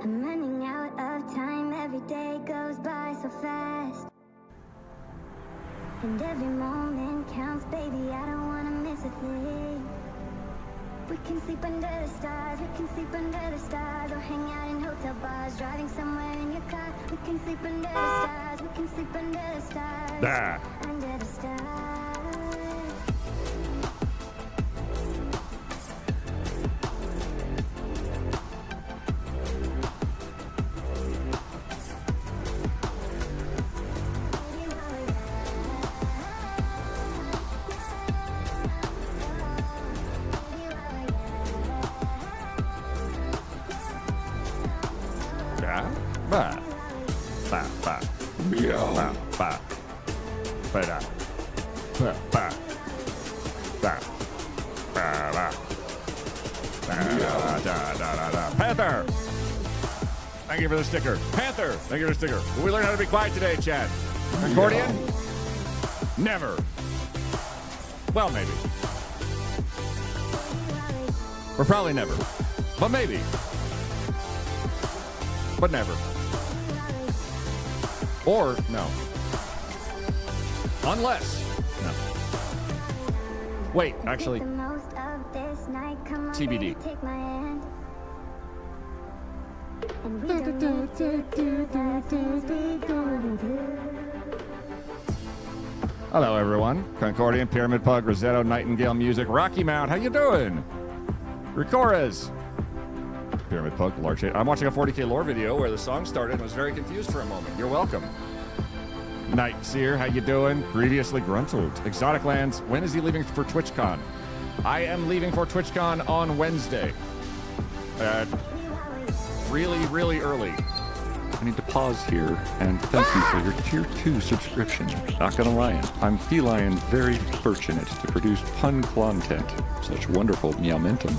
I'm running out of time, every day goes by so fast. And every moment counts, baby, I don't wanna miss a thing. We can sleep under the stars, we can sleep under the stars, or hang out in hotel bars, driving somewhere in your car. We can sleep under the stars, we can sleep under the stars, under the stars. Panther! Thank you for the sticker. Panther! Thank you for the sticker. Will we learn how to be quiet today, Chad? Accordion? Never. Well, maybe. Or probably never. But maybe. But never. Or no. Unless. No. Wait, actually. TBD. Hello, everyone. Concordian, Pyramid Pug, Rosetto, Nightingale Music, Rocky Mount. How you doing? Ricores. Pyramid Pug, Large Shade. I'm watching a 40K lore video where the song started and was very confused for a moment. You're welcome. Night Seer, how you doing? Previously Gruntled. Exotic Lands, when is he leaving for TwitchCon? I am leaving for TwitchCon on Wednesday. Really early. I need to pause here and thank you for your Tier 2 subscription. Not gonna lie, I'm feline very fortunate to produce pun content. Such wonderful meowmentum.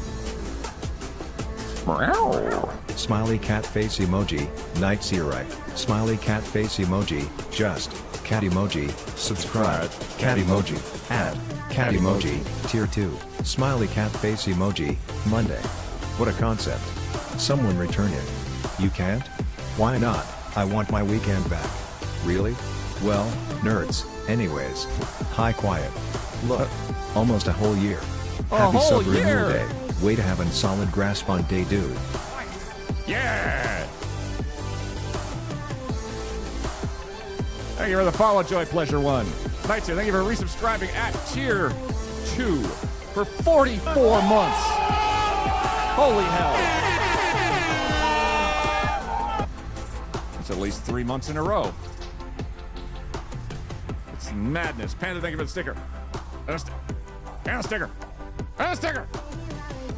Smiley cat face emoji, Night Seerite. Smiley cat face emoji, just, cat emoji, subscribe, cat emoji, add, cat emoji, tier 2, smiley cat face emoji, Monday. What a concept. Someone return it. You can't? Why not? I want my weekend back. Really? Well, nerds, anyways. Hi quiet. Look, almost a whole year. Happy whole sub renewal year! day. Way to have a solid grasp on day, dude. Yeah! Thank you for the follow, Joy Pleasure 1. Night Seer, thank you for resubscribing at Tier 2 for 44 months. Holy hell. It's at least 3 months in a row. It's madness. Panda, thank you for the sticker. And a sticker. And a sticker.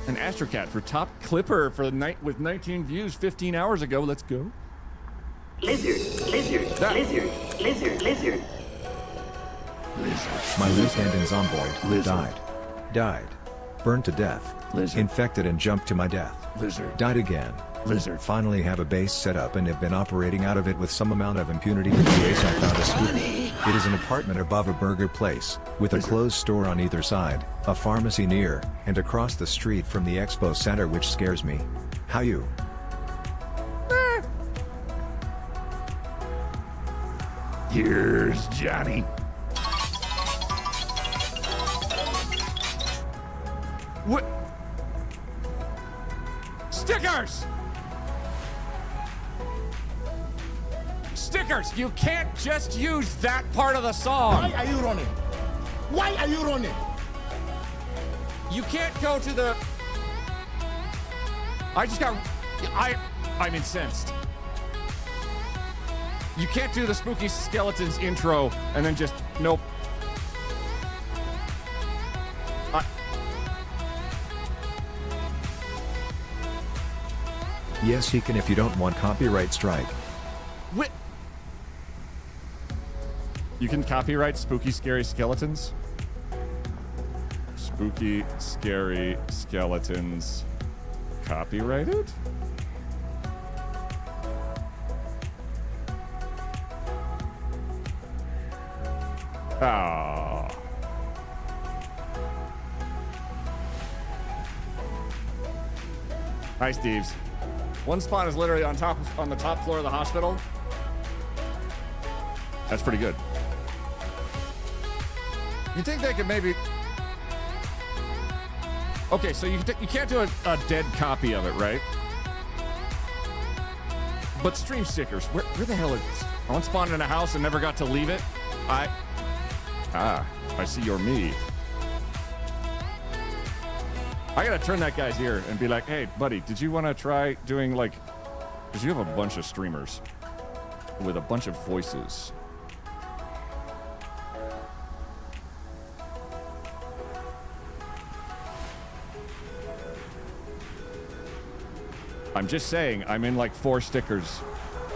An Astrocat for top clipper for the night with 19 views 15 hours ago. Let's go. Lizard. My loose hand in Zomboid died. Burned to death. Lizard. Infected and jumped to my death. Lizard. Died again. Lizard. Finally have a base set up and have been operating out of it with some amount of impunity. The place I found a spooky. It is an apartment above a burger place, with a closed store on either side, a pharmacy near, and across the street from the expo center, which scares me. How you? Here's Johnny. What? Stickers! Stickers! You can't just use that part of the song. Why are you running? Why are you running? You can't go to the... I'm incensed. You can't do the Spooky Skeletons intro and then just, nope. Yes, he can if you don't want copyright strike. What? You can copyright Spooky Scary Skeletons? Spooky Scary Skeletons copyrighted? Oh. Hi, Steves. One spawn is literally on the top floor of the hospital. That's pretty good. You think they could maybe... Okay, so you can't do a dead copy of it, right? But stream stickers, where the hell is this? One spawned in a house and never got to leave it. I see your me. I gotta turn that guy's ear and be like, hey, buddy, did you want to try doing like... Because you have a bunch of streamers with a bunch of voices. I'm just saying, I'm in like 4 stickers,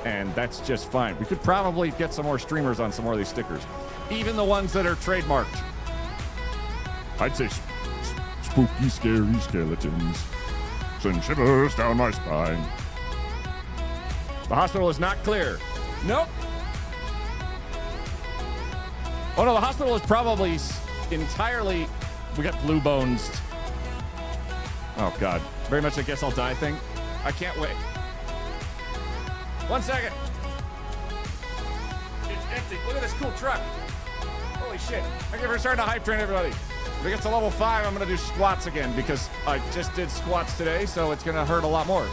and that's just fine. We could probably get some more streamers on some more of these stickers. Even the ones that are trademarked. I'd say spooky, scary skeletons send shivers down my spine. The hospital is not clear. Nope. Oh no, the hospital is probably entirely... We got blue bones. Oh God. Very much a guess I'll die thing. I can't wait. 1 second. It's empty. Look at this cool truck. Holy shit. Thank you for starting to hype train, everybody. If it gets to level 5, I'm going to do squats again because I just did squats today, so it's going to hurt a lot more.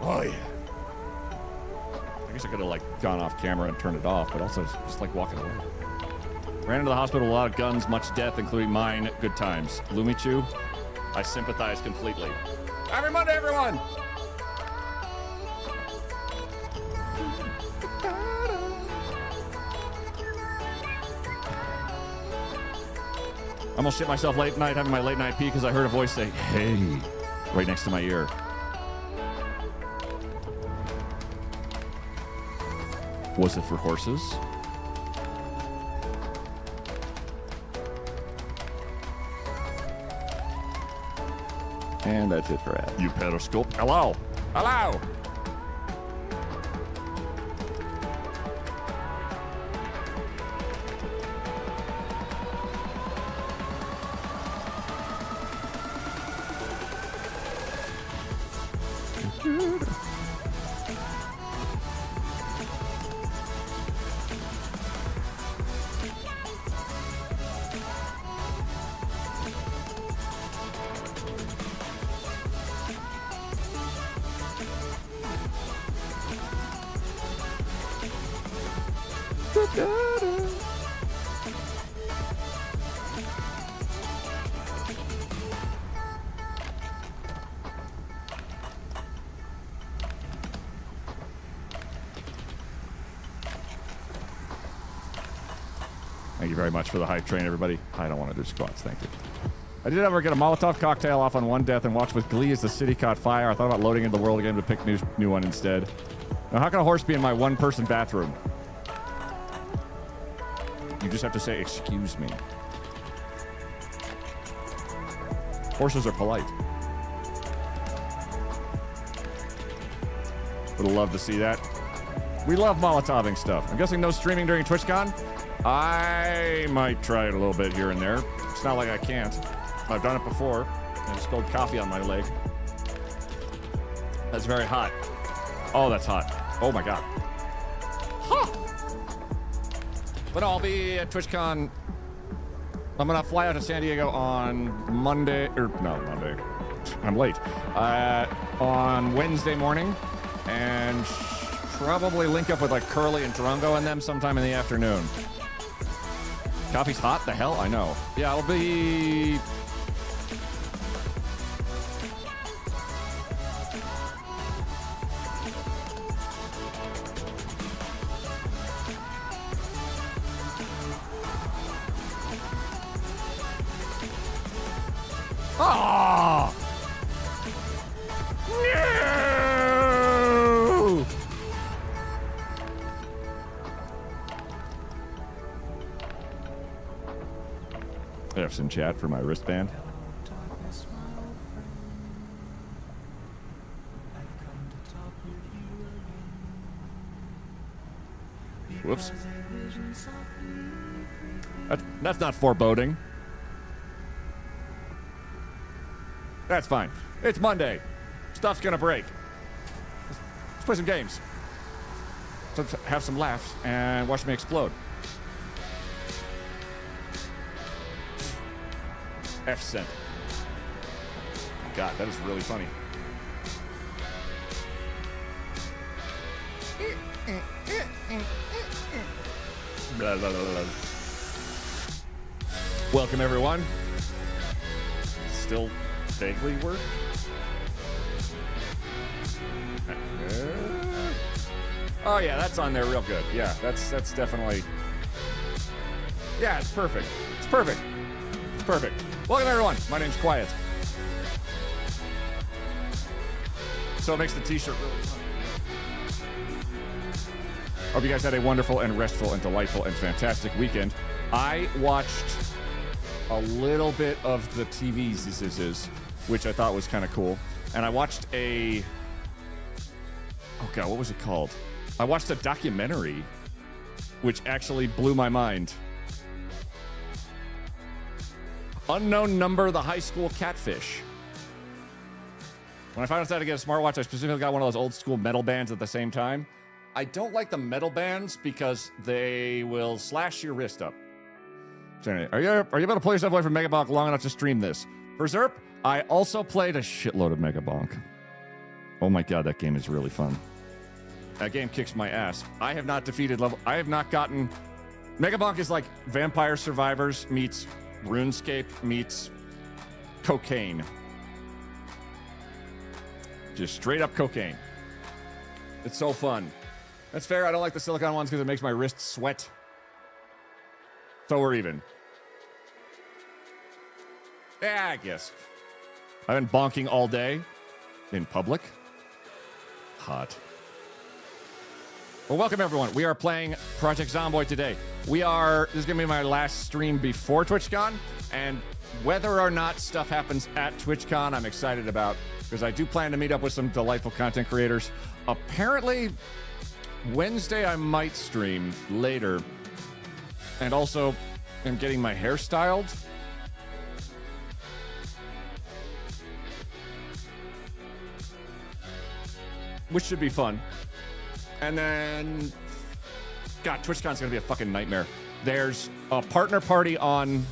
Oh, yeah. I guess I could have, like, gone off camera and turned it off, but also just like, walking away. Ran into the hospital with a lot of guns, much death, including mine. Good times. Lumichu, I sympathize completely. Happy Monday, everyone! I almost shit myself late night having my late night pee because I heard a voice say, hey, right next to my ear. Was it for horses? And that's it for ads. You periscope. Hello. Hello. Thank you very much for the hype train, everybody. I don't want to do squats, thank you. I did ever get a Molotov cocktail off on one death and watch with glee as the city caught fire. I thought about loading into the world again to pick new one instead. Now, how can a horse be in my one-person bathroom? You just have to say, excuse me. Horses are polite. Would love to see that. We love Molotoving stuff. I'm guessing no streaming during TwitchCon? I might try it a little bit here and there. It's not like I can't. I've done it before. I spilled coffee on my leg. That's very hot. Oh, that's hot. Oh my God. Huh. But no, I'll be at TwitchCon. I'm gonna fly out to San Diego on Monday, or no, Monday. I'm late. On Wednesday morning, and probably link up with like Curly and Drongo and them sometime in the afternoon. Coffee's hot? The hell? I know. Yeah, I'll be... Oh! No! There's some chat for my wristband. Whoops. That's not foreboding. That's fine. It's Monday. Stuff's gonna break. Let's play some games. Let's have some laughs and watch me explode. F-cent. God, that is really funny. Blah, blah, blah, blah. Welcome, everyone. Still vaguely work. Oh yeah, that's on there real good. Yeah, that's definitely. Yeah, it's perfect. It's perfect. It's perfect. Welcome, everyone. My name's Quiet. So it makes the t-shirt really fun. Hope you guys had a wonderful and restful and delightful and fantastic weekend. I watched a little bit of the TVs, which I thought was kind of cool. And I watched oh God, what was it called? I watched a documentary, which actually blew my mind. Unknown Number, the High School Catfish. When I found out how to get a smartwatch, I specifically got one of those old school metal bands at the same time. I don't like the metal bands because they will slash your wrist up. So anyway, are you able to pull yourself away from Megabonk long enough to stream this? For Zerp, I also played a shitload of Megabonk. Oh my God, that game is really fun. That game kicks my ass. I have not defeated level. I have not gotten. Megabonk is like Vampire Survivors meets RuneScape meets cocaine. Just straight up cocaine. It's so fun. That's fair. I don't like the silicone ones because it makes my wrists sweat. So we're even. Yeah, I guess. I've been bonking all day in public. Hot. Well, welcome everyone. We are playing Project Zomboid today. This is going to be my last stream before TwitchCon, and whether or not stuff happens at TwitchCon, I'm excited about, because I do plan to meet up with some delightful content creators. Apparently, Wednesday I might stream later, and also I'm getting my hair styled. Which should be fun. And then, God, TwitchCon's gonna be a fucking nightmare. There's a partner party on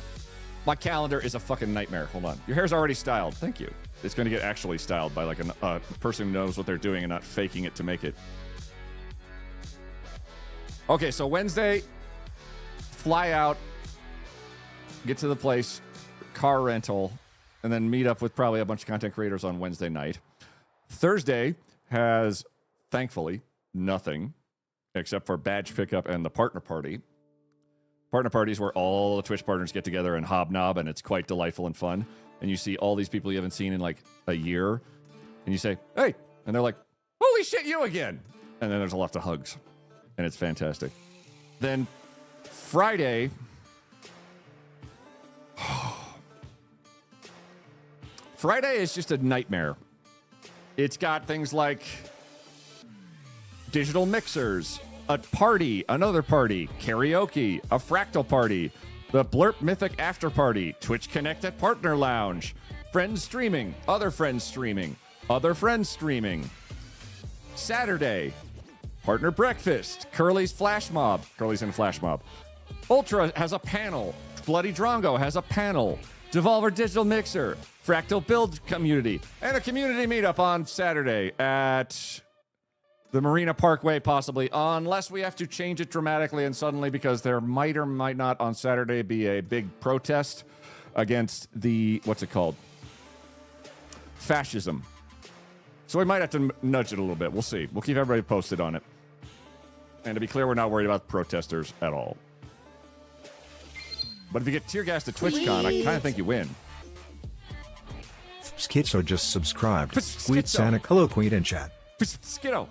my calendar is a fucking nightmare. Hold on. Your hair's already styled. Thank you. It's gonna get actually styled by like a person who knows what they're doing and not faking it to make it. Okay, so Wednesday, fly out, get to the place, car rental, and then meet up with probably a bunch of content creators on Wednesday night. Thursday has, thankfully, nothing except for badge pickup and the partner party. Partner parties where all the Twitch partners get together and hobnob, and it's quite delightful and fun. And you see all these people you haven't seen in like a year, and you say, hey, and they're like, holy shit, you again. And then there's lots of hugs, and it's fantastic. Then Friday, Friday is just a nightmare. It's got things like digital mixers, a party, another party, karaoke, a fractal party, the Blurp Mythic After Party, Twitch Connected Partner Lounge, friends streaming, other friends streaming, other friends streaming. Saturday, partner breakfast, Curly's Flash Mob, Curly's in Flash Mob. Ultra has a panel, Bloody Drongo has a panel, Devolver Digital Mixer, Fractal Build Community, and a community meetup on Saturday at the Marina Parkway, possibly, unless we have to change it dramatically and suddenly, because there might or might not on Saturday be a big protest against the, what's it called? Fascism. So we might have to nudge it a little bit. We'll see. We'll keep everybody posted on it. And to be clear, we're not worried about protesters at all. But if you get tear gassed at TwitchCon, I kind of think you win. Schizo just subscribed. Sweet Schizo. Santa. Hello, Queen in chat. Schizo.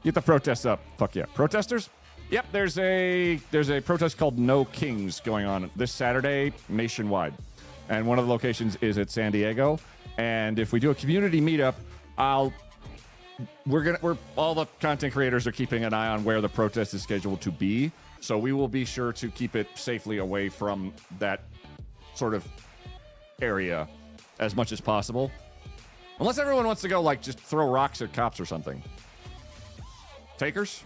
Get the protests up. Fuck yeah. Protesters? Yep, there's a protest called No Kings going on this Saturday nationwide. And one of the locations is at San Diego. And if we do a community meetup, I'll we're all the content creators are keeping an eye on where the protest is scheduled to be. So we will be sure to keep it safely away from that sort of area as much as possible. Unless everyone wants to go, like, just throw rocks at cops or something. Takers?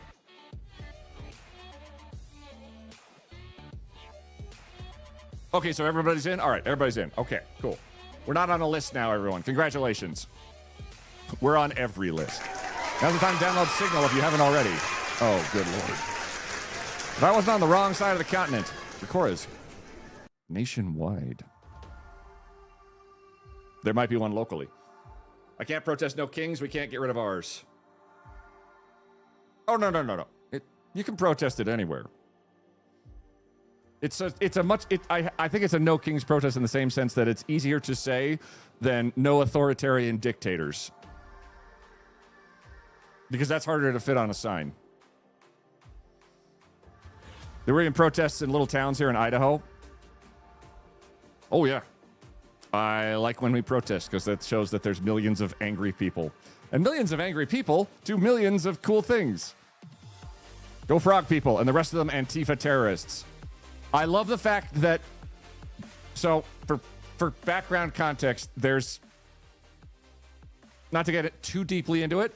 Okay, so everybody's in? All right, everybody's in. Okay, cool. We're not on a list now, everyone. Congratulations. We're on every list. Now's the time to download Signal if you haven't already. Oh, good lord. If I wasn't on the wrong side of the continent, Rekora's nationwide. There might be one locally. I can't protest no kings. We can't get rid of ours. Oh, no. You can protest it anywhere. I think it's a no kings protest in the same sense that it's easier to say than no authoritarian dictators. Because that's harder to fit on a sign. There were even protests in little towns here in Idaho. Oh, yeah. I like when we protest because that shows that there's millions of angry people. And millions of angry people do millions of cool things. Go frog people, and the rest of them Antifa terrorists. I love the fact that... So, for background context, there's... Not to get it too deeply into it,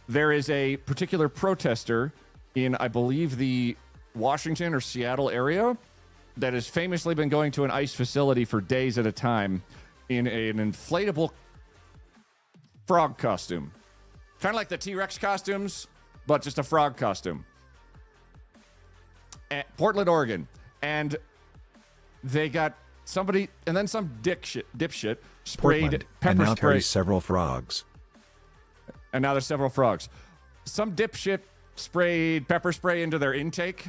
there is a particular protester in, I believe, the Washington or Seattle area that has famously been going to an ICE facility for days at a time in an inflatable frog costume. Kind of like the T-Rex costumes, but just a frog costume. At Portland, Oregon. And they got somebody, and then some dipshit sprayed Portland, pepper and now spray. carries several frogs. And now there's several frogs. Some dipshit sprayed pepper spray into their intake.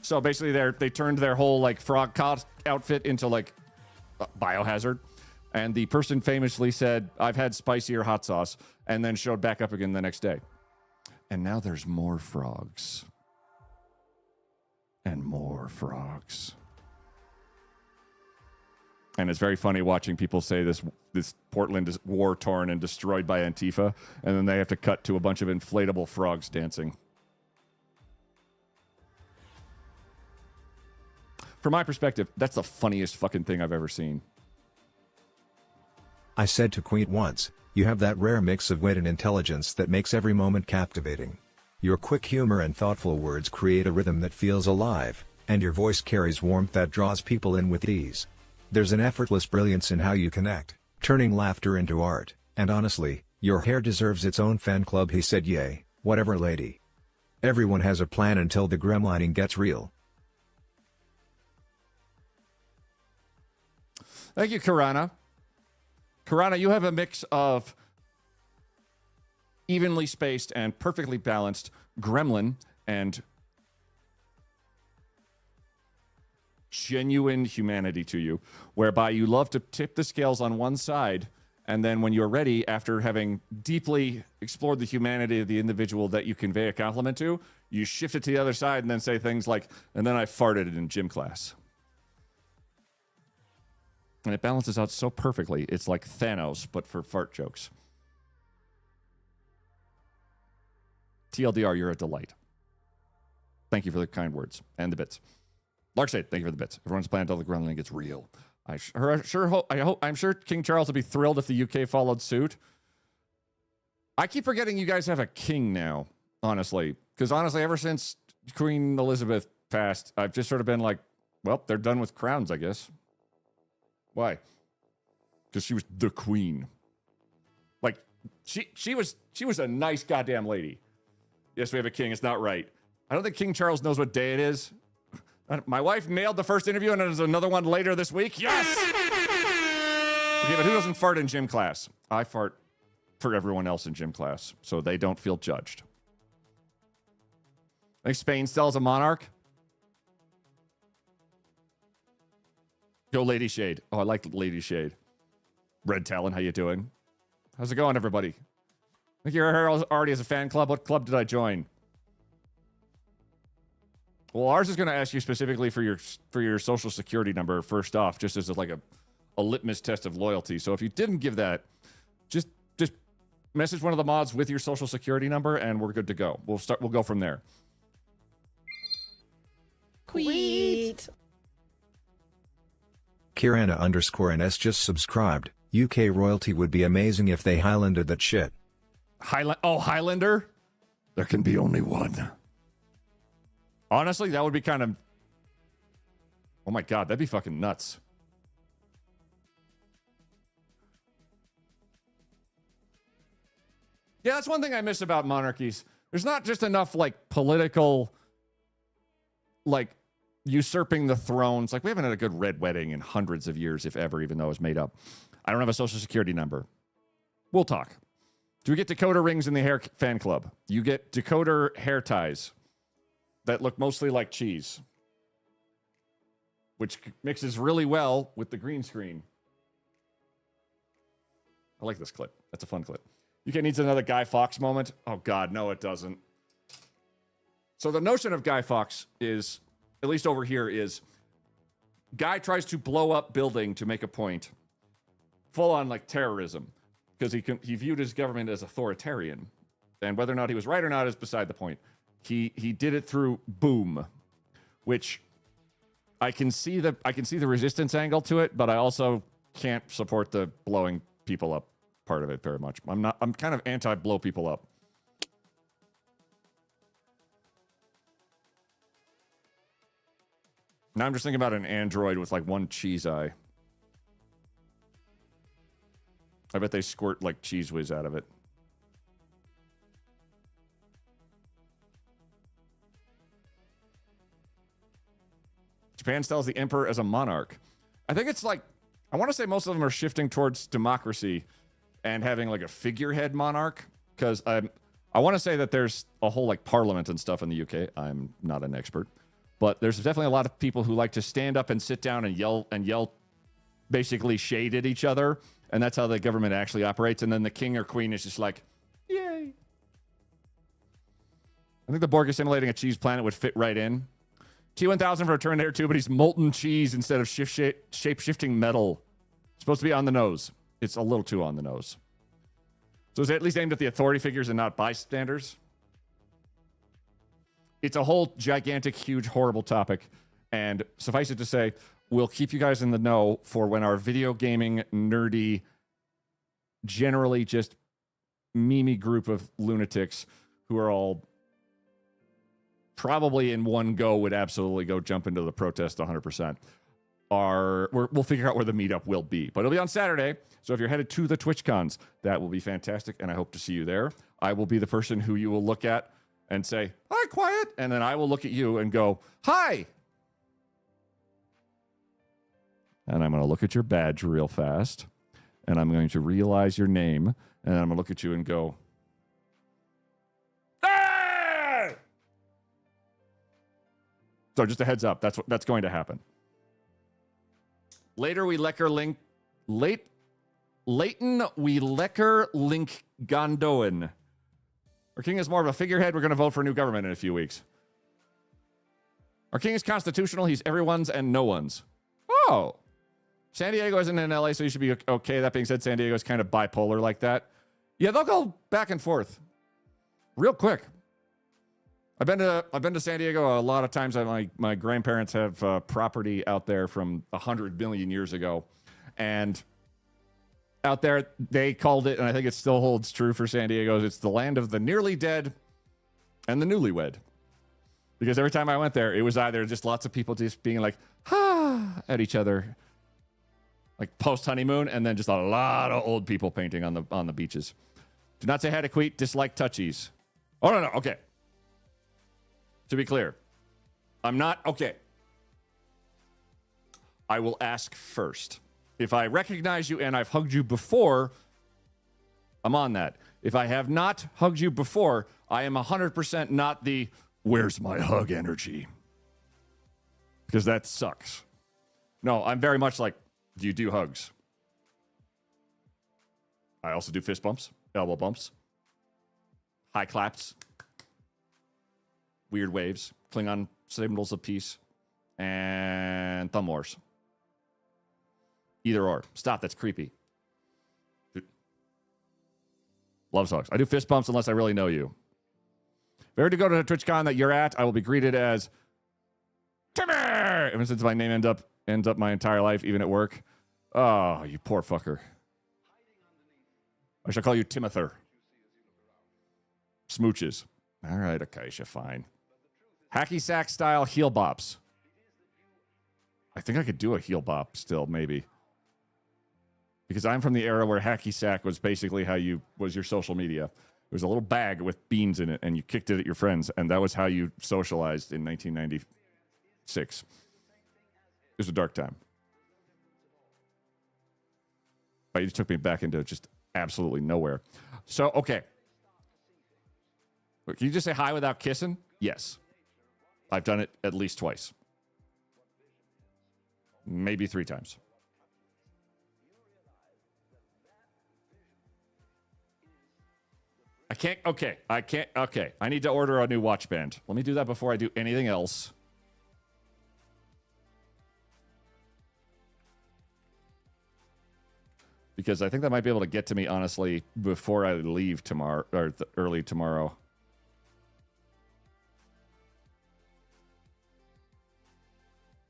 So basically they turned their whole like frog outfit into like a biohazard. And the person famously said, "I've had spicier hot sauce," and then showed back up again the next day. And now there's more frogs. And more frogs. And it's very funny watching people say this Portland is war-torn and destroyed by Antifa, and then they have to cut to a bunch of inflatable frogs dancing. From my perspective, that's the funniest fucking thing I've ever seen. I said to Queen once, "You have that rare mix of wit and intelligence that makes every moment captivating. Your quick humor and thoughtful words create a rhythm that feels alive, and your voice carries warmth that draws people in with ease. There's an effortless brilliance in how you connect, turning laughter into art, and honestly, your hair deserves its own fan club." He said, "Yay, whatever lady. Everyone has a plan until the gremlining gets real." Thank you, Karana. Karana, you have a mix of evenly spaced and perfectly balanced gremlin and genuine humanity to you, whereby you love to tip the scales on one side, and then when you're ready, after having deeply explored the humanity of the individual that you convey a compliment to, you shift it to the other side and then say things like, "And then I farted in gym class." And it balances out so perfectly. It's like Thanos, but for fart jokes. TLDR, you're a delight. Thank you for the kind words and the bits. Larkshade, thank you for the bits. Everyone's planning until the gremlin gets real. I'm sure King Charles would be thrilled if the UK followed suit. I keep forgetting you guys have a king now, honestly. Because honestly, ever since Queen Elizabeth passed, I've just sort of been like, well, they're done with crowns, I guess. Why? Because she was the queen. Like, she was a nice goddamn lady. Yes, we have a king. It's not right. I don't think King Charles knows what day it is. My wife nailed the first interview, and there's another one later this week. Yes! Okay, but who doesn't fart in gym class? I fart for everyone else in gym class, so they don't feel judged. I think Spain still has a monarch. Go Lady Shade. Oh, I like Lady Shade. Red Talon, how you doing? How's it going, everybody? I think you're here already as a fan club. What club did I join? Well, ours is going to ask you specifically for your social security number first off, just as like a litmus test of loyalty. So if you didn't give that, just message one of the mods with your social security number, and we're good to go. We'll go from there. Tweet. Kirana_NS just subscribed. UK royalty would be amazing if they Highlanded that shit. Highlander? There can be only one. Honestly, that would be kind of... Oh my god, that'd be fucking nuts. Yeah, that's one thing I miss about monarchies. There's not just enough, like, political, like, usurping the thrones. Like, we haven't had a good red wedding in hundreds of years, if ever, even though it was made up. I don't have a social security number. We'll talk. Do we get decoder rings in the hair fan club? You get decoder hair ties that look mostly like cheese, which mixes really well with the green screen. I like this clip. That's a fun clip. UK needs another Guy Fawkes moment. Oh, God, no, it doesn't. So the notion of Guy Fawkes is, at least over here, is Guy tries to blow up building to make a point. Full on, like, terrorism. Because he viewed his government as authoritarian. And whether or not he was right or not is beside the point. He did it through boom, which I can see the resistance angle to it, but I also can't support the blowing people up part of it very much. I'm kind of anti blow people up. Now I'm just thinking about an android with like one cheese eye. I bet they squirt like cheese whiz out of it. Japan styles the emperor as a monarch. I think it's like, I want to say most of them are shifting towards democracy and having like a figurehead monarch. Because I want to say that there's a whole like parliament and stuff in the UK. I'm not an expert. But there's definitely a lot of people who like to stand up and sit down and yell basically shade at each other. And that's how the government actually operates. And then the king or queen is just like, yay. I think the Borg is simulating a cheese planet would fit right in. T1000 for a turn there too, but he's molten cheese instead of shape-shifting metal. It's supposed to be on the nose. It's a little too on the nose. So is it at least aimed at the authority figures and not bystanders? It's a whole gigantic, huge, horrible topic. And suffice it to say, we'll keep you guys in the know for when our video gaming, nerdy, generally just meme group of lunatics who are all probably in one go would absolutely go jump into the protest 100%. We'll figure out where the meetup will be. But it'll be on Saturday. So if you're headed to the TwitchCons, that will be fantastic. And I hope to see you there. I will be the person who you will look at and say, hi, quiet. And then I will look at you and go, hi. And I'm going to look at your badge real fast. And I'm going to realize your name. And I'm going to look at you and go, hey! So just a heads up. That's going to happen. Later, we lecker link. Leighton, we lecker link Gondoan. Our king is more of a figurehead. We're going to vote for a new government in a few weeks. Our king is constitutional. He's everyone's and no one's. Oh. San Diego isn't in LA, so you should be okay. That being said, San Diego is kind of bipolar like that. Yeah, they'll go back and forth real quick. I've been to San Diego a lot of times. My grandparents have property out there from 100 million years ago. And out there, they called it, and I think it still holds true for San Diego, it's the land of the nearly dead and the newlywed. Because every time I went there, it was either just lots of people just being like, ha, at each other, like post-honeymoon, and then just a lot of old people painting on the beaches. Do not say hi to Queet, dislike touchies. Oh, no, okay. To be clear, I'm not, okay. I will ask first. If I recognize you and I've hugged you before, I'm on that. If I have not hugged you before, I am 100% not the, where's my hug energy? Because that sucks. No, I'm very much like, do you do hugs? I also do fist bumps, elbow bumps, high claps, weird waves, Klingon symbols of peace, and thumb wars. Either or. Stop, that's creepy. Loves hugs. I do fist bumps unless I really know you. If I were to go to a TwitchCon that you're at, I will be greeted as Timmy! Ever since my name ends up my entire life, even at work. Oh, you poor fucker. I shall call you Timother. Smooches. All right, Acacia, fine. Hacky sack style heel bops. I think I could do a heel bop still, maybe. Because I'm from the era where hacky sack was basically was your social media. It was a little bag with beans in it, and you kicked it at your friends, and that was how you socialized in 1996. It was a dark time. But you took me back into just absolutely nowhere. So, okay. Can you just say hi without kissing? Yes. I've done it at least twice. Maybe 3 times. I can't. Okay. I need to order a new watch band. Let me do that before I do anything else. Because I think that might be able to get to me, honestly, before I leave tomorrow, or early tomorrow.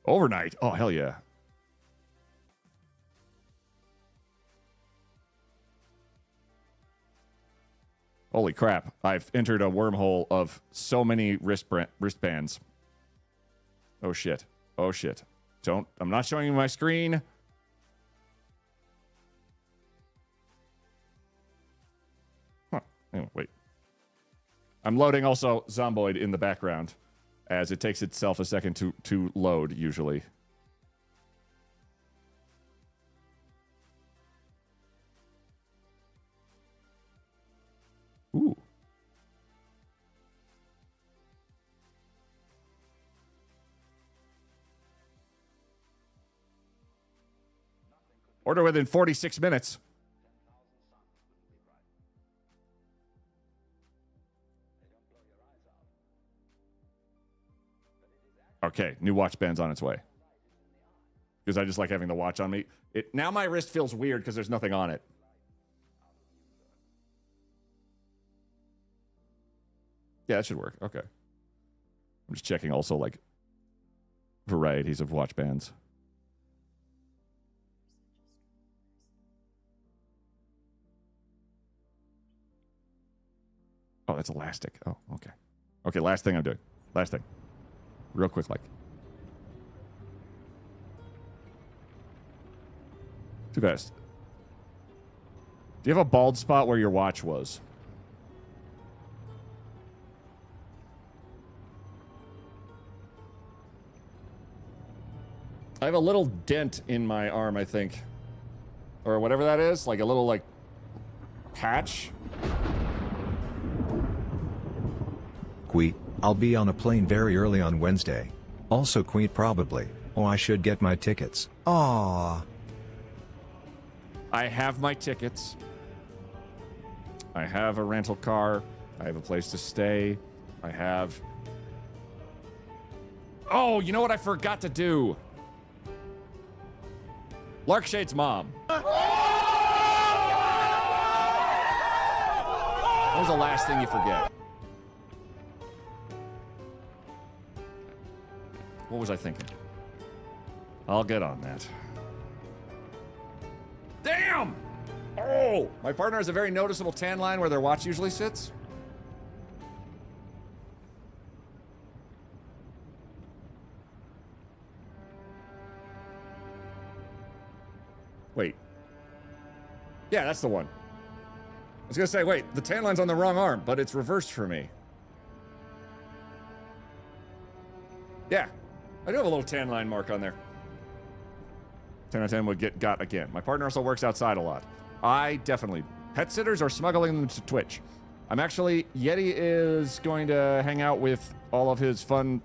Overnight? Oh, hell yeah. Holy crap. I've entered a wormhole of so many wristbands. Oh, shit. Oh, shit. I'm not showing you my screen. Huh. Oh, wait. I'm loading also Zomboid in the background, as it takes itself a second to load, usually. Ooh. Order within 46 minutes. Okay, new watch band's on its way. Because I just like having the watch on me. Now my wrist feels weird because there's nothing on it. Yeah, that should work. Okay. I'm just checking also, like, varieties of watch bands. Oh, that's elastic. Oh, okay. Okay, last thing I'm doing. Last thing. Real quick, like. Too fast. Do you have a bald spot where your watch was? I have a little dent in my arm, I think. Or whatever that is. Like a little, like, patch. Queet, I'll be on a plane very early on Wednesday. Also Queet probably. Oh, I should get my tickets. Aww. I have my tickets. I have a rental car. I have a place to stay. I have... Oh, you know what I forgot to do? Larkshade's mom. What was the last thing you forget? What was I thinking? I'll get on that. Damn! Oh! My partner has a very noticeable tan line where their watch usually sits. Wait. Yeah, that's the one. I was gonna say, wait, the tan line's on the wrong arm, but it's reversed for me. Yeah, I do have a little tan line mark on there. 10 out of 10 would got again. My partner also works outside a lot. I definitely. Pet sitters are smuggling them to Twitch. I'm actually, Yeti is going to hang out with all of his fun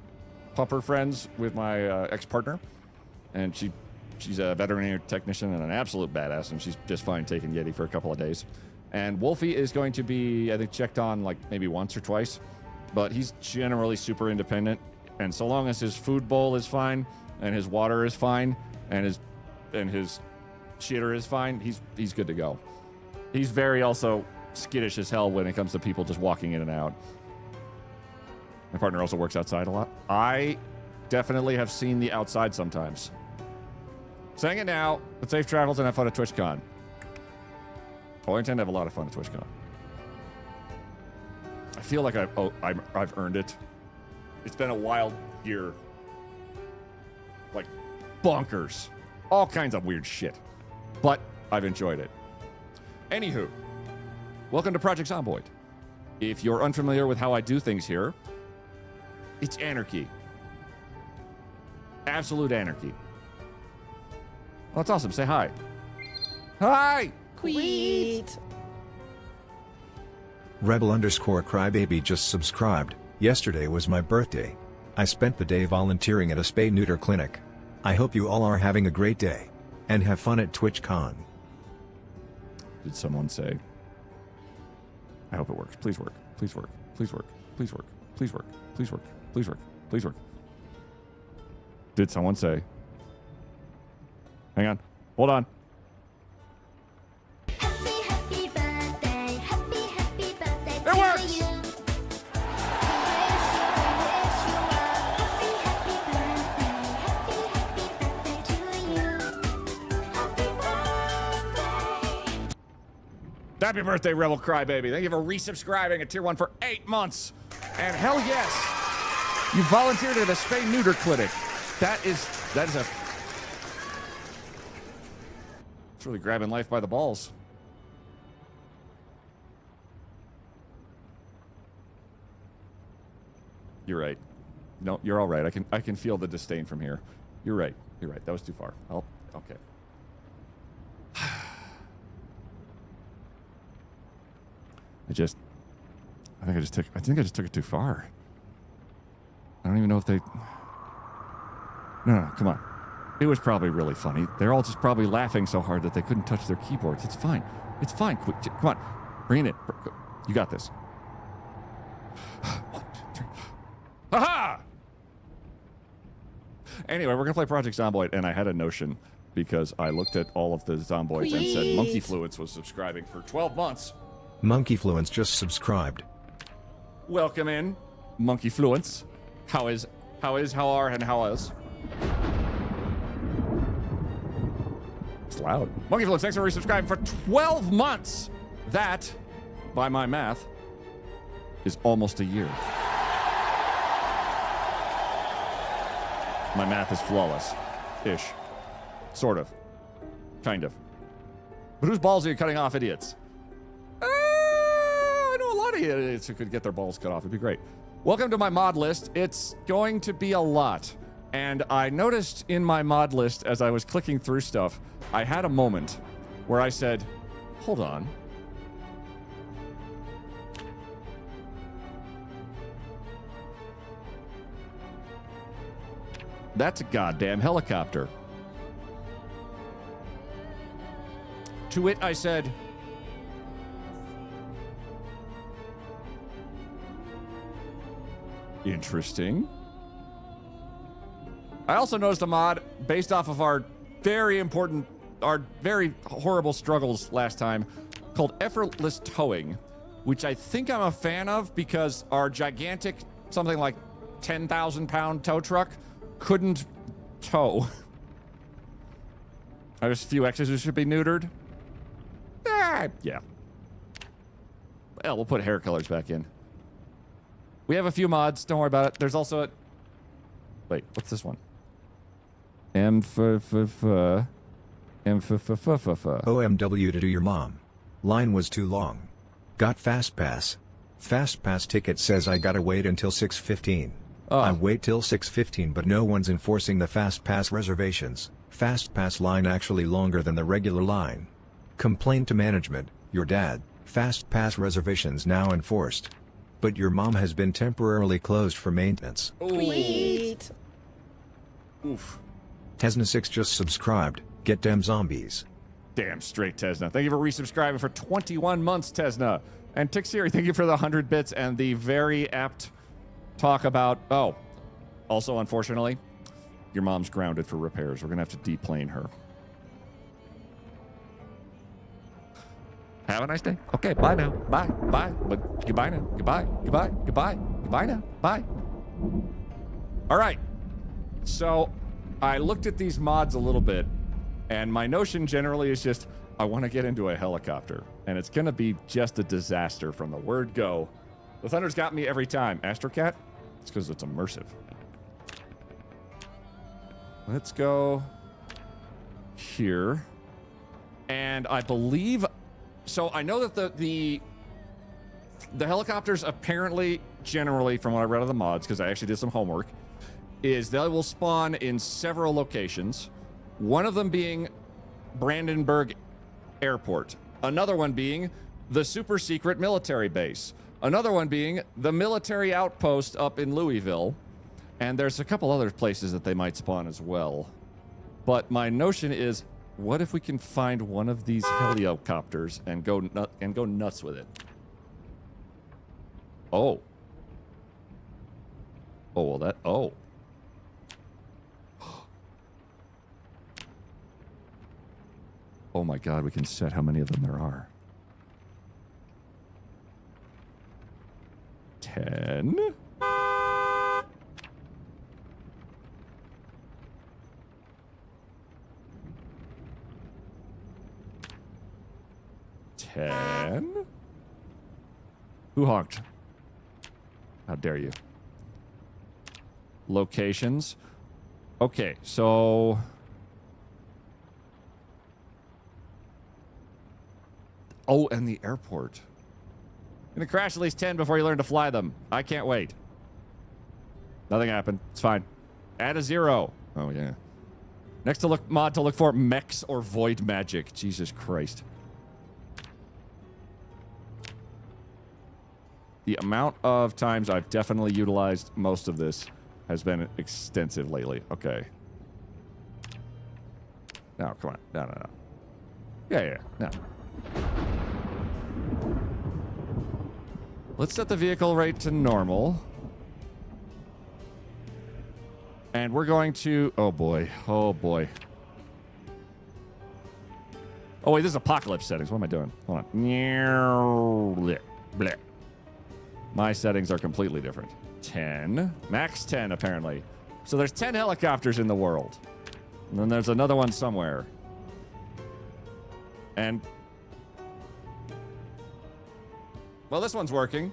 pupper friends with my ex-partner. And she's a veterinary technician and an absolute badass, and she's just fine taking Yeti for a couple of days. And Wolfie is going to be, I think, checked on like maybe once or twice. But he's generally super independent. And so long as his food bowl is fine, and his water is fine, and his shitter is fine, he's good to go. He's very also skittish as hell when it comes to people just walking in and out. My partner also works outside a lot. I definitely have seen the outside sometimes. Saying it now, but safe travels and have fun at TwitchCon. Oh, I intend to have a lot of fun at TwitchCon. I feel like I've earned it. It's been a wild year. Like, bonkers. All kinds of weird shit. But I've enjoyed it. Anywho, welcome to Project Zomboid. If you're unfamiliar with how I do things here, it's anarchy. Absolute anarchy. Oh, that's awesome. Say hi. Hi! Queet. Rebel_crybaby just subscribed. Yesterday was my birthday. I spent the day volunteering at a spay-neuter clinic. I hope you all are having a great day. And have fun at TwitchCon. Did someone say? I hope it works. Please work. Please work. Please work. Please work. Please work. Please work. Please work. Please work. Did someone say? Hang on. Hold on. Happy birthday, happy birthday It to works! you. Happy birthday to you. Happy birthday. Happy birthday, Rebel Crybaby. Thank you for resubscribing at Tier 1 for 8 months. And hell yes, you volunteered at a spay-neuter clinic. That is a... It's really grabbing life by the balls. You're right. No, you're all right. I can feel the disdain from here. You're right. You're right. That was too far. Oh, okay. I think I just took it too far. I don't even know if they... No, come on. It was probably really funny. They're all just probably laughing so hard that they couldn't touch their keyboards. It's fine. It's fine. Come on. Bring it in. You got this. 1, 2, 3. Aha! Anyway, we're going to play Project Zomboid, and I had a notion because I looked at all of the Zomboids and said Monkey Fluence was subscribing for 12 months. Monkey Fluence just subscribed. Welcome in, Monkey Fluence. How is, how are, and how is? It's loud. Monkey Fluence, thanks for resubscribing for 12 months. That, by my math, is almost a year. My math is flawless. Ish. Sort of. Kind of. But whose balls are you cutting off, idiots? I know a lot of idiots who could get their balls cut off. It'd be great. Welcome to my mod list. It's going to be a lot. And I noticed in my mod list, as I was clicking through stuff, I had a moment where I said, hold on. That's a goddamn helicopter. To it, I said, interesting. I also noticed a mod based off of our very horrible struggles last time called Effortless Towing, which I think I'm a fan of because our gigantic, something like 10,000 pound tow truck couldn't tow. There's a few X's who should be neutered. Yeah. Well, we'll put hair colors back in. We have a few mods. Don't worry about it. There's also a... Wait, what's this one? OMW to do your mom. Line was too long. Got fast pass. Fast pass ticket says I gotta wait until 6:15. I wait till 6:15 but no one's enforcing the fast pass reservations. Fast pass line actually longer than the regular line. Complain to management, your dad. Fast pass reservations now enforced. But your mom has been temporarily closed for maintenance. Queet. Oof. Tesna6 just subscribed. Get them zombies. Damn straight, Tesna. Thank you for resubscribing for 21 months, Tesna. And Tixiri, thank you for the 100 bits and the very apt talk about... Oh, also, unfortunately, your mom's grounded for repairs. We're going to have to deplane her. Have a nice day. Okay, bye now. Bye. Bye. But goodbye now. Goodbye. Goodbye. Goodbye. Goodbye now. Bye. All right. So I looked at these mods a little bit, and my notion generally is just I want to get into a helicopter, and it's going to be just a disaster from the word go. The Thunder's got me every time. Astrocat? It's because it's immersive. Let's go here. And I believe... So I know that the helicopters apparently, generally, from what I read of the mods, because I actually did some homework, is they will spawn in several locations. One of them being Brandenburg Airport. Another one being the super secret military base. Another one being the military outpost up in Louisville. And there's a couple other places that they might spawn as well. But my notion is, what if we can find one of these helicopters and go nuts with it? Oh. Oh, well that... Oh. Oh my god, we can set how many of them there are. 10? Who honked? How dare you? Locations. Okay, so... Oh, and the airport. Gonna crash at least 10 before you learn to fly them. I can't wait. Nothing happened. It's fine. Add a 0. Oh, yeah. Next mod to look for, mechs or void magic. Jesus Christ. The amount of times I've definitely utilized most of this has been extensive lately. Okay. No, come on. No. Yeah. No. Let's set the vehicle rate to normal. And we're going to... Oh, boy. Oh, boy. Oh, wait. This is apocalypse settings. What am I doing? Hold on. Blech. Blech. My settings are completely different. 10. Max 10, apparently. So there's 10 helicopters in the world. And then there's another one somewhere. And... Well, this one's working.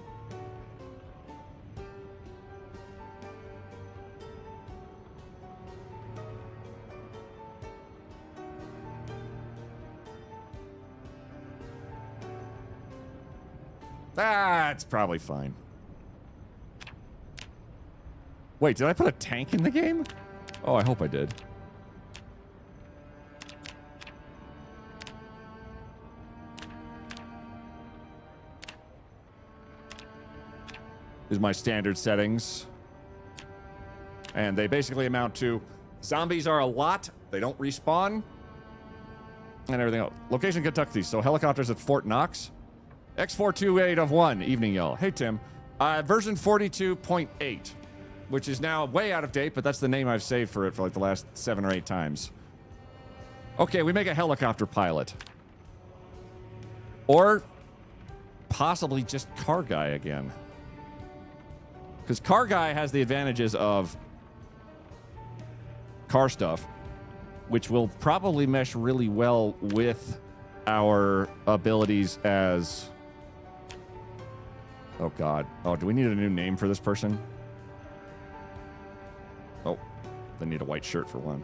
That's probably fine. Wait, did I put a tank in the game? Oh, I hope I did. Is my standard settings. And they basically amount to zombies are a lot, they don't respawn, and everything else. Location Kentucky, so helicopters at Fort Knox. X428 of 1. Evening, y'all. Hey, Tim. Version 42.8, which is now way out of date, but that's the name I've saved for it for like the last 7 or 8 times. Okay, we make a helicopter pilot. Or possibly just car guy again. Because car guy has the advantages of car stuff, which will probably mesh really well with our abilities as... Oh, God. Oh, do we need a new name for this person? Oh, they need a white shirt for one.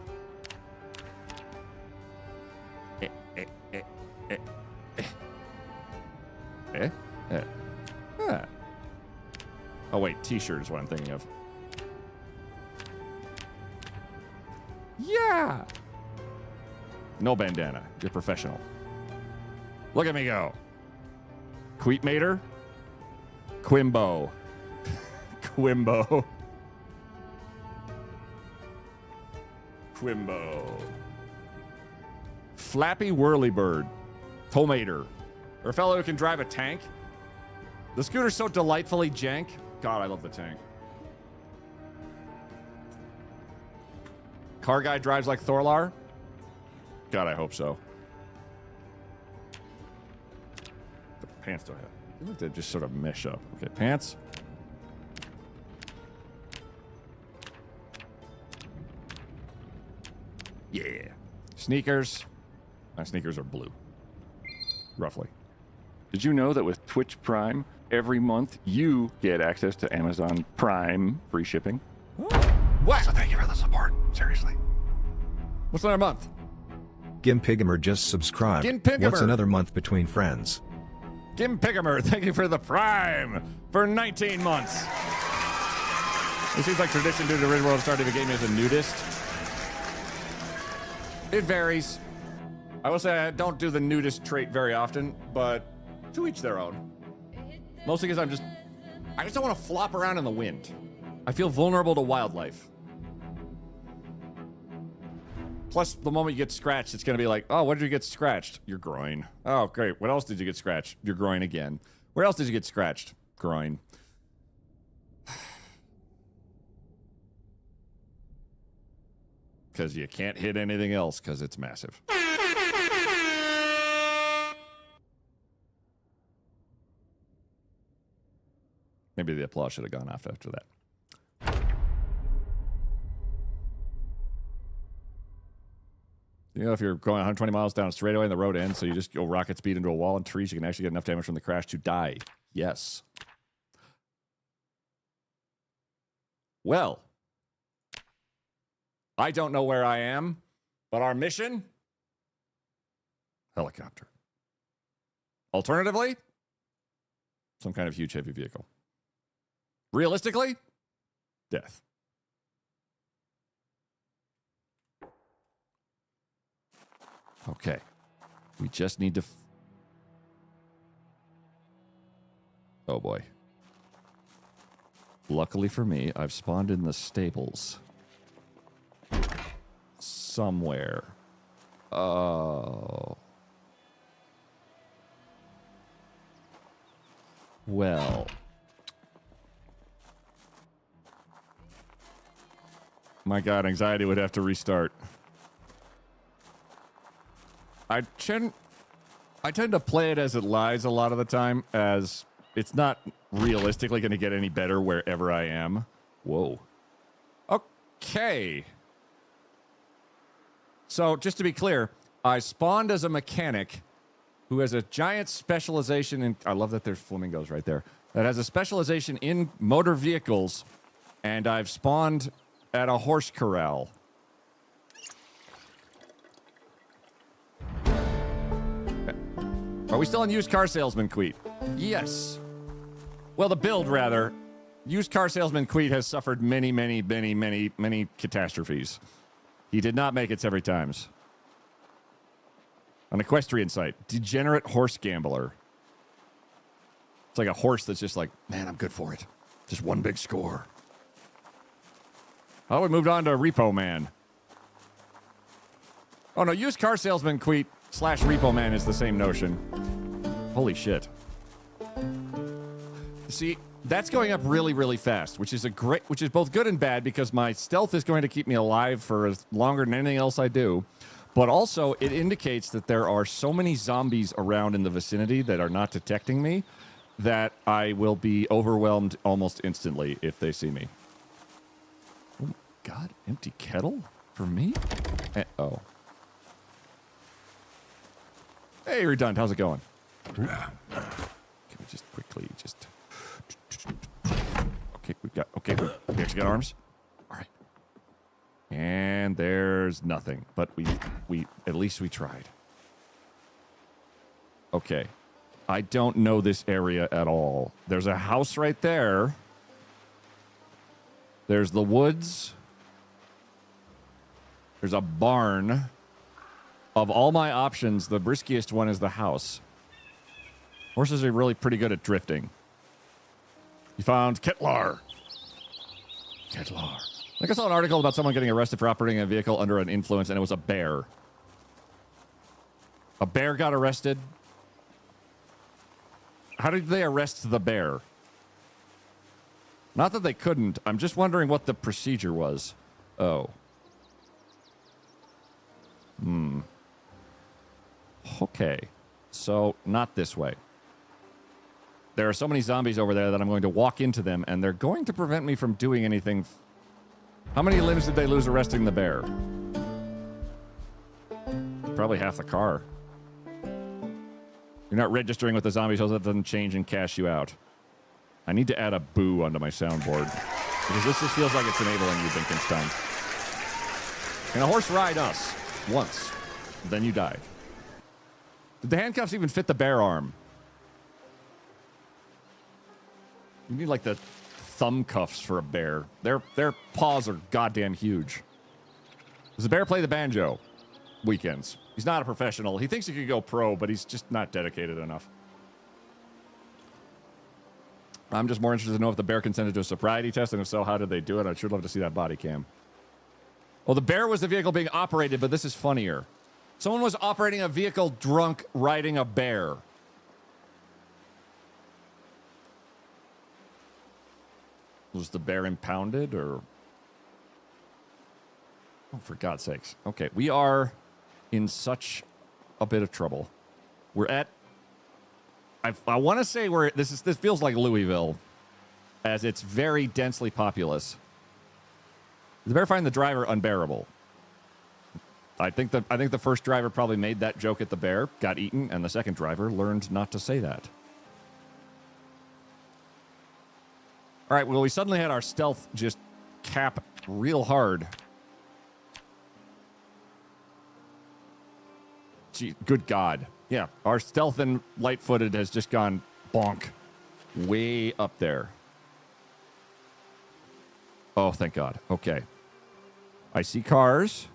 Oh, wait, t-shirt is what I'm thinking of. Yeah! No bandana. You're professional. Look at me go. Queetmater. Quimbo. Quimbo. Quimbo. Flappy Whirlybird. Tomater. Or a fellow who can drive a tank. The scooter's so delightfully jank. God, I love the tank. Car guy drives like Thorlar. God, I hope so. pants do I have? I feel like they just sort of mesh up. Okay, pants. Yeah. Sneakers. My sneakers are blue. Roughly. Did you know that with Twitch Prime, every month you get access to Amazon Prime free shipping? What? So thank you for the support. Seriously. What's another month? Gimpigamer just subscribed. Gimpigamer. What's another month between friends? Kim Pigamer, thank you for the Prime for 19 months. It seems like tradition due to the original world starting the game as a nudist. It varies. I will say I don't do the nudist trait very often, but to each their own. Mostly because I just don't want to flop around in the wind. I feel vulnerable to wildlife. Plus, the moment you get scratched, it's going to be like, oh, what did you get scratched? Your groin. Oh, great. What else did you get scratched? Your groin again. Where else did you get scratched? Groin. Because you can't hit anything else because it's massive. Maybe the applause should have gone off after that. You know, if you're going 120 miles down a straightaway and the road ends, so you just go rocket speed into a wall and trees, you can actually get enough damage from the crash to die. Yes. Well, I don't know where I am, but our mission? Helicopter. Alternatively, some kind of huge heavy vehicle. Realistically, death. Okay. We just need to... Oh, boy. Luckily for me, I've spawned in the stables. Somewhere. Oh. Well. My God, anxiety would have to restart. I tend to play it as it lies a lot of the time, as it's not realistically going to get any better wherever I am. Whoa. Okay. So, just to be clear, I spawned as a mechanic who has a giant specialization in... I love that there's flamingos right there. That has a specialization in motor vehicles, and I've spawned at a horse corral. Are we still on used car salesman Queet? Yes. Well, the build, rather. Used car salesman Queet has suffered many catastrophes. He did not make it several times. An equestrian site. Degenerate horse gambler. It's like a horse that's just like, man, I'm good for it. Just one big score. Oh, we moved on to Repo Man. Oh, no, used car salesman Queet / Repo Man is the same notion. Holy shit. See, that's going up really fast, which is both good and bad because my stealth is going to keep me alive for longer than anything else I do. But also, it indicates that there are so many zombies around in the vicinity that are not detecting me that I will be overwhelmed almost instantly if they see me. Oh, God, empty kettle for me? Oh. Hey, Redund, how's it going? Can we just quickly Okay, we actually got arms? All right. And there's nothing, but we at least we tried. Okay. I don't know this area at all. There's a house right there. There's the woods. There's a barn. Of all my options, the briskiest one is the house. Horses are really pretty good at drifting. You found Ketlar. Ketlar. I saw an article about someone getting arrested for operating a vehicle under an influence, and it was a bear. A bear got arrested? How did they arrest the bear? Not that they couldn't. I'm just wondering what the procedure was. Oh. Okay. So, not this way. there are so many zombies over there that I'm going to walk into them, and they're going to prevent me from doing anything. How many limbs did they lose arresting the bear? Probably half the car. You're not registering with the zombies, so that doesn't change and cash you out. I need to add a boo onto my soundboard. Because this just feels like it's enabling you, Wittgenstein. Can a horse ride us? Once. Then you die. Did the handcuffs even fit the bear arm? You need like the thumb cuffs for a bear. Their paws are goddamn huge. Does the bear play the banjo? Weekends. He's not a professional. He thinks he could go pro, but he's just not dedicated enough. I'm just more interested to know if the bear consented to a sobriety test, and if so, how did they do it? I'd sure love to see that body cam. Well, the bear was the vehicle being operated, but this is funnier. Someone was operating a vehicle drunk riding a bear. Was the bear impounded, or... Oh, for God's sakes. Okay, we are in such a bit of trouble. We're at... I want to say we're... This feels like Louisville, as it's very densely populous. The bear find the driver unbearable. I think the first driver probably made that joke at the bear, got eaten, and the second driver learned not to say that. All right, well, we suddenly had our stealth just cap real hard. Gee, good God. Yeah, our stealth and light-footed has just gone bonk. Way up there. Oh, thank God. Okay. I see cars.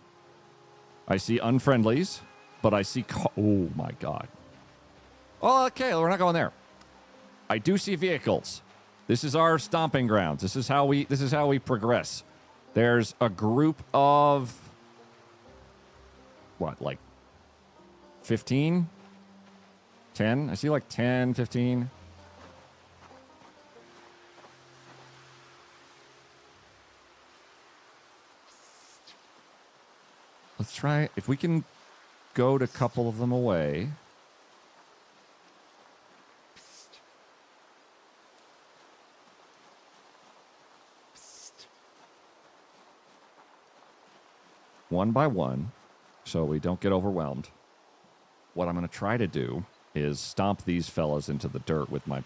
I see unfriendlies. But I see... Oh, my God. Oh, okay, we're not going there. I do see vehicles. This is our stomping grounds. This is how we progress. There's a group of... What, like... 15? 10? I see like 10, 15. Let's try, if we can goad a couple of them away. One by one, so we don't get overwhelmed. What I'm going to try to do is stomp these fellas into the dirt with my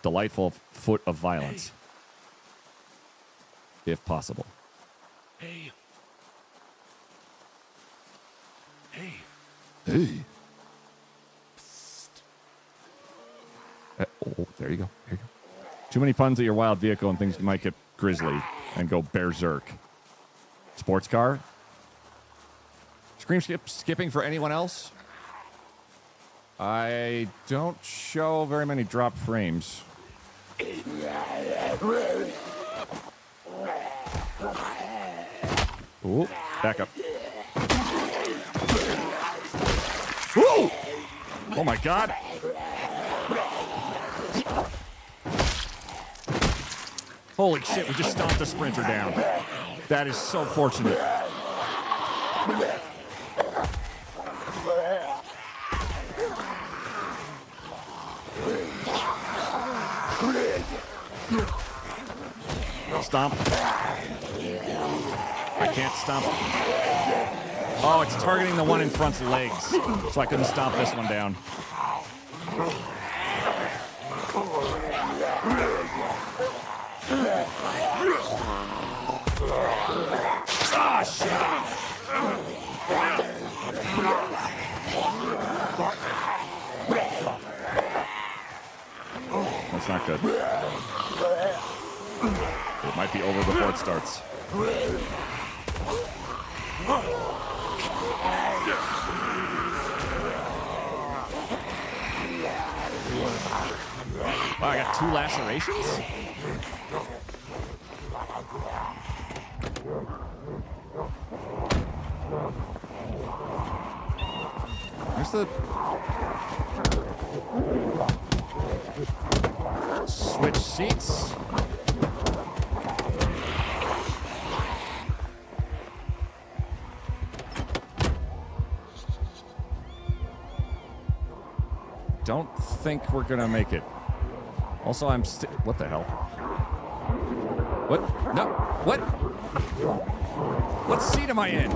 delightful foot of violence, if possible. Hey. Hey. Hey. Oh, there you go. There you go. Too many puns at your wild vehicle and things might get grisly and go berserk. Sports car. Scream skipping for anyone else? I don't show very many drop frames. Ooh, back up. Ooh! Oh my God. Holy shit, we just stomped the sprinter down. That is so fortunate. Stomp. I can't stomp. Oh, it's targeting the one in front's legs, so I couldn't stomp this one down. Ah, shit. That's not good. It might be over before it starts. Wow, I got 2 lacerations? Where's the... Switch seats? Don't think we're gonna make it. Also, what the hell? What? No. What? What seat am I in?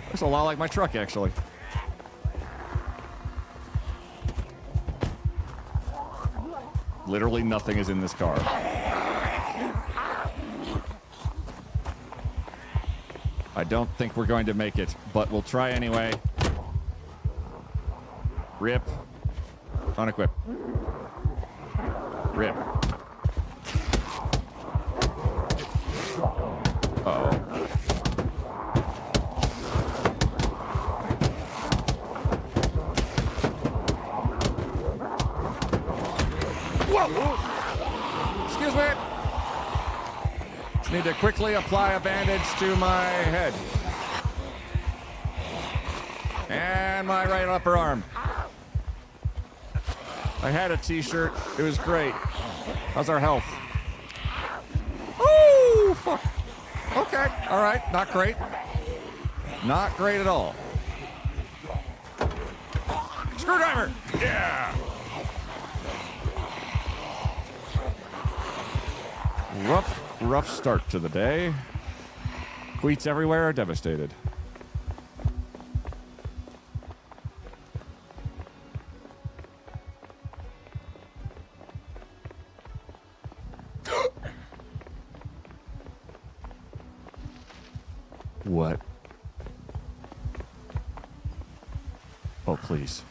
Looks a lot like my truck, actually. Literally nothing is in this car. I don't think we're going to make it, but we'll try anyway. Rip. Unequip. Rip. Uh-oh. Whoa! Excuse me. Just need to quickly apply a bandage to my head. And my right upper arm. I had a t-shirt. It was great. How's our health? Ooh, fuck. Okay, all right. Not great. Not great at all. Screwdriver! Yeah! Rough start to the day. Queets everywhere are devastated. What? Oh, please.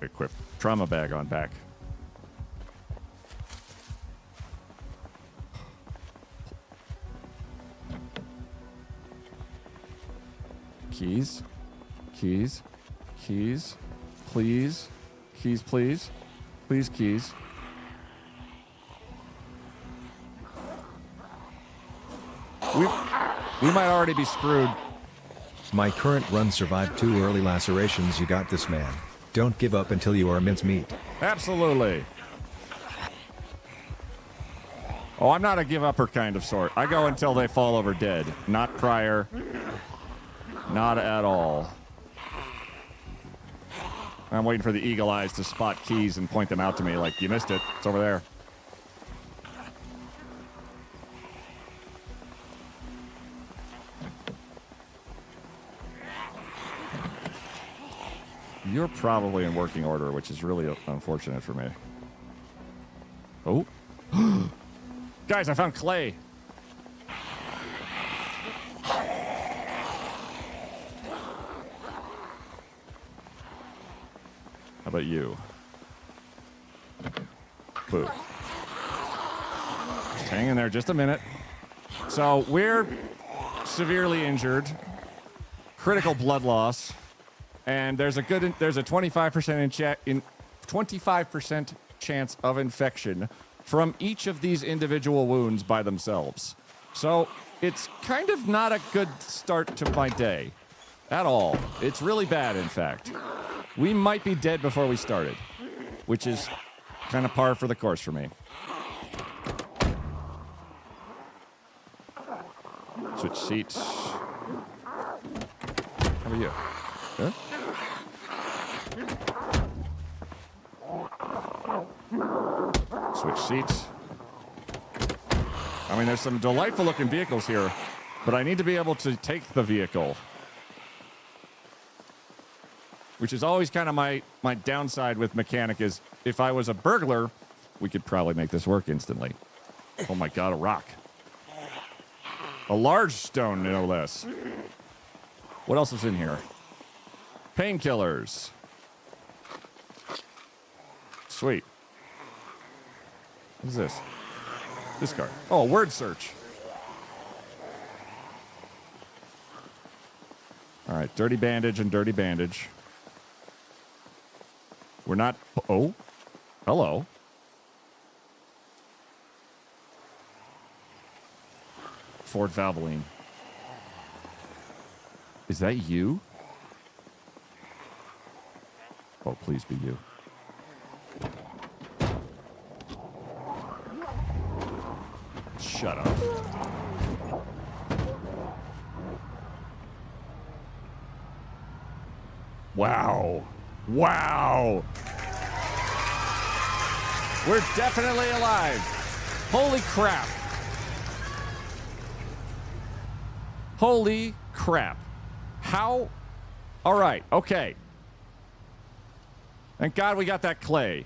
Equip. Trauma bag on back. Keys. Keys. Keys. Please. Keys, please. Please, keys. We might already be screwed. My current run survived 2 early lacerations. You got this, man. Don't give up until you are mincemeat. Absolutely. Oh, I'm not a give-upper kind of sort. I go until they fall over dead. Not prior. Not at all. I'm waiting for the eagle eyes to spot keys and point them out to me like, you missed it. It's over there. You're probably in working order, which is really unfortunate for me. Oh. Guys, I found clay. How about you? Boo. Just hang in there just a minute. So we're severely injured. Critical blood loss. And there's a 25% chance of infection from each of these individual wounds by themselves. So it's kind of not a good start to my day at all. It's really bad, in fact. We might be dead before we started, which is kind of par for the course for me. Switch seats. How are you? Good? Switch seats. I mean, there's some delightful looking vehicles here, but I need to be able to take the vehicle. Which is always kind of my downside with mechanic is if I was a burglar, we could probably make this work instantly. Oh my god, a rock. A large stone, no less. What else is in here? Painkillers. Sweet. What is this? Discard. Oh, word search. All right, dirty bandage and dirty bandage. We're not... Oh. Hello. Ford Valvoline. Is that you? Oh, please be you. Shut up. Wow. Wow. We're definitely alive. Holy crap. Holy crap. How? All right. Okay. Thank God we got that clay.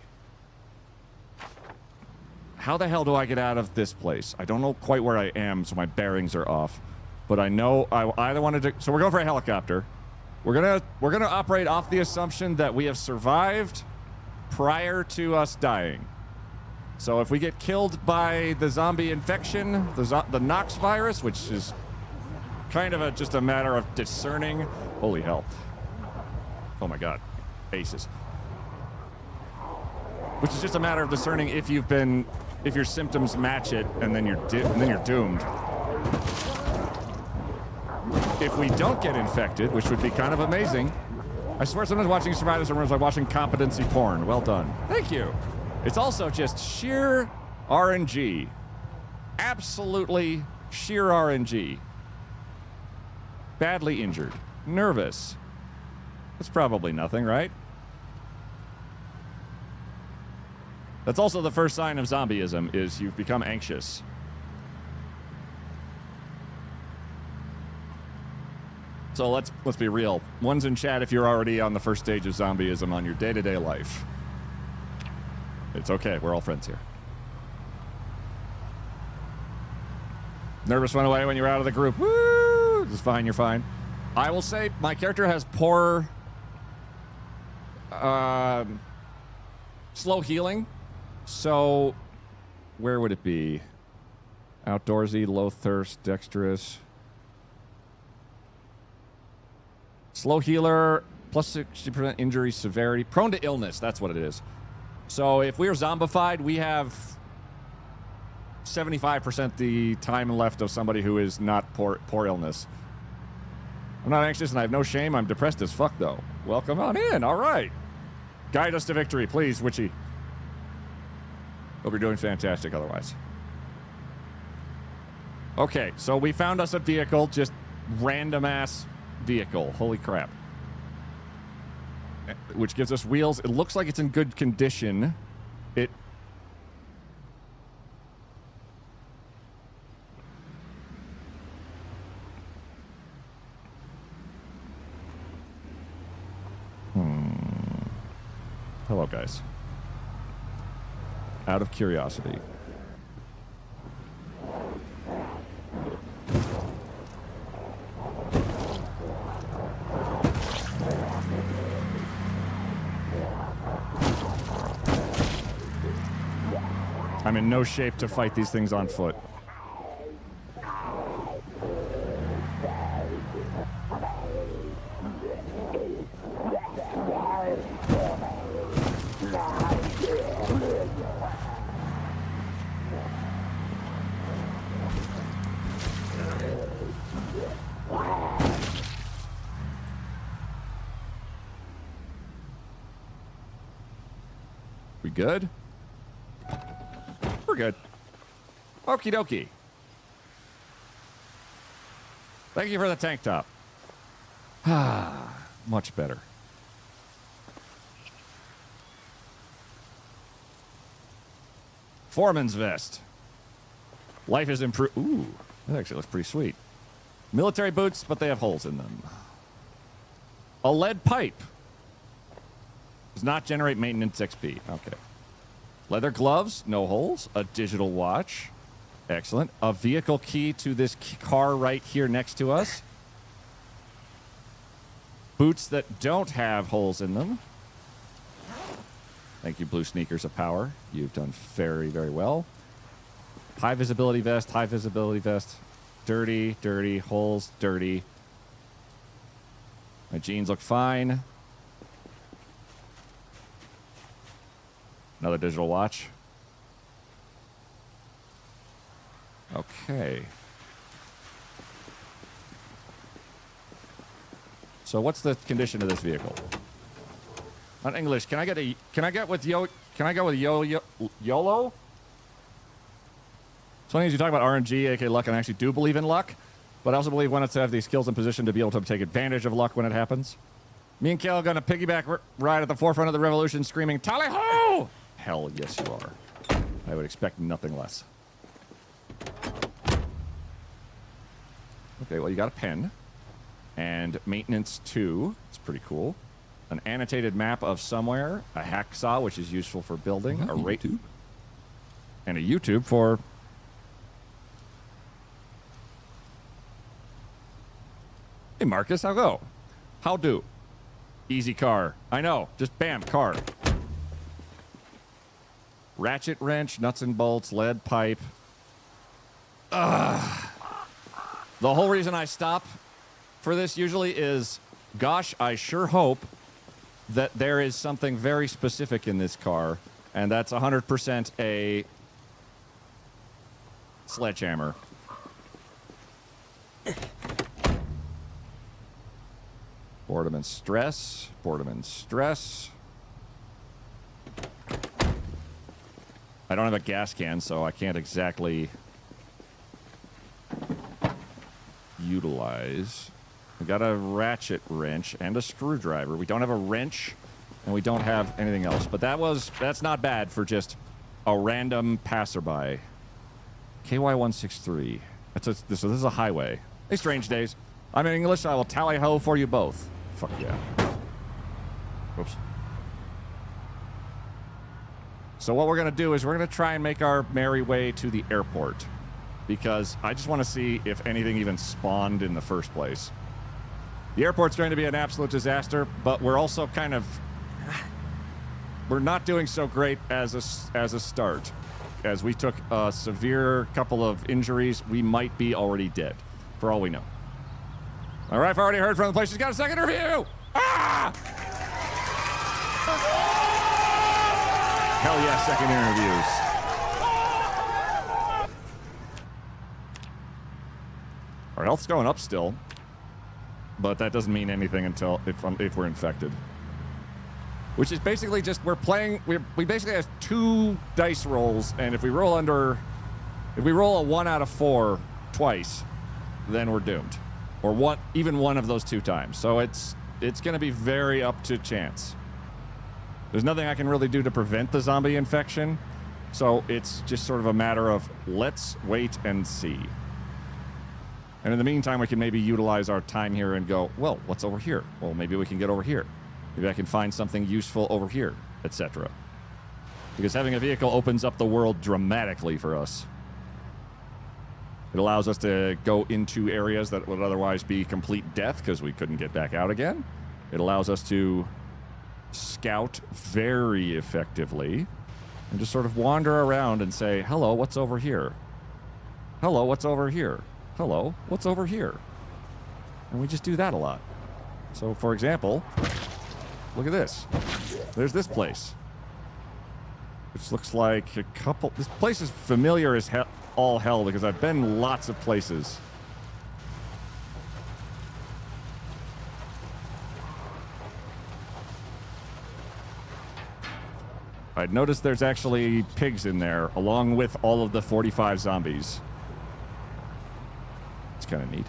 How the hell do I get out of this place? I don't know quite where I am, so my bearings are off. But I know I either wanted to... So we're going for a helicopter. We're gonna operate off the assumption that we have survived prior to us dying. So if we get killed by the zombie infection, the Nox virus, which is kind of just a matter of discerning... Holy hell. Oh my God. Aces. Which is just a matter of discerning if your symptoms match it, and then you're doomed. If we don't get infected, which would be kind of amazing, I swear sometimes watching Survivors are like watching competency porn. Well done. Thank you. It's also just sheer RNG. Absolutely sheer RNG. Badly injured. Nervous. That's probably nothing, right? That's also the first sign of zombieism, is you've become anxious. So let's be real. One's in chat if you're already on the first stage of zombieism on your day-to-day life. It's okay. We're all friends here. Nervous run away when you're out of the group. Woo! It's fine. You're fine. I will say my character has poor... slow healing. So, where would it be? Outdoorsy, low thirst, dexterous. Slow healer, plus 60% injury severity. Prone to illness, that's what it is. So if we're zombified, we have 75% the time left of somebody who is not poor illness. I'm not anxious and I have no shame. I'm depressed as fuck, though. Welcome on in. All right. Guide us to victory, please, Witchy. Hope you're doing fantastic otherwise. Okay, so we found us a vehicle, just random-ass vehicle. Holy crap. Which gives us wheels. It looks like it's in good condition. It... Hello, guys. Out of curiosity. I'm in no shape to fight these things on foot. We good? We're good. Okie dokie. Thank you for the tank top. Much better. Foreman's vest. Life is improved. Ooh, that actually looks pretty sweet. Military boots, but they have holes in them. A lead pipe. Does not generate maintenance XP. Okay. Leather gloves, no holes. A digital watch. Excellent. A vehicle key to this car right here next to us. Boots that don't have holes in them. Thank you, Blue Sneakers of Power. You've done very, very well. High visibility vest, high visibility vest. Dirty, dirty, holes, dirty. My jeans look fine. Another digital watch. Okay. So what's the condition of this vehicle? Not English. Can I go with YOLO? So as you talk about RNG, aka luck, and I actually do believe in luck, but I also believe one has to have the skills and position to be able to take advantage of luck when it happens. Me and Kale are going to piggyback ride at the forefront of the revolution screaming, Tally-ho! Hell yes, you are. I would expect nothing less. Okay, well, you got a pen. And maintenance 2. It's pretty cool. An annotated map of somewhere. A hacksaw, which is useful for building. A YouTube. And a YouTube for... Hey, Marcus, how go? How do? Easy car. I know. Just bam, car. Ratchet wrench, nuts and bolts, lead pipe. Ugh. The whole reason I stop for this usually is, gosh, I sure hope that there is something very specific in this car, and that's 100% a sledgehammer. Boredom and stress. Boredom and stress. I don't have a gas can, so I can't exactly utilize. We got a ratchet wrench and a screwdriver. We don't have a wrench, and we don't have anything else. But that's not bad for just a random passerby. KY163. So this is a highway. Hey, Strange Days. I'm in English. I will tally-ho for you both. Fuck yeah. Oops. So what we're going to do is we're going to try and make our merry way to the airport. Because I just want to see if anything even spawned in the first place. The airport's going to be an absolute disaster, but we're also kind of... We're not doing so great as a start. As we took a severe couple of injuries, we might be already dead, for all we know. All right, I've already heard from the place. She's got a second interview! Ah! Hell yeah, second interviews. Our health's going up still, but that doesn't mean anything until if we're infected. Which is basically just we basically have 2 dice rolls, and if we roll a 1 out of 4 twice, then we're doomed, or even one of those 2 times. So it's going to be very up to chance. There's nothing I can really do to prevent the zombie infection, so it's just sort of a matter of let's wait and see. And in the meantime, we can maybe utilize our time here and go, well, what's over here? Well, maybe we can get over here. Maybe I can find something useful over here, etc. Because having a vehicle opens up the world dramatically for us. It allows us to go into areas that would otherwise be complete death because we couldn't get back out again. It allows us to scout very effectively and just sort of wander around and say, hello, what's over here? Hello, what's over here? Hello, what's over here? And we just do that a lot. So, for example, look at this. There's this place. Which looks like a couple... This place is familiar as all hell because I've been lots of places. I'd noticed there's actually pigs in there, along with all of the 45 zombies. It's kind of neat.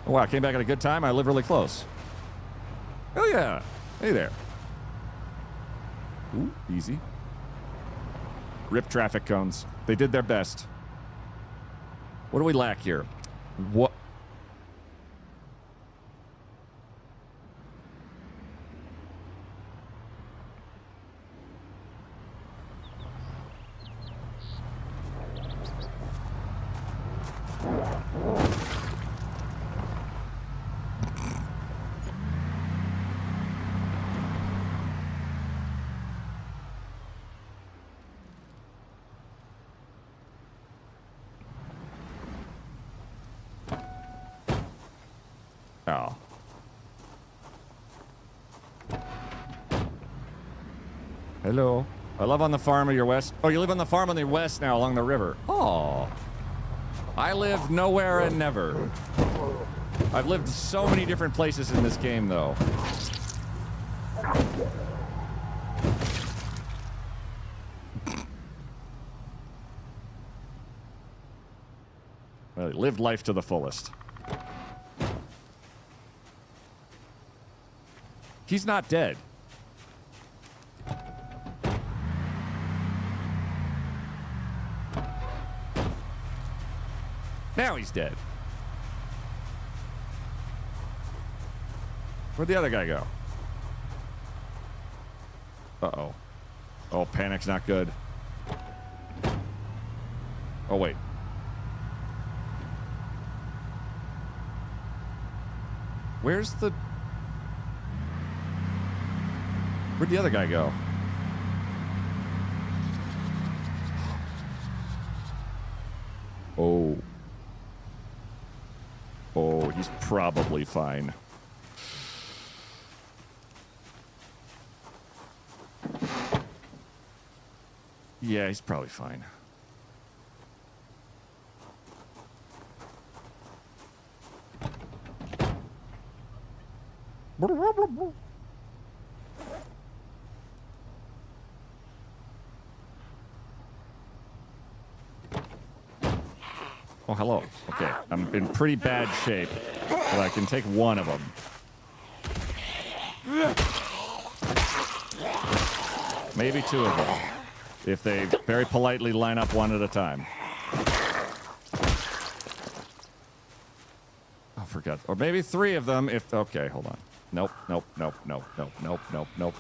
Oh, wow, I came back at a good time. I live really close. Oh, yeah. Hey there. Ooh, easy. Rip traffic cones. They did their best. What do we lack here? What? Oh. Hello. I live on the farm of your west. Oh, you live on the farm on the west now along the river. Oh. I live nowhere and never. I've lived so many different places in this game, though. Well, lived life to the fullest. He's not dead. Now he's dead. Where'd the other guy go? Uh-oh. Oh, panic's not good. Oh, wait. Where's the... Where'd the other guy go? Oh. Oh, he's probably fine. Yeah, he's probably fine. Oh, hello. Okay, I'm in pretty bad shape, but I can take one of them. Maybe two of them, if they very politely line up one at a time. Oh, forgot. Or maybe three of them if... Okay, hold on. Nope, nope, nope, nope, nope, nope, nope, nope.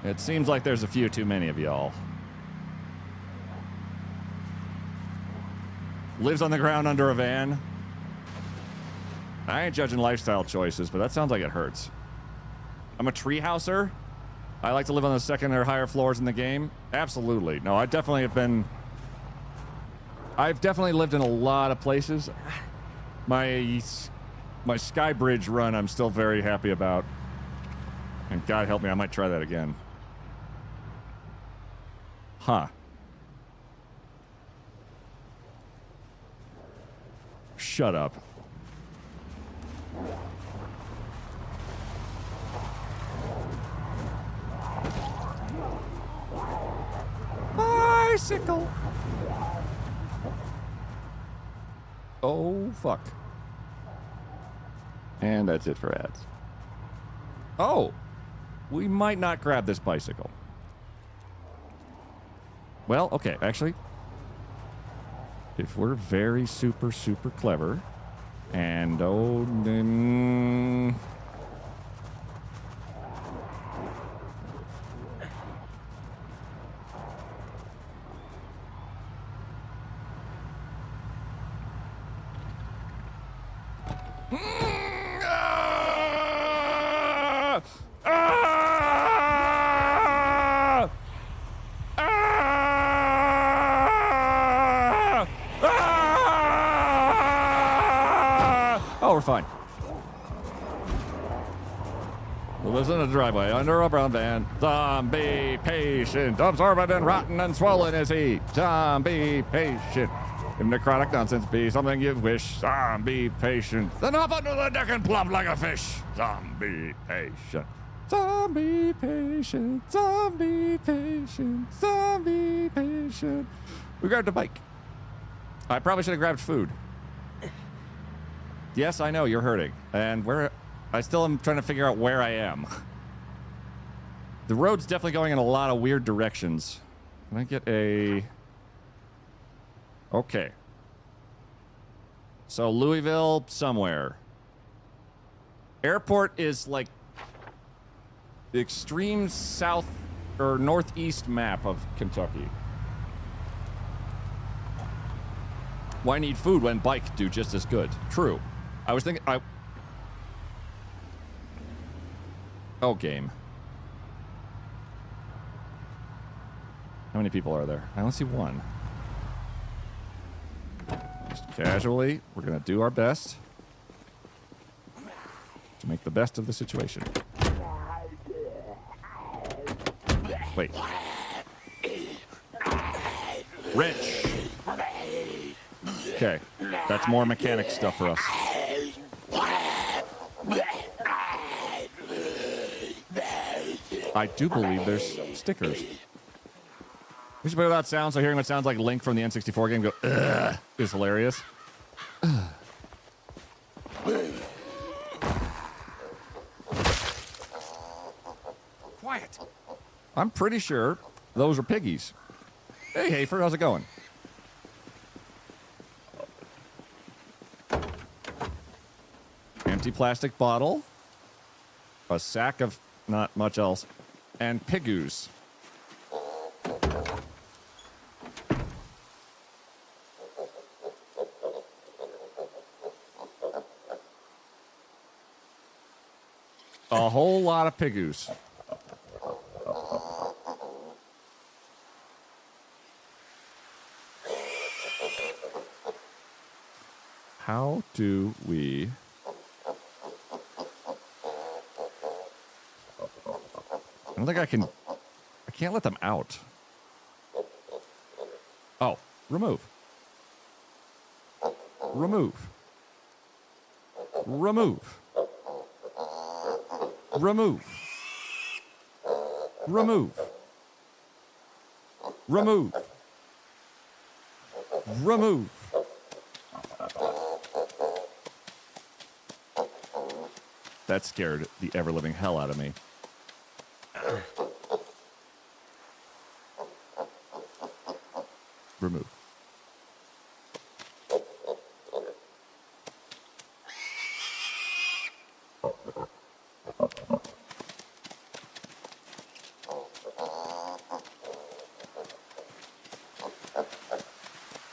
It seems like there's a few too many of y'all. Lives on the ground under a van. I ain't judging lifestyle choices, but that sounds like it hurts. I'm a treehouser. I like to live on the second or higher floors in the game. Absolutely. No, I definitely have been... I've definitely lived in a lot of places. My sky bridge run I'm still very happy about. And God help me, I might try that again. Huh. Shut up. Bicycle. Oh, fuck. And that's it for ads. Oh, we might not grab this bicycle. Well, okay, actually, if we're very super clever, and oh, then... Oh, we're fine. Well, lives in a driveway under a brown van. Zombie patient, absorbent and rotten and swollen is he. Zombie patient. If necrotic nonsense be something you wish, zombie patient. Then hop under the deck and plump like a fish. Zombie patient. Zombie patient. Zombie patient. Zombie patient. We grabbed a bike. I probably should have grabbed food. Yes, I know, you're hurting. And I still am trying to figure out where I am. The road's definitely going in a lot of weird directions. Can I get a... Okay. So, Louisville, somewhere. Airport is like the extreme south or northeast map of Kentucky. Why need food when bike do just as good? True. I was thinking... Oh, game. How many people are there? I only see one. Just casually, we're going to do our best to make the best of the situation. Wait. Wrench. Okay, that's more mechanic stuff for us. I do believe there's stickers. We should play without sound, so hearing what sounds like Link from the N64 game go, ugh, is hilarious. Ugh. I'm pretty sure those are piggies. Hey, Hafer, how's it going? Empty plastic bottle. A sack of not much else. And piggoos. A whole lot of piggoos. How do we... I don't think I can... I can't let them out. Oh, remove. Remove. Remove. Remove. Remove. Remove. Remove. That scared the ever-living hell out of me. Remove.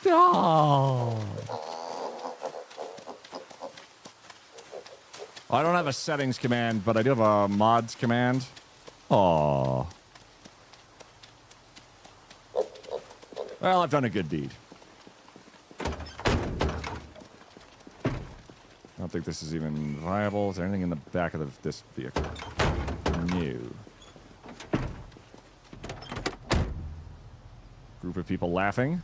Oh. I don't have a settings command, but I do have a mods command. Aww. Well, I've done a good deed. I don't think this is even viable. Is there anything in the back of this vehicle? No. Group of people laughing.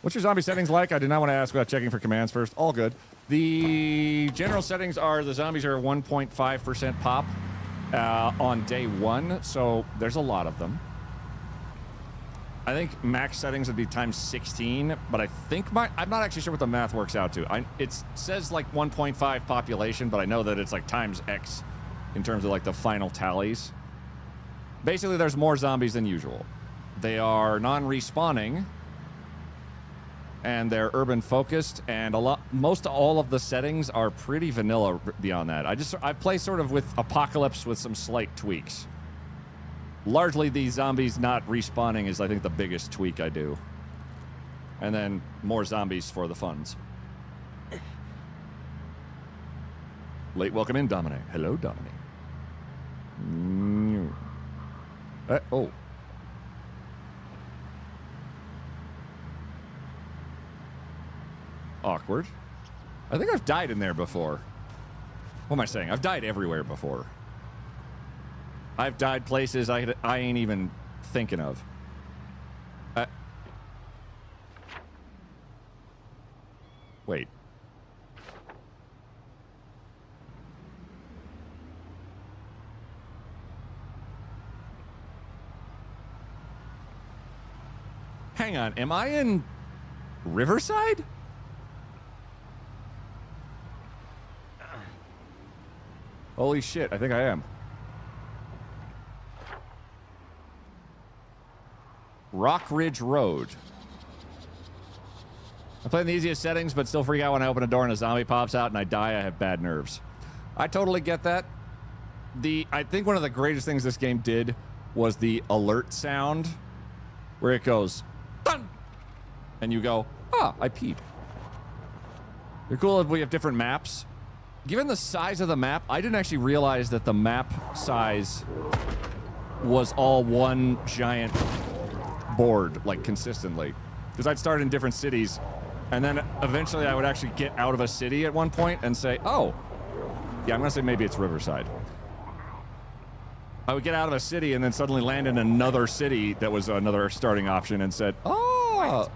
What's your zombie settings like? I did not want to ask without checking for commands first. All good. The general settings are the zombies are 1.5% pop on day 1, so there's a lot of them. I think max settings would be times 16, but I think I'm not actually sure what the math works out to. It says like 1.5 population, but I know that it's like times X in terms of like the final tallies. Basically, there's more zombies than usual. They are non-respawning, and they're urban focused, and most all of the settings are pretty vanilla beyond that. I play sort of with Apocalypse with some slight tweaks. Largely, the zombies not respawning is, I think, the biggest tweak I do. And then more zombies for the funds. Late welcome in, Dominic. Hello, Dominic. Oh. Awkward. I think I've died in there before. What am I saying? I've died everywhere before. I've died places I ain't even thinking of. Wait. Hang on, am I in Riverside? Holy shit, I think I am. Rock Ridge Road. I play in the easiest settings, but still freak out when I open a door and a zombie pops out and I die. I have bad nerves. I totally get that. I think one of the greatest things this game did was the alert sound, where it goes, dun! And you go, ah, I peed. They're cool if we have different maps. Given the size of the map, I didn't actually realize that the map size was all one giant board, like, consistently. Because I'd start in different cities, and then eventually I would actually get out of a city at one point and say, oh, yeah, I'm going to say maybe it's Riverside. I would get out of a city and then suddenly land in another city that was another starting option and said, oh,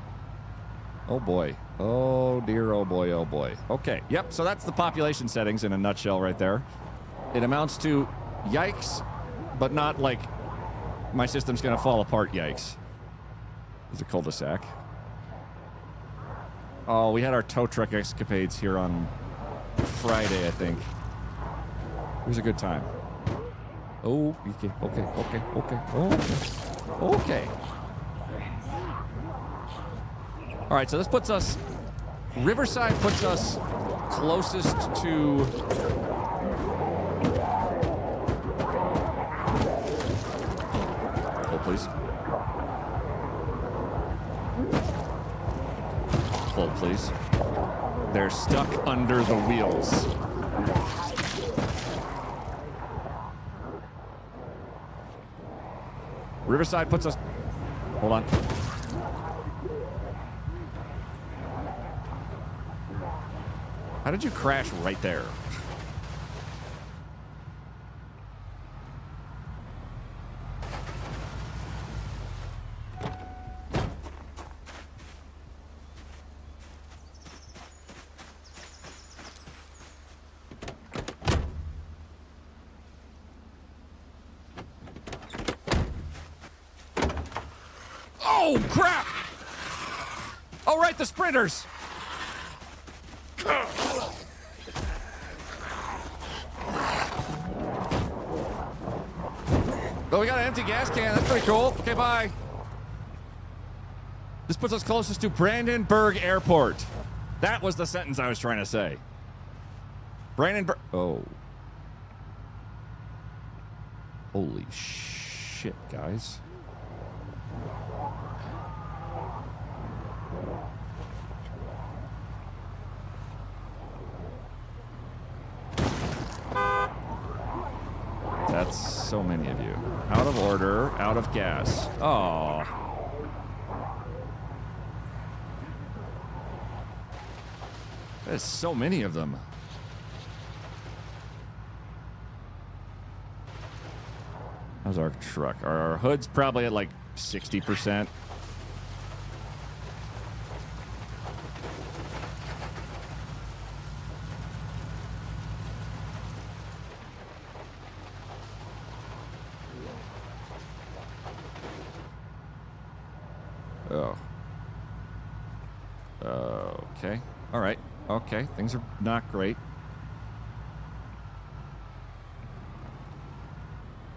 oh boy. Oh dear, oh boy, oh boy. Okay, yep, so that's the population settings in a nutshell right there. It amounts to yikes, but not like my system's gonna fall apart yikes. There's a cul-de-sac. Oh, we had our tow truck escapades here on Friday, I think. It was a good time. Oh, okay, okay. All right, so this puts us... Riverside puts us closest to... Hold, please. Hold, please. They're stuck under the wheels. Riverside puts us... Hold on. How did you crash right there? Oh, crap! Oh, right, the sprinters! Oh, we got an empty gas can. That's pretty cool. Okay, bye. This puts us closest to Brandenburg Airport. That was the sentence I was trying to say. Brandenburg. Oh. Holy shit, guys. That's so many of you. Out of order, out of gas. Oh. There's so many of them. How's our truck? Our hood's probably at like 60%. Oh. Okay. All right. Okay. Things are not great.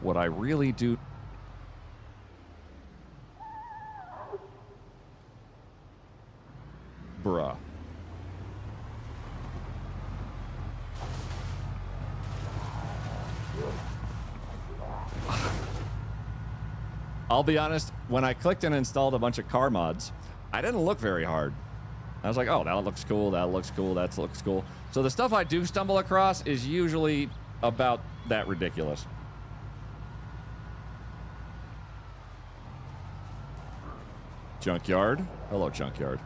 What I really do... Bruh. I'll be honest, when I clicked and installed a bunch of car mods, I didn't look very hard. I was like, oh, that looks cool, that looks cool, that looks cool. So the stuff I do stumble across is usually about that ridiculous. Junkyard. Hello, Junkyard.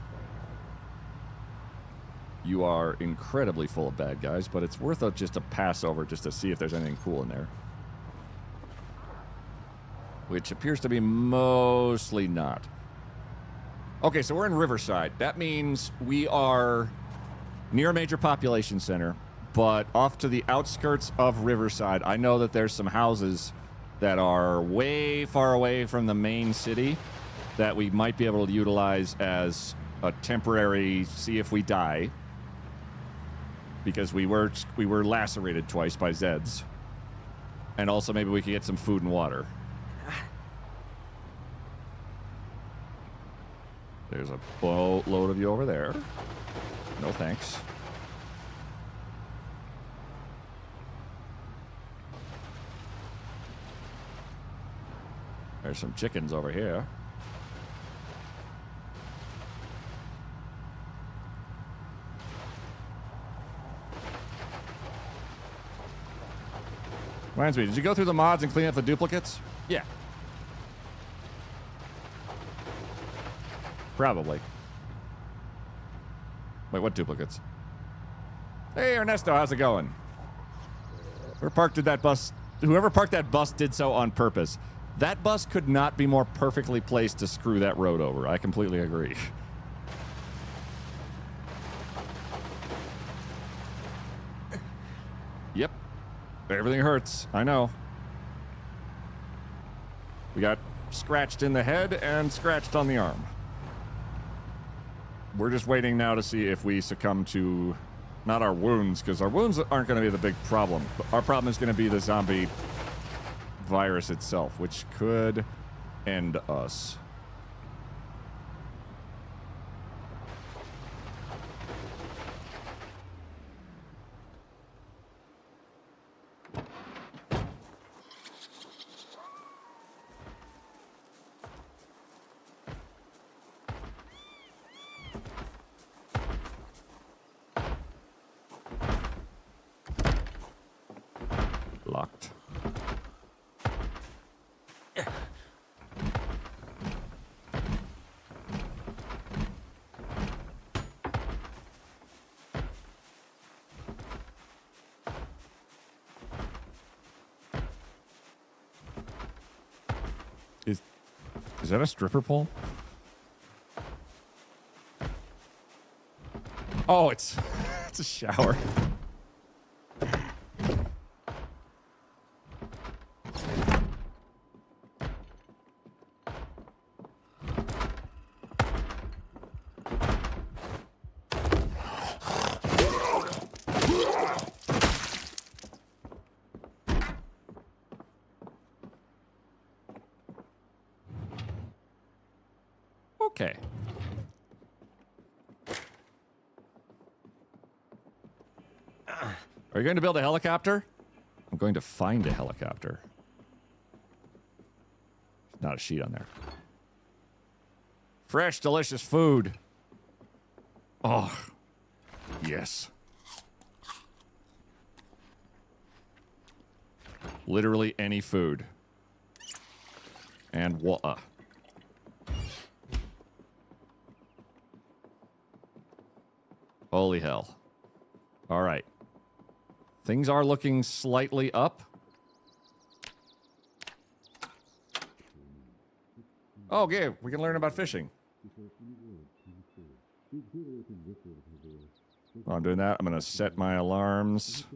You are incredibly full of bad guys, but it's worth just a pass over just to see if there's anything cool in there. Which appears to be mostly not. Okay, so we're in Riverside. That means we are near a major population center, but off to the outskirts of Riverside. I know that there's some houses that are way far away from the main city that we might be able to utilize as a temporary see if we die, because we were lacerated twice by Zeds, and also maybe we could get some food and water. There's a boatload of you over there. No thanks. There's some chickens over here. Reminds me, did you go through the mods and clean up the duplicates? Yeah. Probably. Wait, what duplicates? Hey, Ernesto, how's it going? Whoever parked that bus did so on purpose. That bus could not be more perfectly placed to screw that road over. I completely agree. Yep. Everything hurts. I know. We got scratched in the head and scratched on the arm. We're just waiting now to see if we succumb to, not our wounds, because our wounds aren't going to be the big problem. Our problem is going to be the zombie virus itself, which could end us. Locked. Is that a stripper pole? Oh, it's a shower. Okay. Are you going to build a helicopter? I'm going to find a helicopter. There's not a sheet on there. Fresh, delicious food. Oh, yes. Literally any food. And water. Holy hell. All right. Things are looking slightly up. Oh, yeah, we can learn about fishing. While I'm doing that, I'm going to set my alarms.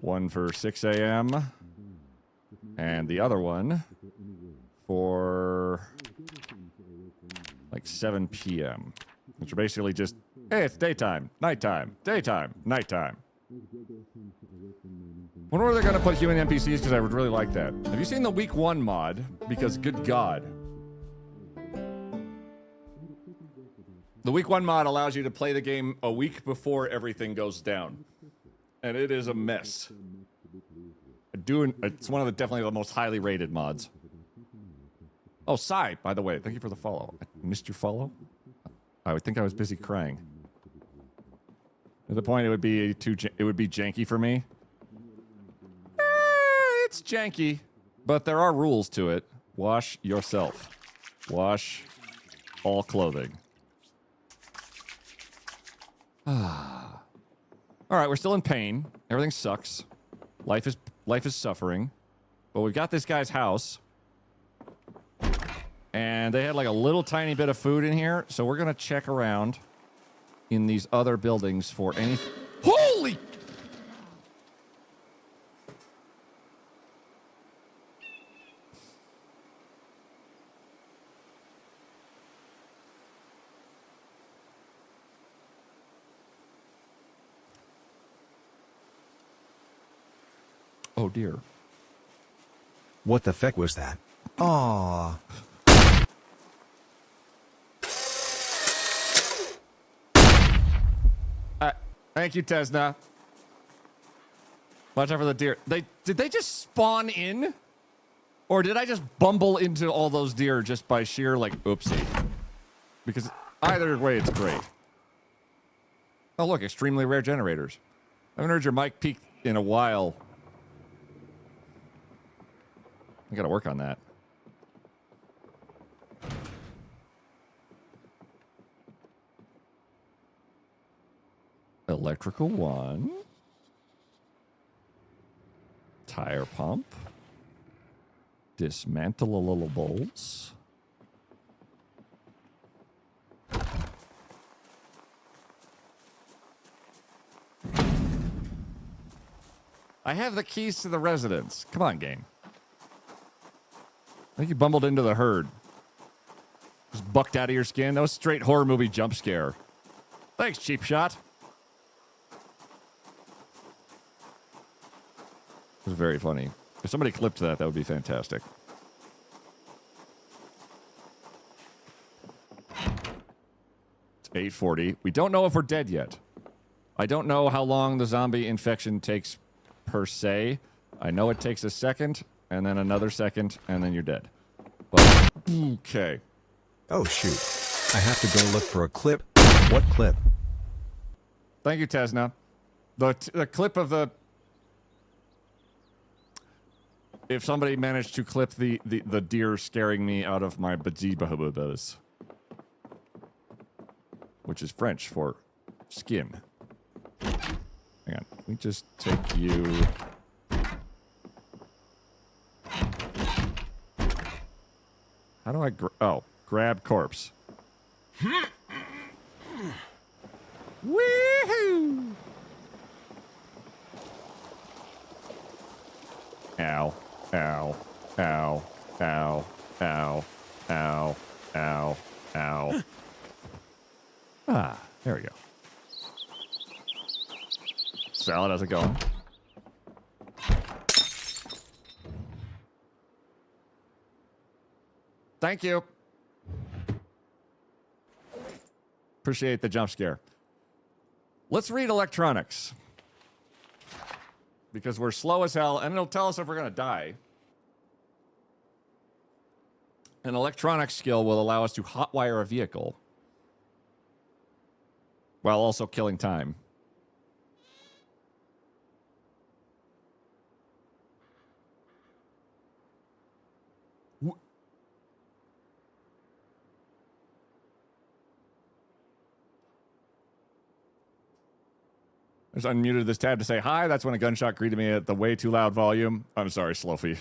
One for 6 a.m. And the other one for like 7 p.m. Which are basically just, hey, it's daytime, nighttime, daytime, nighttime. Wonder where they're going to put human NPCs, because I would really like that. Have you seen the week 1 mod? Because good God. The week 1 mod allows you to play the game a week before everything goes down. And it is a mess. It's one of the definitely the most highly rated mods. Oh, Sai, by the way, thank you for the follow. I missed your follow? I would think I was busy crying. At the point, it would be janky for me. It's janky, but there are rules to it. Wash yourself. Wash all clothing. All right, we're still in pain. Everything sucks. Life is suffering. But we've got this guy's house. And they had like a little tiny bit of food in here, so we're gonna check around in these other buildings for any... Holy! Oh dear. What the feck was that? Aww. Thank you, Tesna. Watch out for the deer. Did they just spawn in? Or did I just bumble into all those deer just by sheer, like, oopsie? Because either way, it's great. Oh, look, extremely rare generators. I haven't heard your mic peak in a while. I gotta work on that. Electrical one. Tire pump. Dismantleables. I have the keys to the residence. Come on, game. I think you bumbled into the herd. Just bucked out of your skin. That was a straight horror movie jump scare. Thanks, cheap shot. It was very funny. If somebody clipped that, that would be fantastic. It's 8:40. We don't know if we're dead yet. I don't know how long the zombie infection takes per se. I know it takes a second, and then another second, and then you're dead. But, okay. Oh shoot. I have to go look for a clip. What clip? Thank you, Tesna. The clip of the... If somebody managed to clip the deer scaring me out of my bazibahubas, which is French for skin. Hang on. Let me just take you... How do I... grab corpse. Woohoo! Ow. Ow. Ow. Ow. Ow. Ow. Ow. Ow. Ah, there we go. Salad, how's it going? Thank you. Appreciate the jump scare. Let's read electronics. Because we're slow as hell, and it'll tell us if we're going to die. An electronics skill will allow us to hotwire a vehicle while also killing time. I just unmuted this tab to say hi. That's when a gunshot greeted me at the way too loud volume. I'm sorry, Slofi.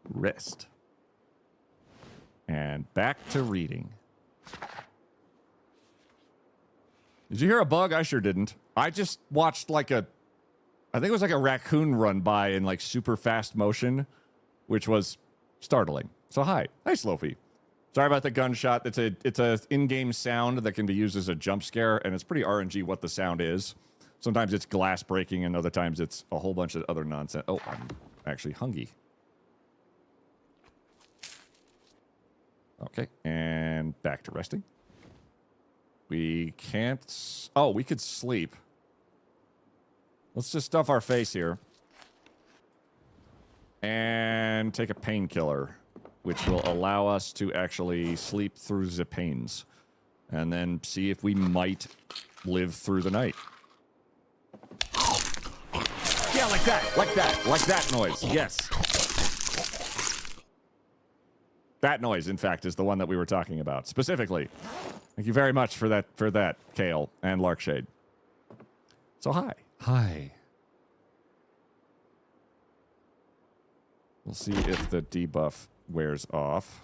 Rest. And back to reading. Did you hear a bug? I sure didn't. I just watched like I think it was like a raccoon run by in like super fast motion, which was startling. So hi. Hi, Slofi. Sorry about the gunshot. It's a in-game sound that can be used as a jump scare, and it's pretty RNG what the sound is. Sometimes it's glass breaking, and other times it's a whole bunch of other nonsense. Oh, I'm actually hungry. Okay, and back to resting. We can't... Oh, we could sleep. Let's just stuff our face here. And take a painkiller, which will allow us to actually sleep through the pains. And then see if we might live through the night. Yeah, like that, like that, like that noise, yes. That noise, in fact, is the one that we were talking about, specifically. Thank you very much for that, Kale and Larkshade. So, hi. Hi. We'll see if the debuff wears off.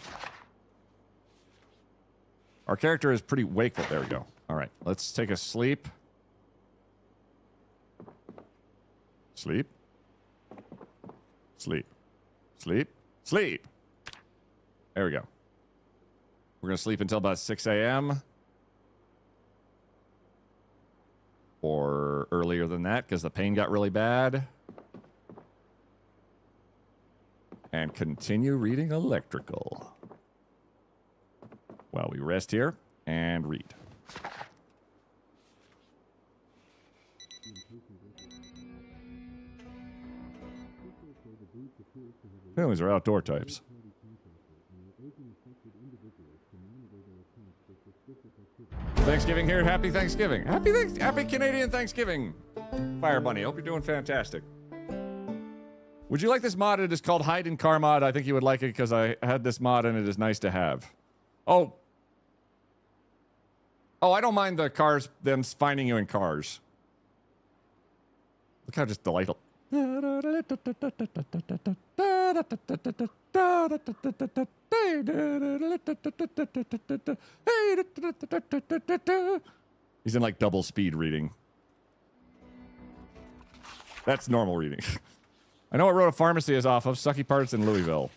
Our character is pretty wakeful. There we go. All right, let's take a sleep. Sleep. Sleep. Sleep. Sleep. There we go. We're going to sleep until about 6 a.m. Or earlier than that, because the pain got really bad. And continue reading electrical. While we rest here and read. Families are outdoor types. Thanksgiving here. Happy Thanksgiving. Happy Canadian Thanksgiving. Fire Bunny, hope you're doing fantastic. Would you like this mod? It is called Hide in Car Mod. I think you would like it because I had this mod and it is nice to have. Oh, I don't mind the cars, them finding you in cars. Look how just delightful. He's in like double speed reading. That's normal reading. I know what road a pharmacy is off of. Sucky Parts in Louisville.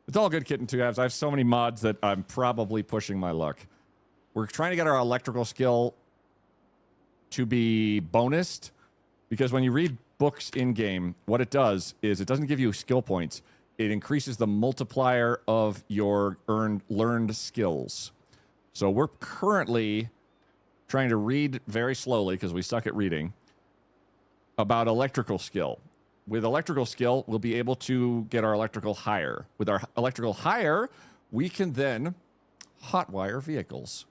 It's all good, Kitten 2 halves. I have so many mods that I'm probably pushing my luck. We're trying to get our electrical skill to be bonused, because when you read books in game, what it does is it doesn't give you skill points. It increases the multiplier of your learned skills. So we're currently trying to read very slowly because we suck at reading about electrical skill. With electrical skill, we'll be able to get our electrical higher. With our electrical higher, we can then hotwire vehicles.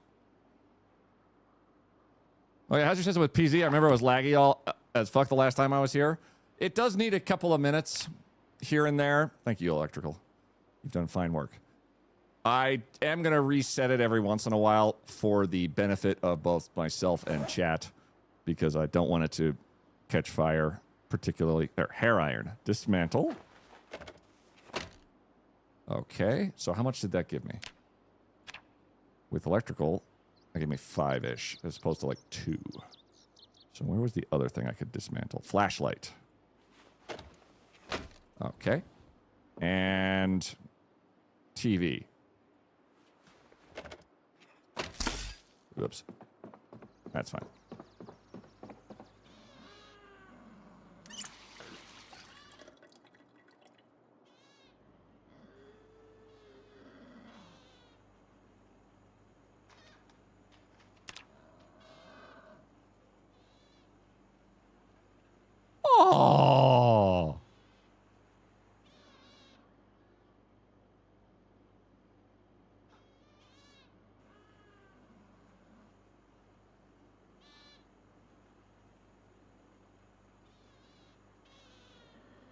Oh yeah, how's your system with PZ? I remember it was laggy all as fuck the last time I was here. It does need a couple of minutes here and there. Thank you, electrical. You've done fine work. I am going to reset it every once in a while for the benefit of both myself and chat, because I don't want it to catch fire, particularly hair iron. Dismantle. Okay, so how much did that give me? With electrical, that gave me 5-ish, as opposed to like 2. So where was the other thing I could dismantle? Flashlight. Okay. And TV. Oops. That's fine. Oh.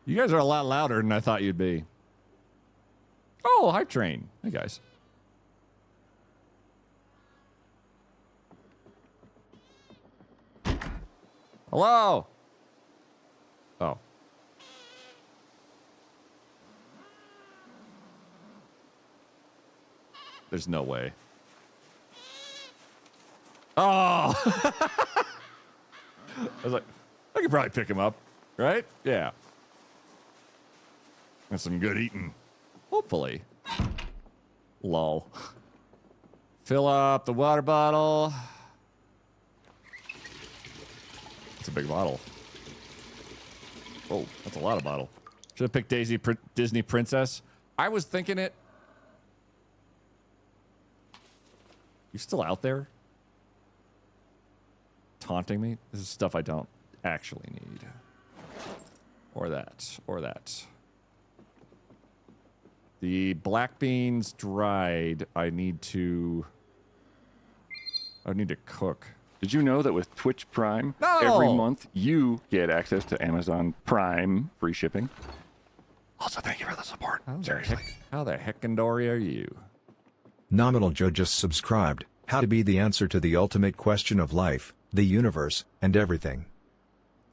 You guys are a lot louder than I thought you'd be. Oh, hype train. Hey, guys. Hello. Oh. There's no way. Oh. I was like, I could probably pick him up, right? Yeah. That's some good eating. Hopefully. Lol. Fill up the water bottle. It's a big bottle. Oh, that's a lot of bottle. Should have picked Disney Princess. I was thinking it. You still out there? Taunting me? This is stuff I don't actually need. Or that. Or that. The black beans dried. I need to cook. Did you know that with Twitch Prime, No! every month you get access to Amazon Prime free shipping? Also, thank you for the support. Seriously. How the heckandory are you? Nominal Joe just subscribed. How to be the answer to the ultimate question of life, the universe, and everything.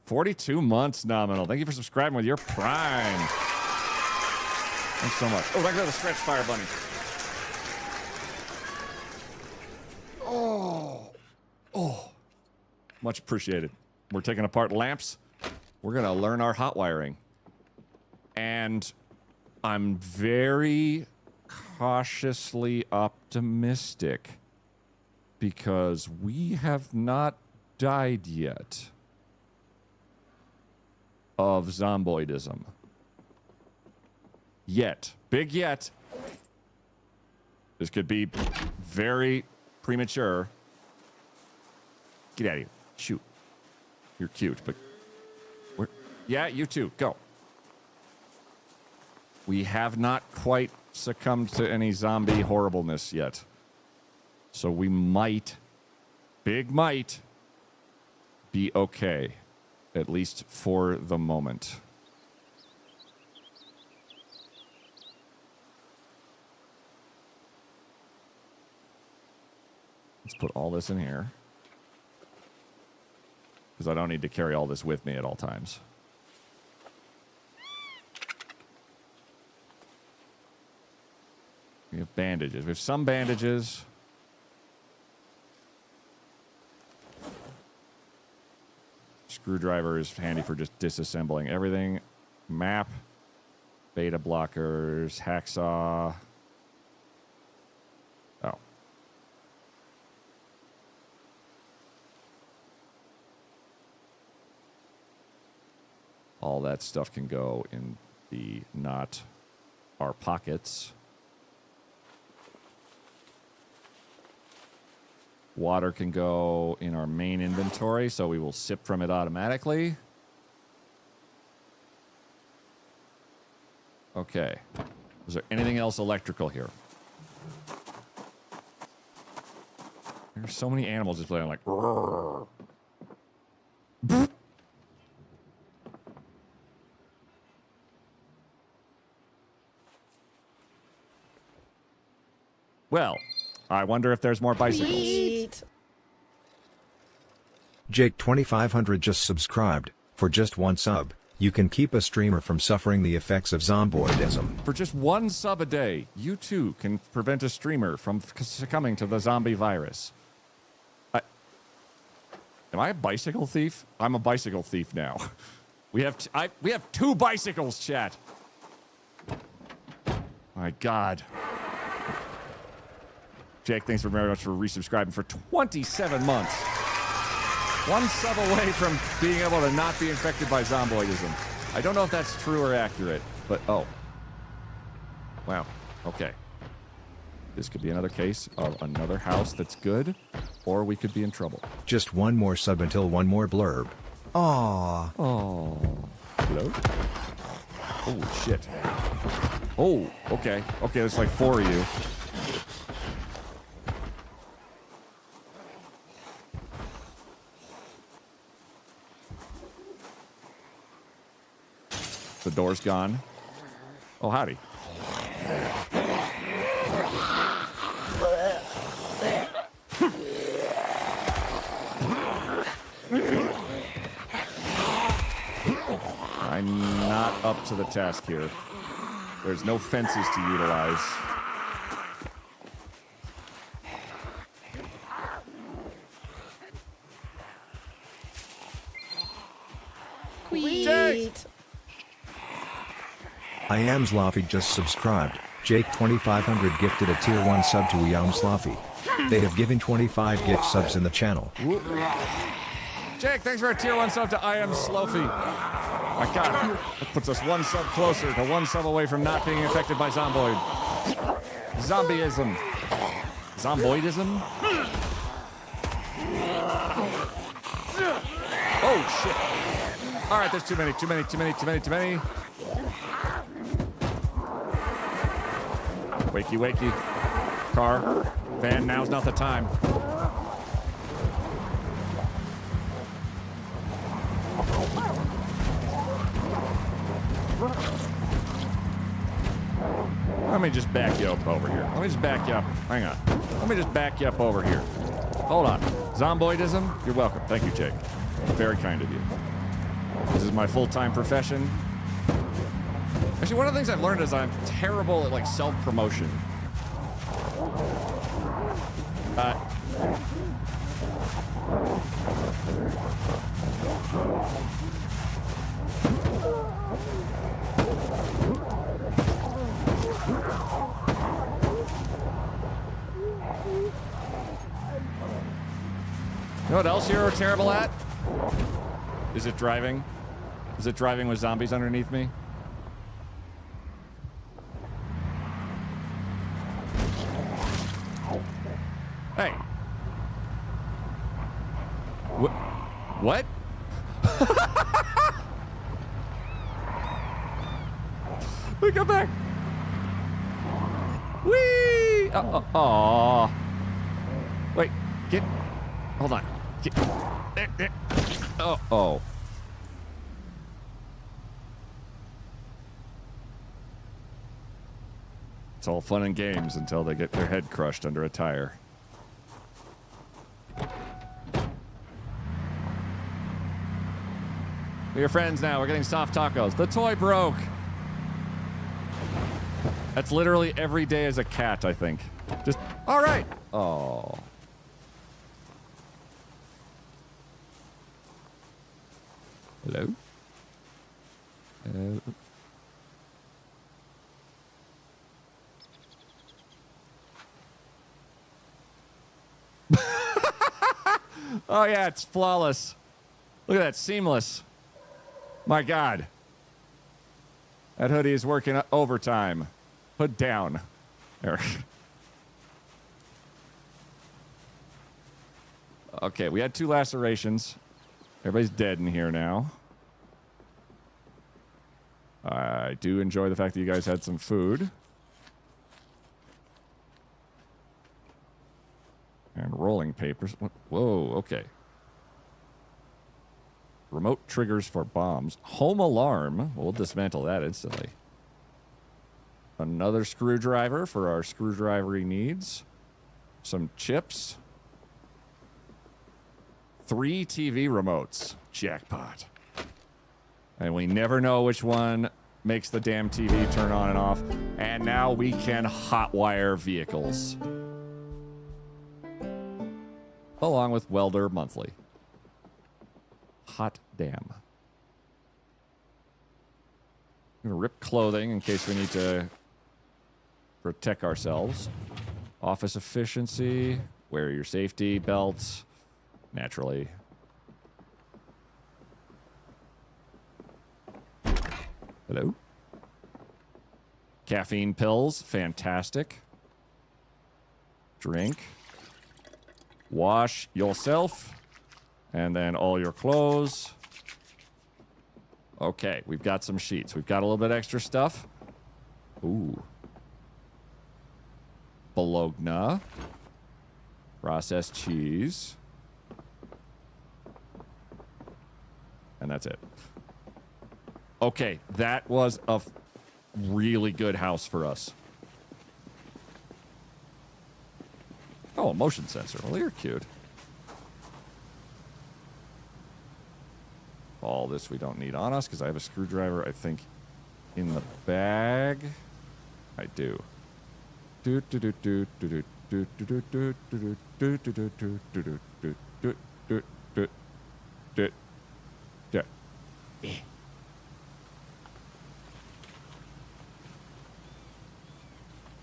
42 months, Nominal. Thank you for subscribing with your Prime. Thanks so much. Oh, I got the stretch fire bunny. Oh. Much appreciated. We're taking apart lamps. We're going to learn our hot wiring. And I'm very cautiously optimistic because we have not died yet of zomboidism. Yet. Big yet. This could be very premature. Get out of here. Shoot. You're cute, but... Yeah, you too. Go. We have not quite succumbed to any zombie horribleness yet. So we might, big might, be okay. At least for the moment. Let's put all this in here. Because I don't need to carry all this with me at all times. We have bandages. We have some bandages. Screwdriver is handy for just disassembling everything. Map. Beta blockers. Hacksaw. Oh. All that stuff can go in the not our pockets. Water can go in our main inventory, so we will sip from it automatically. Okay. Is there anything else electrical here? There's so many animals just playing like... "Roar." Well, I wonder if there's more bicycles. Sweet. Jake 2500 just subscribed. For just one sub, you can keep a streamer from suffering the effects of zomboidism. For just one sub a day, you too can prevent a streamer from succumbing to the zombie virus. Am I a bicycle thief? I'm a bicycle thief now. We have 2 bicycles, chat. My God. Jake, thanks very much for resubscribing for 27 months. One sub away from being able to not be infected by zomboidism. I don't know if that's true or accurate, but oh. Wow. Okay. This could be another case of another house that's good, or we could be in trouble. Just one more sub until one more blurb. Aww. Oh. Hello? Holy shit. Oh, okay. Okay, there's like 4 of you. The door's gone. Oh, howdy. I'm not up to the task here. There's no fences to utilize. Sweet. I am Sloffy just subscribed. Jake 2500 gifted a tier 1 sub to I am Sloffy. They have given 25 gift subs in the channel. Jake, thanks for a tier 1 sub to I am Sloffy. My God, that puts us 1 sub closer to 1 sub away from not being infected by Zomboid. Zombieism. Zomboidism? Oh, shit. All right, there's too many. Wakey, wakey. Car. Van, now's not the time. Let me just back you up over here. Let me just back you up. Hang on. Let me just back you up over here. Hold on. Zomboidism? You're welcome. Thank you, Jake. Very kind of you. This is my full-time profession. Actually, one of the things I've learned is I'm terrible at, like, self-promotion. You know what else you're terrible at? Is it driving? Is it driving with zombies underneath me? Hey. What? We come back. Whee! Aw. Wait. Get. Hold on. Get. There. Oh. It's all fun and games until they get their head crushed under a tire. We're friends now. We're getting soft tacos. The toy broke. That's literally every day as a cat, I think. Just, all right. Oh. Hello? Oh, yeah, it's flawless. Look at that, seamless. My God. That hoodie is working overtime. Hood down. There. Okay, we had 2 lacerations. Everybody's dead in here now. I do enjoy the fact that you guys had some food. And rolling papers. Whoa, okay. Remote triggers for bombs. Home alarm. We'll dismantle that instantly. Another screwdriver for our screwdrivery needs. Some chips. 3 TV remotes. Jackpot. And we never know which one makes the damn TV turn on and off. And now we can hotwire vehicles. Along with Welder Monthly. Hot damn. I'm gonna rip clothing in case we need to protect ourselves. Office efficiency. Wear your safety belts. Naturally. Hello? Caffeine pills. Fantastic. Drink. Wash yourself. And then all your clothes. Okay, we've got some sheets. We've got a little bit extra stuff. Ooh. Bologna. Processed cheese. And that's it. Okay, that was a really good house for us. Oh, a motion sensor. Well, you're cute. All this we don't need on us because I have a screwdriver, I think, in the bag. I do.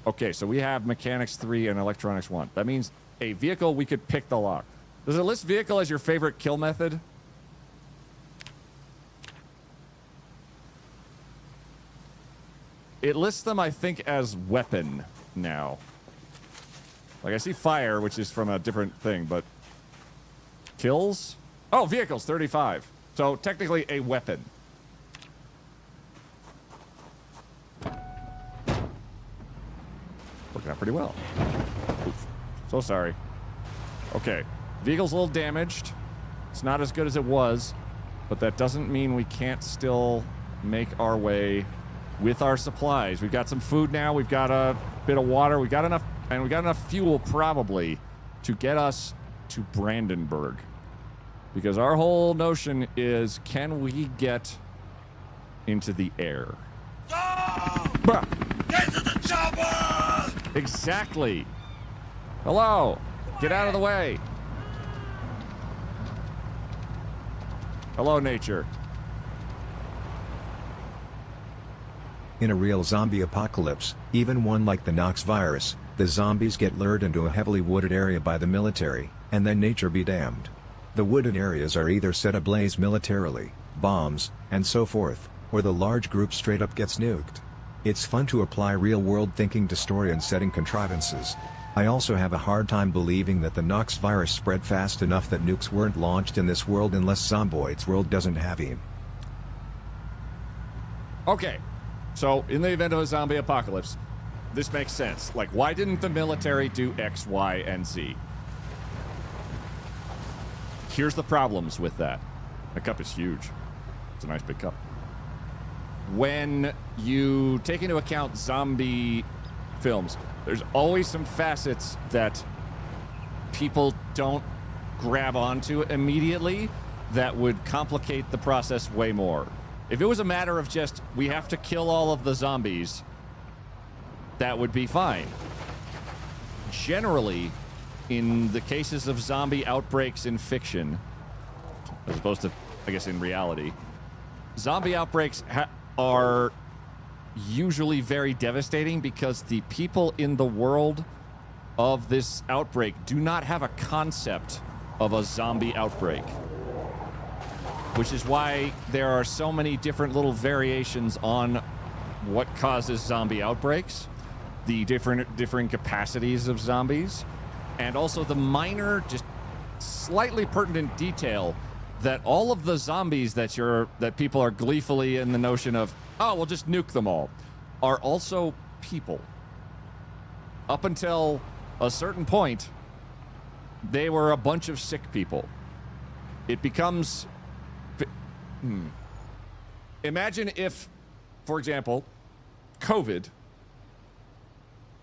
Okay, so we have mechanics 3 and electronics 1. That means a vehicle, we could pick the lock. Does it list vehicle as your favorite kill method? It lists them, I think, as weapon now. Like, I see fire, which is from a different thing, but... Kills? Oh, vehicles, 35. So, technically, a weapon. Working out pretty well. Oof. So sorry. Okay. Vehicle's a little damaged. It's not as good as it was, but that doesn't mean we can't still make our way with our supplies. We've got some food now. We've got a bit of water. We got enough, and we got enough fuel probably to get us to Brandenburg. Because our whole notion is, can we get into the air? Bruh. Get to the chopper! Exactly. Hello. Get out of the way. Hello, nature. In a real zombie apocalypse, even one like the Nox virus, the zombies get lured into a heavily wooded area by the military, and then nature be damned. The wooded areas are either set ablaze militarily, bombs, and so forth, or the large group straight up gets nuked. It's fun to apply real-world thinking to story and setting contrivances. I also have a hard time believing that the Nox virus spread fast enough that nukes weren't launched in this world unless Zomboid's world doesn't have him. Okay. So, in the event of a zombie apocalypse, this makes sense. Like, why didn't the military do X, Y, and Z? Here's the problems with that. The cup is huge. It's a nice big cup. When you take into account zombie films, there's always some facets that people don't grab onto immediately that would complicate the process way more. If it was a matter of just, we have to kill all of the zombies, that would be fine. Generally, in the cases of zombie outbreaks in fiction, as opposed to, I guess, in reality, zombie outbreaks are usually very devastating because the people in the world of this outbreak do not have a concept of a zombie outbreak. which is why there are so many different little variations on what causes zombie outbreaks, the different capacities of zombies, and also the minor, just slightly pertinent detail that all of the zombies that people are gleefully in the notion of, oh, we'll just nuke them all, are also people. Up until a certain point, they were a bunch of sick people. It becomes... Imagine if, for example, COVID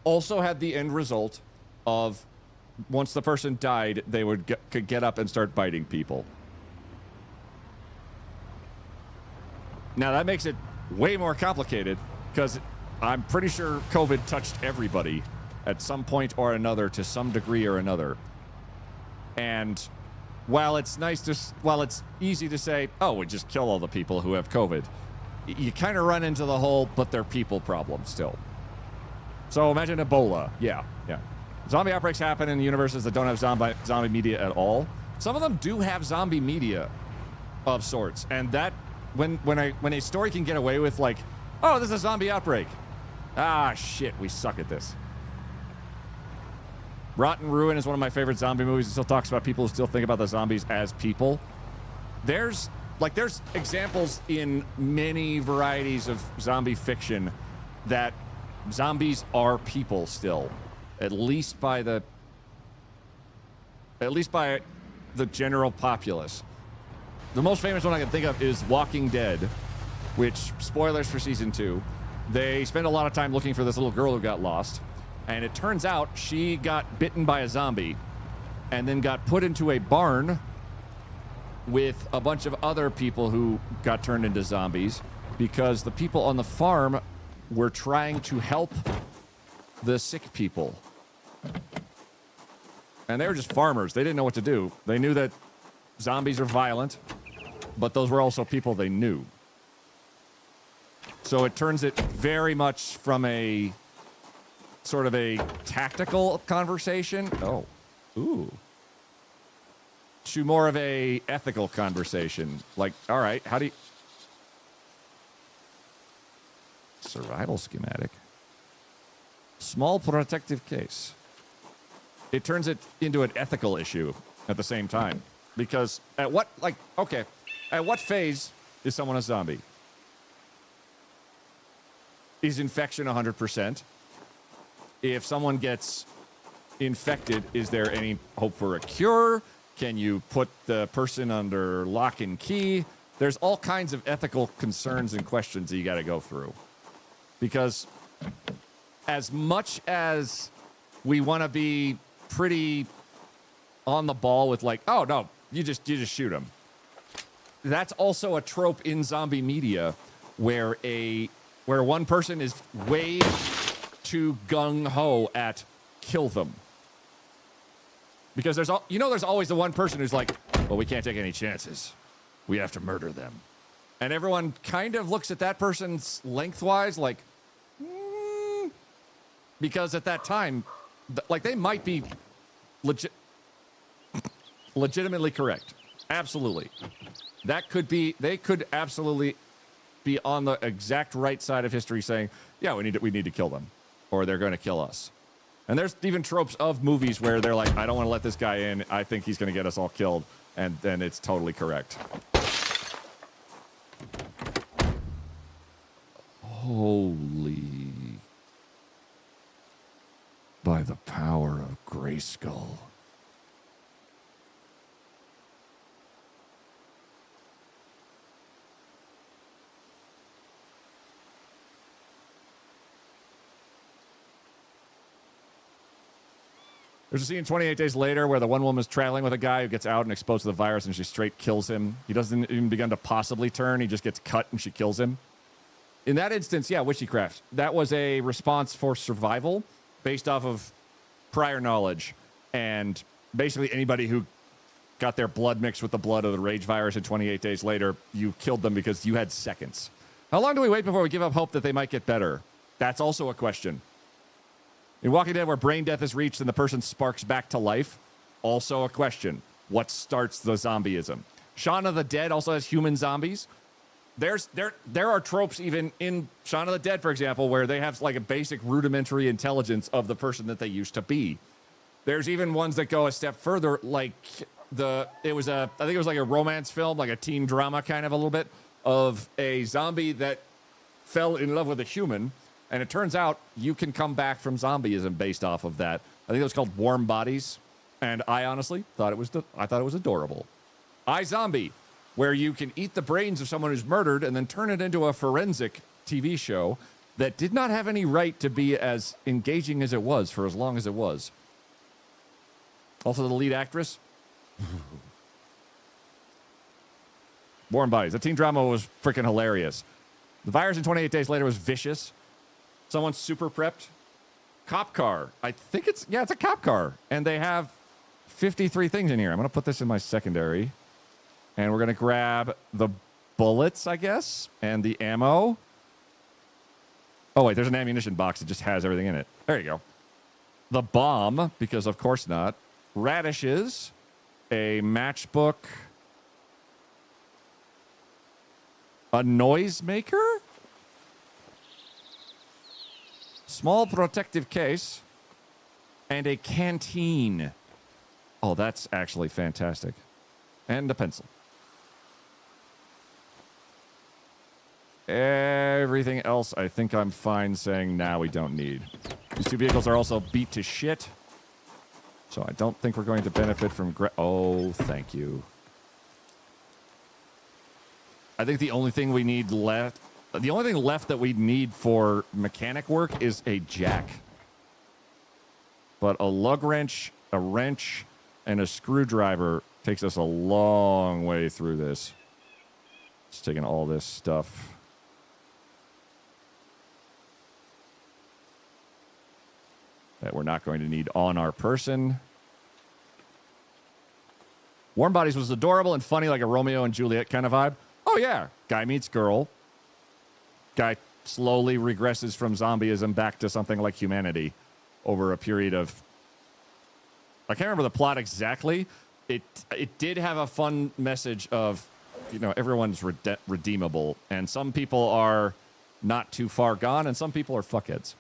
also had the end result of once the person died, they could get up and start biting people. Now, that makes it way more complicated because I'm pretty sure COVID touched everybody at some point or another to some degree or another. And while it's easy to say, oh, we just kill all the people who have COVID, you kind of run into the whole, but they're people problem still. So imagine Ebola. Yeah. Zombie outbreaks happen in universes that don't have zombie media at all. Some of them do have zombie media of sorts. And that, when a story can get away with like, oh, this is a zombie outbreak. Ah, shit, we suck at this. Rotten Ruin is one of my favorite zombie movies. It still talks about people who still think about the zombies as people. There's examples in many varieties of zombie fiction that zombies are people still, at least by the general populace. The most famous one I can think of is Walking Dead, which, spoilers for season 2, they spend a lot of time looking for this little girl who got lost. And it turns out she got bitten by a zombie and then got put into a barn with a bunch of other people who got turned into zombies because the people on the farm were trying to help the sick people. And they were just farmers. They didn't know what to do. They knew that zombies are violent, but those were also people they knew. So it turns it very much from a sort of a tactical conversation. Oh, ooh. To more of a ethical conversation. Like, all right, how do you... Survival schematic. Small protective case. It turns it into an ethical issue at the same time. Because at what phase is someone a zombie? Is infection 100%? If someone gets infected, is there any hope for a cure? Can you put the person under lock and key? There's all kinds of ethical concerns and questions that you got to go through. Because as much as we want to be pretty on the ball with like, oh no, you just shoot them. That's also a trope in zombie media where one person is way too gung-ho at kill them. Because there's always the one person who's like, well, we can't take any chances. We have to murder them. And everyone kind of looks at that person's lengthwise like, because at that time, they might be legitimately correct. Absolutely. They could absolutely be on the exact right side of history saying, yeah, we need to kill them, or they're going to kill us. And there's even tropes of movies where they're like, I don't want to let this guy in. I think he's going to get us all killed. And then it's totally correct. Holy. By the power of Grayskull. There's a scene 28 days later where the one woman's traveling with a guy who gets out and exposed to the virus and she straight kills him. He doesn't even begin to possibly turn. He just gets cut and she kills him. In that instance, yeah, Witchcraft. That was a response for survival based off of prior knowledge. And basically anybody who got their blood mixed with the blood of the rage virus and 28 days later, you killed them because you had seconds. How long do we wait before we give up hope that they might get better? That's also a question. In Walking Dead, where brain death is reached and the person sparks back to life, also a question. What starts the zombieism? Shaun of the Dead also has human zombies. There are tropes even in Shaun of the Dead, for example, where they have like a basic rudimentary intelligence of the person that they used to be. There's even ones that go a step further, like I think it was like a romance film, like a teen drama kind of a little bit, of a zombie that fell in love with a human, and it turns out you can come back from zombieism based off of that. I think it was called Warm Bodies, and I honestly thought it was adorable. iZombie, where you can eat the brains of someone who's murdered and then turn it into a forensic TV show that did not have any right to be as engaging as it was for as long as it was. Also, the lead actress. Warm Bodies. The teen drama was freaking hilarious. The Virus in 28 Days Later was vicious. Someone's super prepped. Cop car. I think it's a cop car. And they have 53 things in here. I'm going to put this in my secondary. And we're going to grab the bullets, I guess, and the ammo. Oh, wait, there's an ammunition box that just has everything in it. There you go. The bomb, because of course not. Radishes, a matchbook, a noisemaker, small protective case, and a canteen. Oh, that's actually fantastic. And a pencil. Everything else, I think I'm fine saying now we don't need. These two vehicles are also beat to shit. So I don't think we're going to benefit from... Oh, thank you. I think the only thing we need left... The only thing left that we need for mechanic work is a jack. But a lug wrench, a wrench, and a screwdriver takes us a long way through this. Just taking all this stuff. That we're not going to need on our person. Warm Bodies was adorable and funny, like a Romeo and Juliet kind of vibe. Oh, yeah. Guy meets girl. Guy slowly regresses from zombieism back to something like humanity over a period of... I can't remember the plot exactly. It did have a fun message of, you know, everyone's redeemable. And some people are not too far gone, and some people are fuckheads.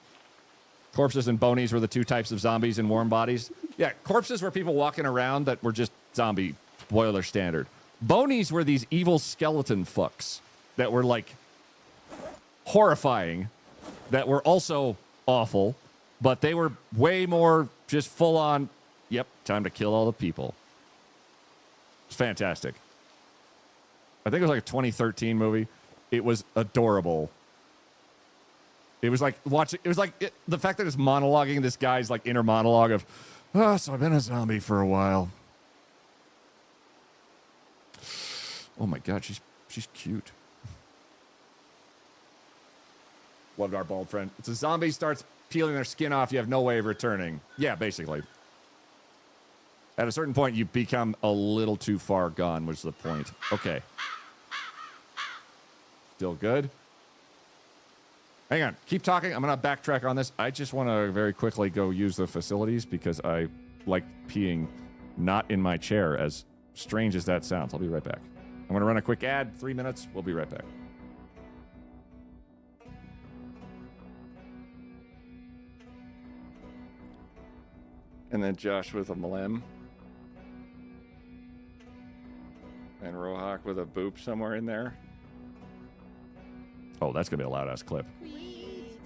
Corpses and bonies were the two types of zombies in Warm Bodies. Yeah, corpses were people walking around that were just zombie, boiler standard. Bonies were these evil skeleton fucks that were, like, horrifying, that were also awful, but they were way more just full-on, yep, time to kill all the people. It's fantastic. I think it was like a 2013 movie. It was adorable. It was like watching, it was like the fact that it's monologuing this guy's like inner monologue of, oh, so I've been a zombie for a while. Oh my God, she's cute. Loved our bald friend. It's a zombie starts peeling their skin off, you have no way of returning. Yeah, basically. At a certain point, you become a little too far gone, which is the point. Okay. Still good? Hang on. Keep talking. I'm going to backtrack on this. I just want to very quickly go use the facilities because I like peeing not in my chair, as strange as that sounds. I'll be right back. I'm going to run a quick ad. 3 minutes. We'll be right back. And then Josh with a Malem. And Rohak with a boop somewhere in there. Oh, that's going to be a loud-ass clip. Sweet.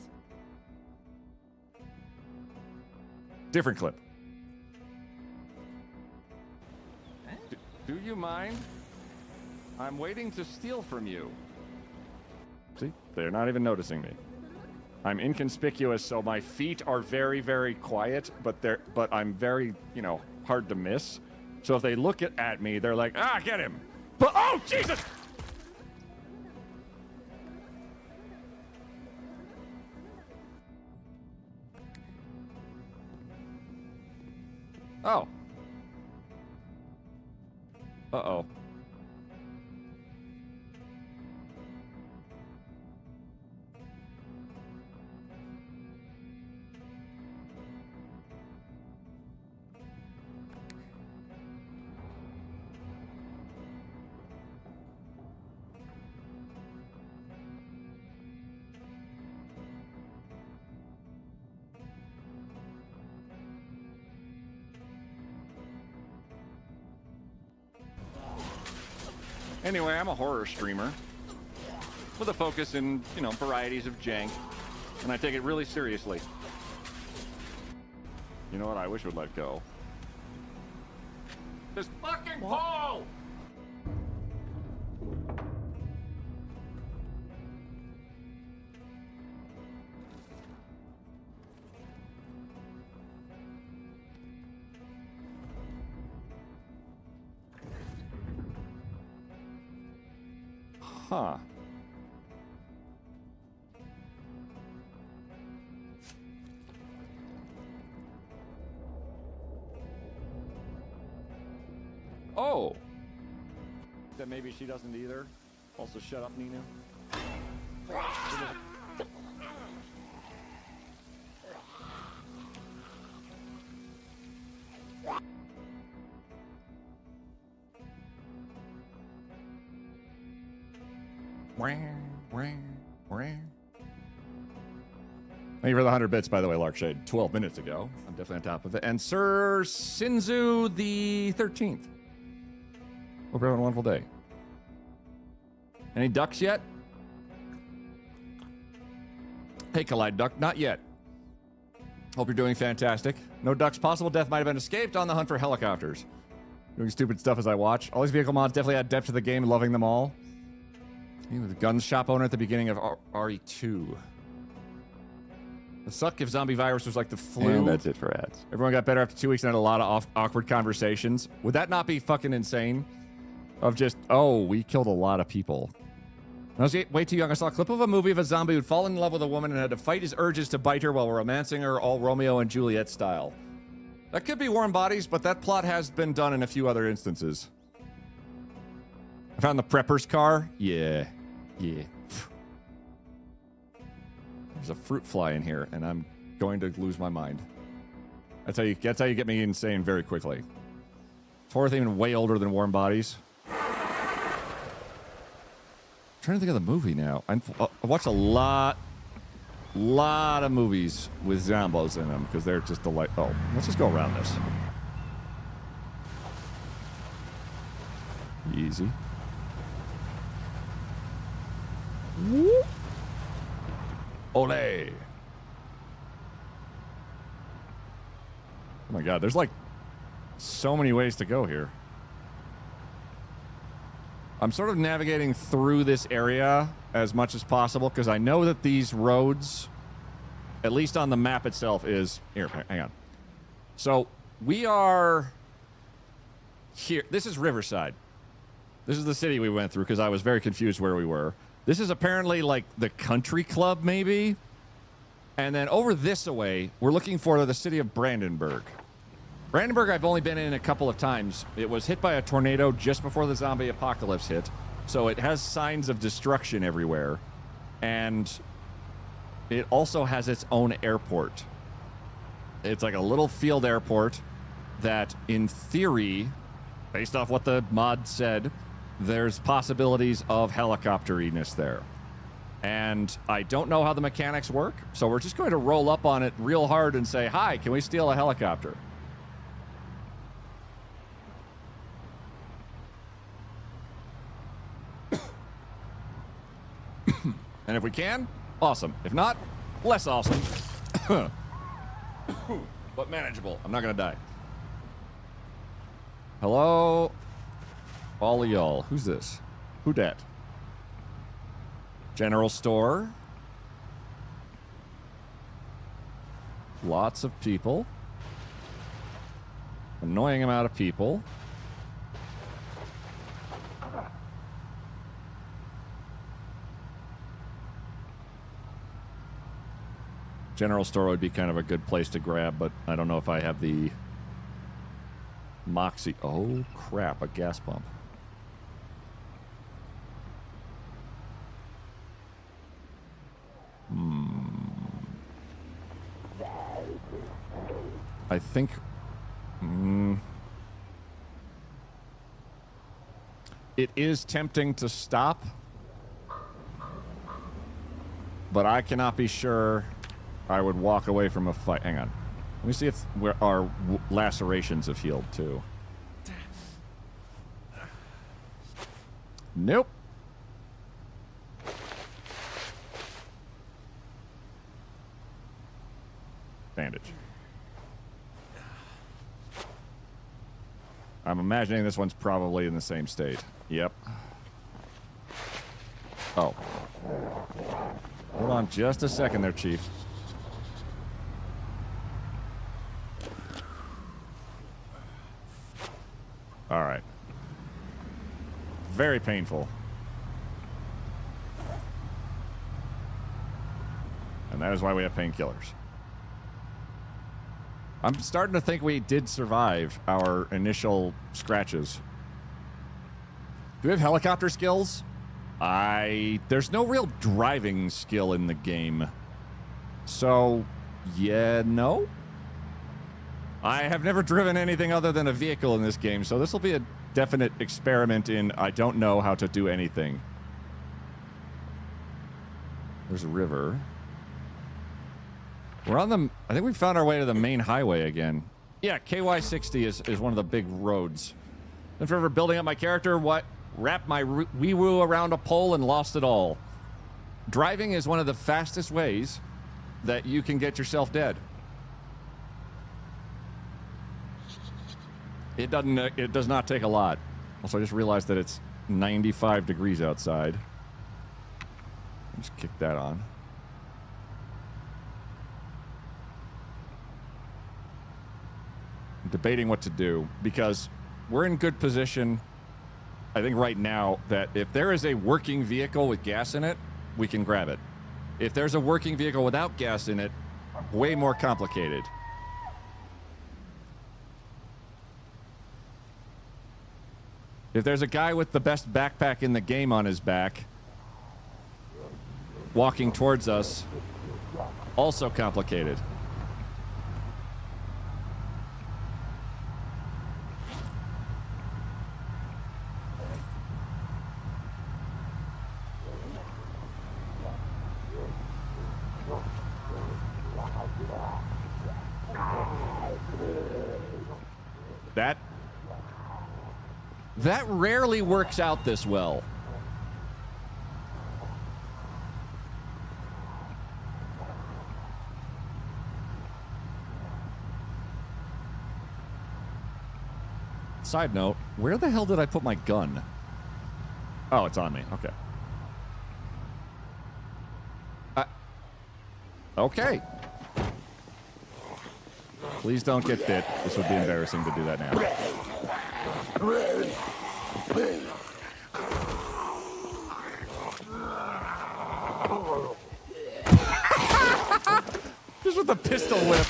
Different clip. Do you mind? I'm waiting to steal from you. See? They're not even noticing me. I'm inconspicuous, so my feet are very, very quiet, but I'm very, you know, hard to miss. So if they look at me, they're like, ah, get him. But, oh, Jesus! Oh. Uh-oh. Anyway, I'm a horror streamer with a focus in, you know, varieties of jank, and I take it really seriously. You know what I wish would let go? This fucking pole! Huh. Oh! That maybe she doesn't either. Also, shut up, Nina. Thank you for the 100 bits, by the way, Larkshade. 12 minutes ago. I'm definitely on top of it. And Sir Sinzu the 13th. Hope you're having a wonderful day. Any ducks yet? Hey, Collide Duck. Not yet. Hope you're doing fantastic. No ducks possible. Death might have been escaped on the hunt for helicopters. Doing stupid stuff as I watch. All these vehicle mods definitely add depth to the game. Loving them all. He was a gun shop owner at the beginning of RE2. The suck if zombie virus was like the flu. And that's it for ads. Everyone got better after 2 weeks and had a lot of awkward conversations. Would that not be fucking insane? Of just, oh, we killed a lot of people. When I was way too young, I saw a clip of a movie of a zombie who'd fallen in love with a woman and had to fight his urges to bite her while romancing her all Romeo and Juliet style. That could be Warm Bodies, but that plot has been done in a few other instances. I found the prepper's car. Yeah. Yeah. There's a fruit fly in here, and I'm going to lose my mind. That's how you get me insane very quickly. Horror theme way older than Warm Bodies. I'm trying to think of the movie now. I watched a lot of movies with zombos in them because they're just delightful. Oh, let's just go around this. Easy. Whoop. Ole. Oh my god, there's like so many ways to go here. I'm sort of navigating through this area as much as possible because I know that these roads, at least on the map itself, is... Here, hang on. So, we are here. This is Riverside. This is the city we went through because I was very confused where we were. This is apparently like the country club, maybe? And then over this away, we're looking for the city of Brandenburg. Brandenburg I've only been in a couple of times. It was hit by a tornado just before the zombie apocalypse hit. So it has signs of destruction everywhere. And it also has its own airport. It's like a little field airport that, in theory, based off what the mod said, there's possibilities of helicopteriness there. And I don't know how the mechanics work, so we're just going to roll up on it real hard and say, hi, can we steal a helicopter? And if we can, awesome. If not, less awesome. But manageable. I'm not going to die. Hello? All of y'all. Who's this? Who dat? General store. Lots of people. Annoying amount of people. General store would be kind of a good place to grab, but I don't know if I have the moxie. Oh, crap, a gas pump. I think... it is tempting to stop, but I cannot be sure I would walk away from a fight. Hang on. Let me see if our lacerations have healed, too. Nope. Bandage. I'm imagining this one's probably in the same state. Yep. Oh. Hold on just a second there, Chief. All right. Very painful. And that is why we have painkillers. I'm starting to think we did survive our initial scratches. Do we have helicopter skills? There's no real driving skill in the game. So, yeah, no? I have never driven anything other than a vehicle in this game, so this will be a definite experiment in I don't know how to do anything. There's a river. We're on the... I think we found our way to the main highway again. Yeah, KY60 is one of the big roads. Then forever building up my character, wrapped my wee-woo around a pole and lost it all. Driving is one of the fastest ways that you can get yourself dead. It does not take a lot. Also, I just realized that it's 95 degrees outside. Just kick that on. I'm debating what to do because we're in good position, I think right now, that if there is a working vehicle with gas in it, we can grab it. If there's a working vehicle without gas in it, way more complicated. If there's a guy with the best backpack in the game on his back, walking towards us, also complicated. That rarely works out this well. Side note, where the hell did I put my gun? Oh, it's on me. Okay. Okay. Please don't get bit. This would be embarrassing to do that now. Just with a pistol whip.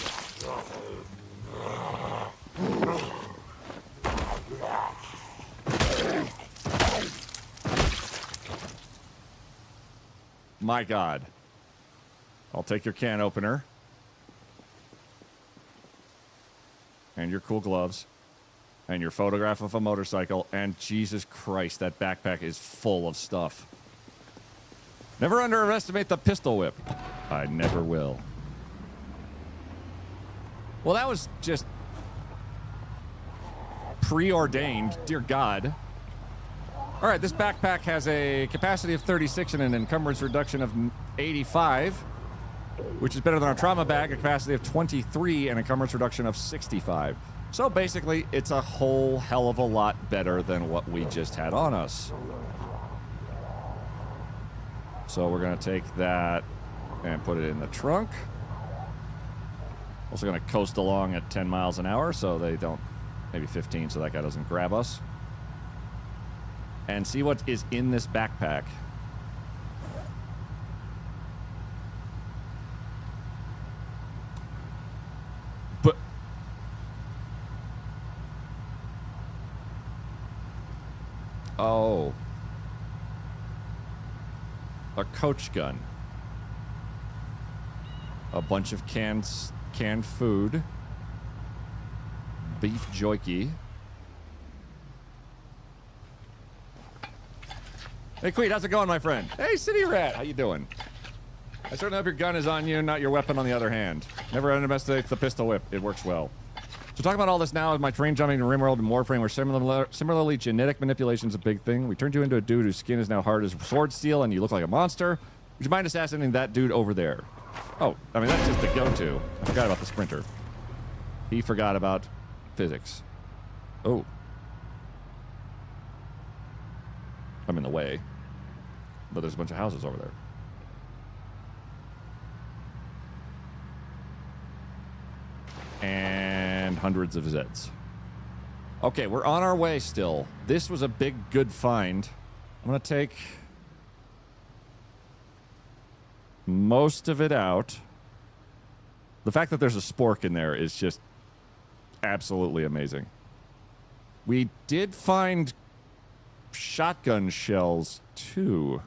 My God. I'll take your can opener. And your cool gloves. And your photograph of a motorcycle. And Jesus Christ, that backpack is full of stuff. Never underestimate the pistol whip. I never will. Well, that was just preordained. Dear God. All right, this backpack has a capacity of 36 and an encumbrance reduction of 85, which is better than our trauma bag, a capacity of 23 and encumbrance reduction of 65. So basically, it's a whole hell of a lot better than what we just had on us. So we're going to take that and put it in the trunk. Also going to coast along at 10 miles an hour so they don't, maybe 15 so that guy doesn't grab us. And see what is in this backpack. But oh, a coach gun, a bunch of canned food, beef jerky. Hey, Queet, how's it going, my friend? Hey, City Rat, how you doing? I certainly hope your gun is on you, not your weapon on the other hand. Never underestimate the pistol whip. It works well. So talking about all this now is my train jumping in RimWorld and Warframe, where similarly genetic manipulation is a big thing. We turned you into a dude whose skin is now hard as sword steel, and you look like a monster. Would you mind assassinating that dude over there? Oh, I mean, that's just the go-to. I forgot about the sprinter. He forgot about physics. Oh. I'm in the way. But there's a bunch of houses over there. And hundreds of Zeds. Okay, we're on our way still. This was a big, good find. I'm going to take most of it out. The fact that there's a spork in there is just absolutely amazing. We did find shotgun shells, too.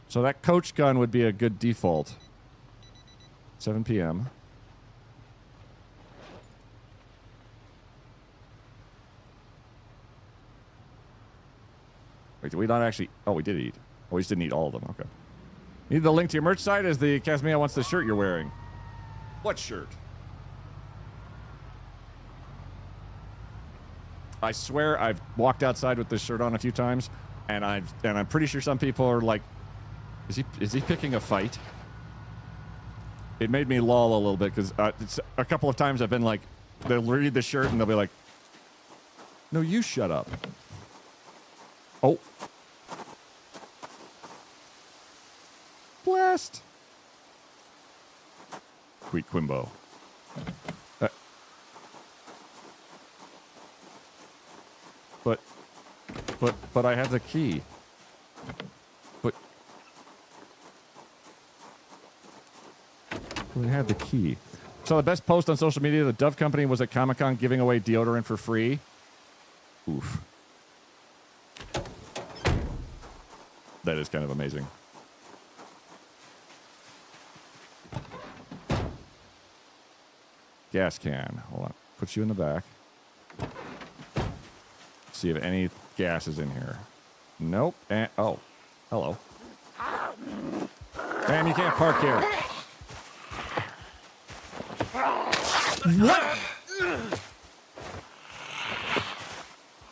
So that coach gun would be a good default. 7 p.m. Wait, did we not actually... Oh, we did eat. Oh, we just didn't eat all of them. Okay. Need the link to your merch site as the Casimir wants the shirt you're wearing. What shirt? I swear I've walked outside with this shirt on a few times, and I'm pretty sure some people are like, is he picking a fight? It made me lol a little bit because a couple of times I've been like, they'll read the shirt and they'll be like, no, you shut up. Oh. Blast. Sweet Quimbo. But I have the key. But I had the key. So the best post on social media, the Dove Company was at Comic-Con giving away deodorant for free. Oof. That is kind of amazing. Gas can. Hold on. Put you in the back. See if any gas is in here. Nope. And, oh. Hello. Damn, you can't park here. What?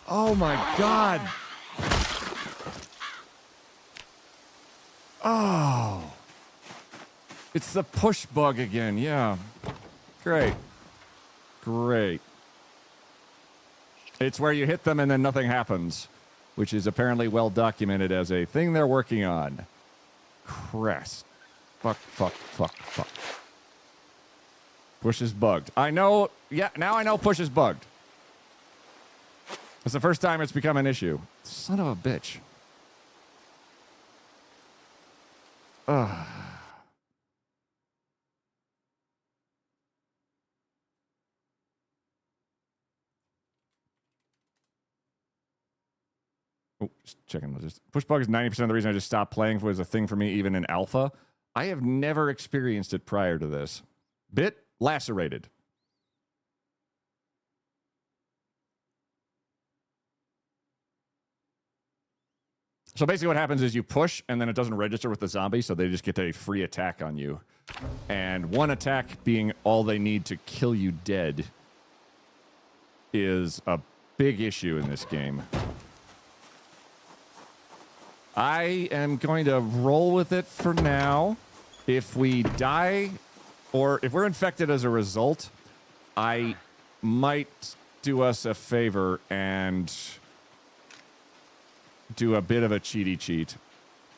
Oh my God. Oh. It's the push bug again. Yeah. Great. Great. It's where you hit them and then nothing happens, which is apparently well documented as a thing they're working on. Crest. Fuck. Push is bugged. I know. Yeah, now I know push is bugged. It's the first time it's become an issue. Son of a bitch. Ugh. Oh, just checking. Push bug is 90% of the reason I just stopped playing was a thing for me, even in alpha. I have never experienced it prior to this. Bit lacerated. So basically what happens is you push and then it doesn't register with the zombie, so they just get a free attack on you. And one attack being all they need to kill you dead is a big issue in this game. I am going to roll with it for now. If we die, or if we're infected as a result, I might do us a favor and do a bit of a cheaty cheat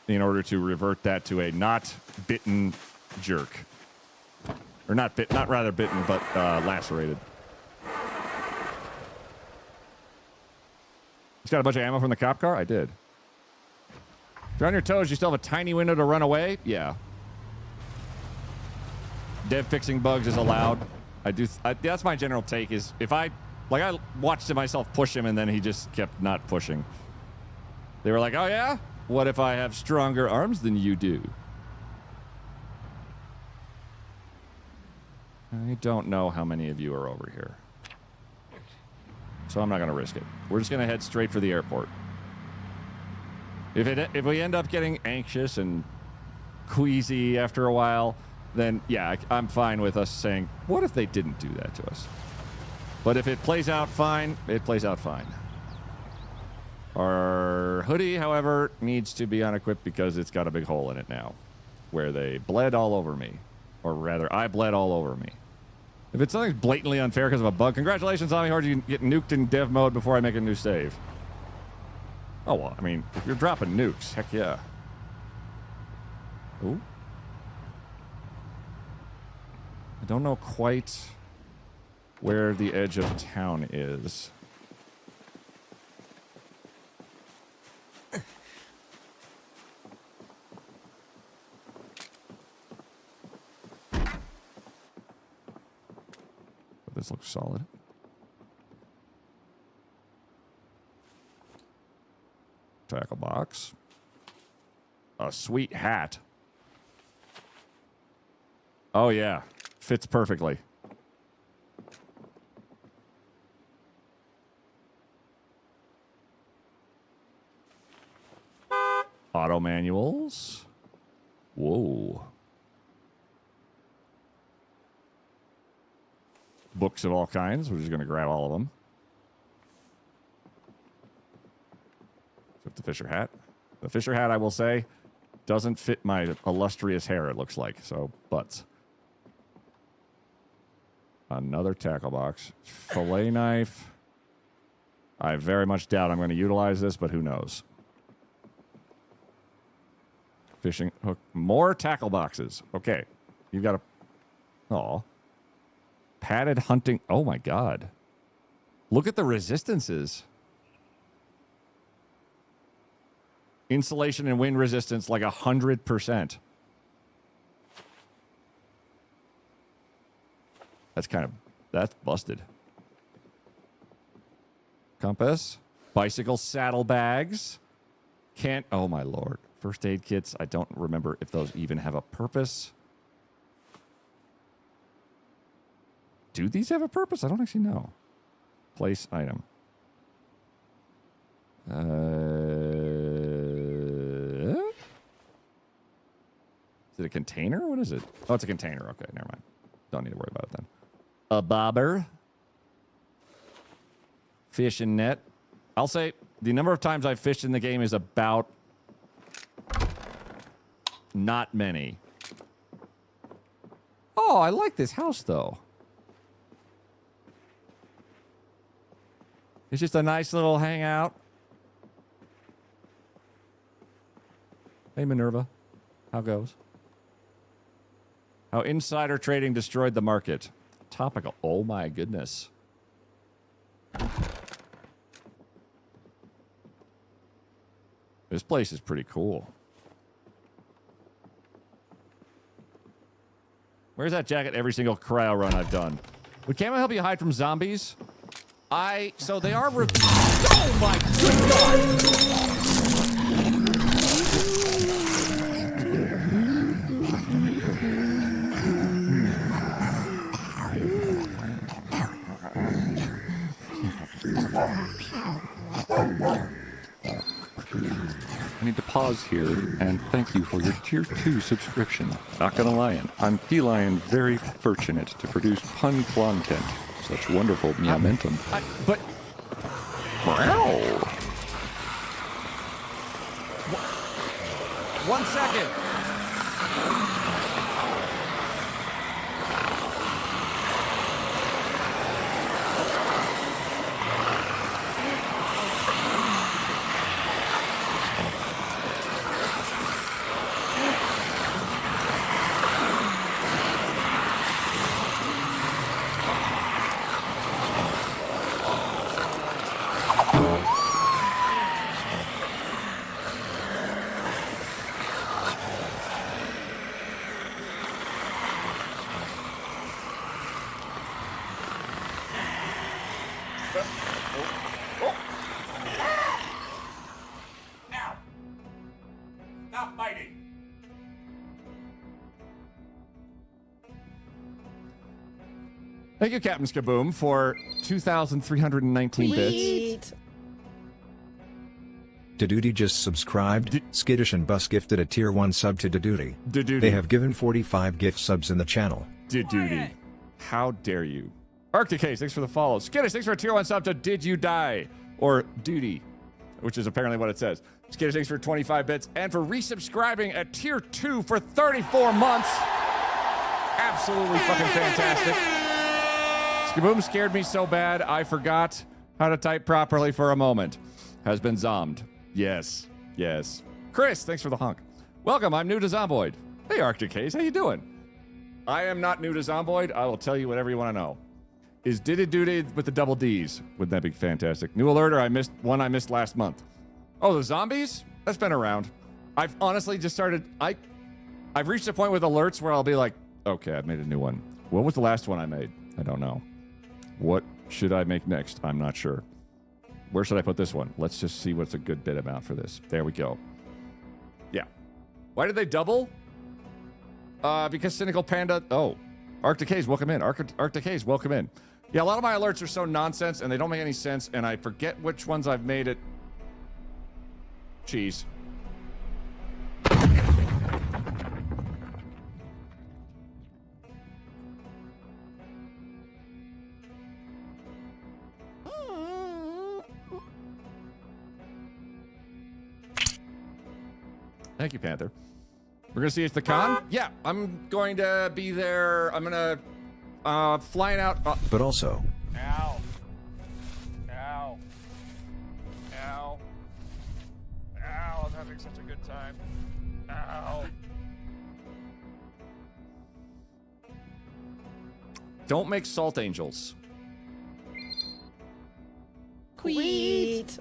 in order to revert that to a not bitten jerk. Or not rather bitten, but lacerated. He's got a bunch of ammo from the cop car? I did. If you're on your toes, you still have a tiny window to run away? Yeah. Dev fixing bugs is allowed. That's my general take is if I watched myself push him and then he just kept not pushing. They were like, oh yeah? What if I have stronger arms than you do? I don't know how many of you are over here. So I'm not going to risk it. We're just going to head straight for the airport. If we end up getting anxious and queasy after a while, then yeah, I'm fine with us saying, what if they didn't do that to us? But if it plays out fine, it plays out fine. Our hoodie, however, needs to be unequipped because it's got a big hole in it now, where they bled all over me. Or rather, I bled all over me. If it's something blatantly unfair because of a bug, congratulations, Zombie Horde, you can get nuked in dev mode before I make a new save. Oh, well, I mean, if you're dropping nukes, heck yeah. Ooh. I don't know quite where the edge of town is. This looks solid. Tackle box. A sweet hat. Oh, yeah. Fits perfectly. Auto manuals. Whoa. Books of all kinds. We're just going to grab all of them. Except the Fisher hat. The Fisher hat, I will say, doesn't fit my illustrious hair, it looks like. So, butts. Another tackle box. Fillet knife. I very much doubt I'm going to utilize this, but who knows. Fishing hook. More tackle boxes. Okay. You've got a... Aw. Padded hunting. Oh, my God. Look at the resistances. Insulation and wind resistance like 100%. That's busted. Compass. Bicycle saddlebags. Oh, my Lord. First aid kits. I don't remember if those even have a purpose. Do these have a purpose? I don't actually know. Place item. Is it a container? What is it? Oh, it's a container. Okay, never mind. Don't need to worry about it then. A bobber. Fishing net. I'll say the number of times I've fished in the game is about not many. Oh, I like this house, though. It's just a nice little hangout. Hey, Minerva. How goes? How insider trading destroyed the market. Topical. Oh, my goodness. This place is pretty cool. Where's that jacket every single cryo run I've done? Would camo help you hide from zombies? So they are... Oh, my good God! I need to pause here and thank you for your Tier 2 subscription. Not gonna lie, I'm feline very fortunate to produce pun content. Such wonderful momentum. But... Wow. 1 second. Stop fighting! Thank you, Captain Skaboom, for 2,319 bits. Sweet. Daduty just subscribed. Skittish and Bus gifted a tier 1 sub to Daduty. Daduty. They have given 45 gift subs in the channel. Daduty. How dare you? Arctic Case, thanks for the follow. Skittish, thanks for a tier 1 sub to Did You Die? Or Duty, which is apparently what it says. Skittish, thanks for 25 bits. And for resubscribing at tier 2 for 34 months. Absolutely fucking fantastic. Skaboom scared me so bad I forgot how to type properly for a moment. Has been zommed. Yes. Yes. Chris, thanks for the honk. Welcome, I'm new to Zomboid. Hey, Arctic Case, how you doing? I am not new to Zomboid. I will tell you whatever you want to know. Is Diddy Doody with the double D's? Wouldn't that be fantastic? New alert, or I missed last month. Oh, the zombies? That's been around. I've honestly just started, I've reached a point with alerts where I'll be like, okay, I've made a new one. What was the last one I made? I don't know. What should I make next? I'm not sure. Where should I put this one? Let's just see what's a good bit amount for this. There we go. Yeah. Why did they double? Because Cynical Panda... Oh. Arctic Haze, welcome in. Arctic Haze, welcome in. Yeah, a lot of my alerts are so nonsense, and they don't make any sense, and I forget which ones I've made it. Cheese. Thank you, Panther. We're gonna see it's the con? Yeah, I'm going to be there. I'm gonna flying out. But also, Ow. Ow. Ow. Ow, I'm having such a good time. Ow. Don't make salt angels. Queet.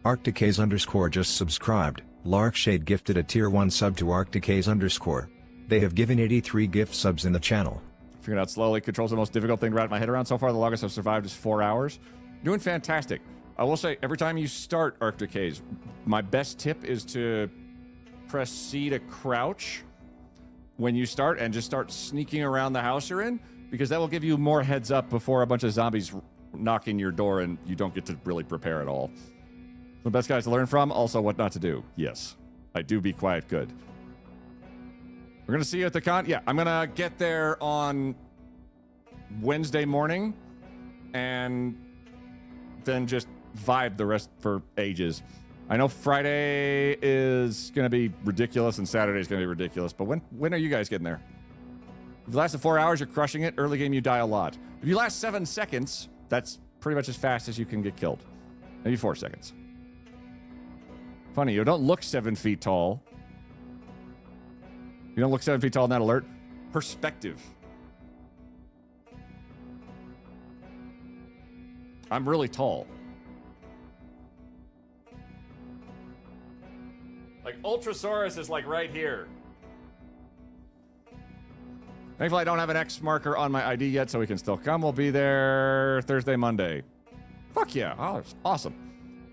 Arcticaze _ just subscribed. Larkshade gifted a tier 1 sub to Arcticaze _. They have given 83 gift subs in the channel. Figuring out slowly. Control's the most difficult thing to wrap my head around so far. The longest I've survived is 4 hours. Doing fantastic. I will say, every time you start Arcticaze, my best tip is to press C to crouch when you start and just start sneaking around the house you're in, because that will give you more heads up before a bunch of zombies knock in your door and you don't get to really prepare at all. The best guys to learn from, also what not to do. Yes, I do be quiet good. We're going to see you at the con. Yeah, I'm going to get there on Wednesday morning and then just vibe the rest for ages. I know Friday is going to be ridiculous and Saturday is going to be ridiculous, but when are you guys getting there? If you lasted 4 hours, you're crushing it. Early game, you die a lot. If you last 7 seconds, that's pretty much as fast as you can get killed. Maybe 4 seconds. Funny, you don't look 7 feet tall. You don't look 7 feet tall in that alert. Perspective. I'm really tall. Like, Ultrasaurus is like right here. Thankfully, I don't have an X marker on my ID yet, so we can still come. We'll be there Thursday, Monday. Fuck yeah. Oh, that's awesome.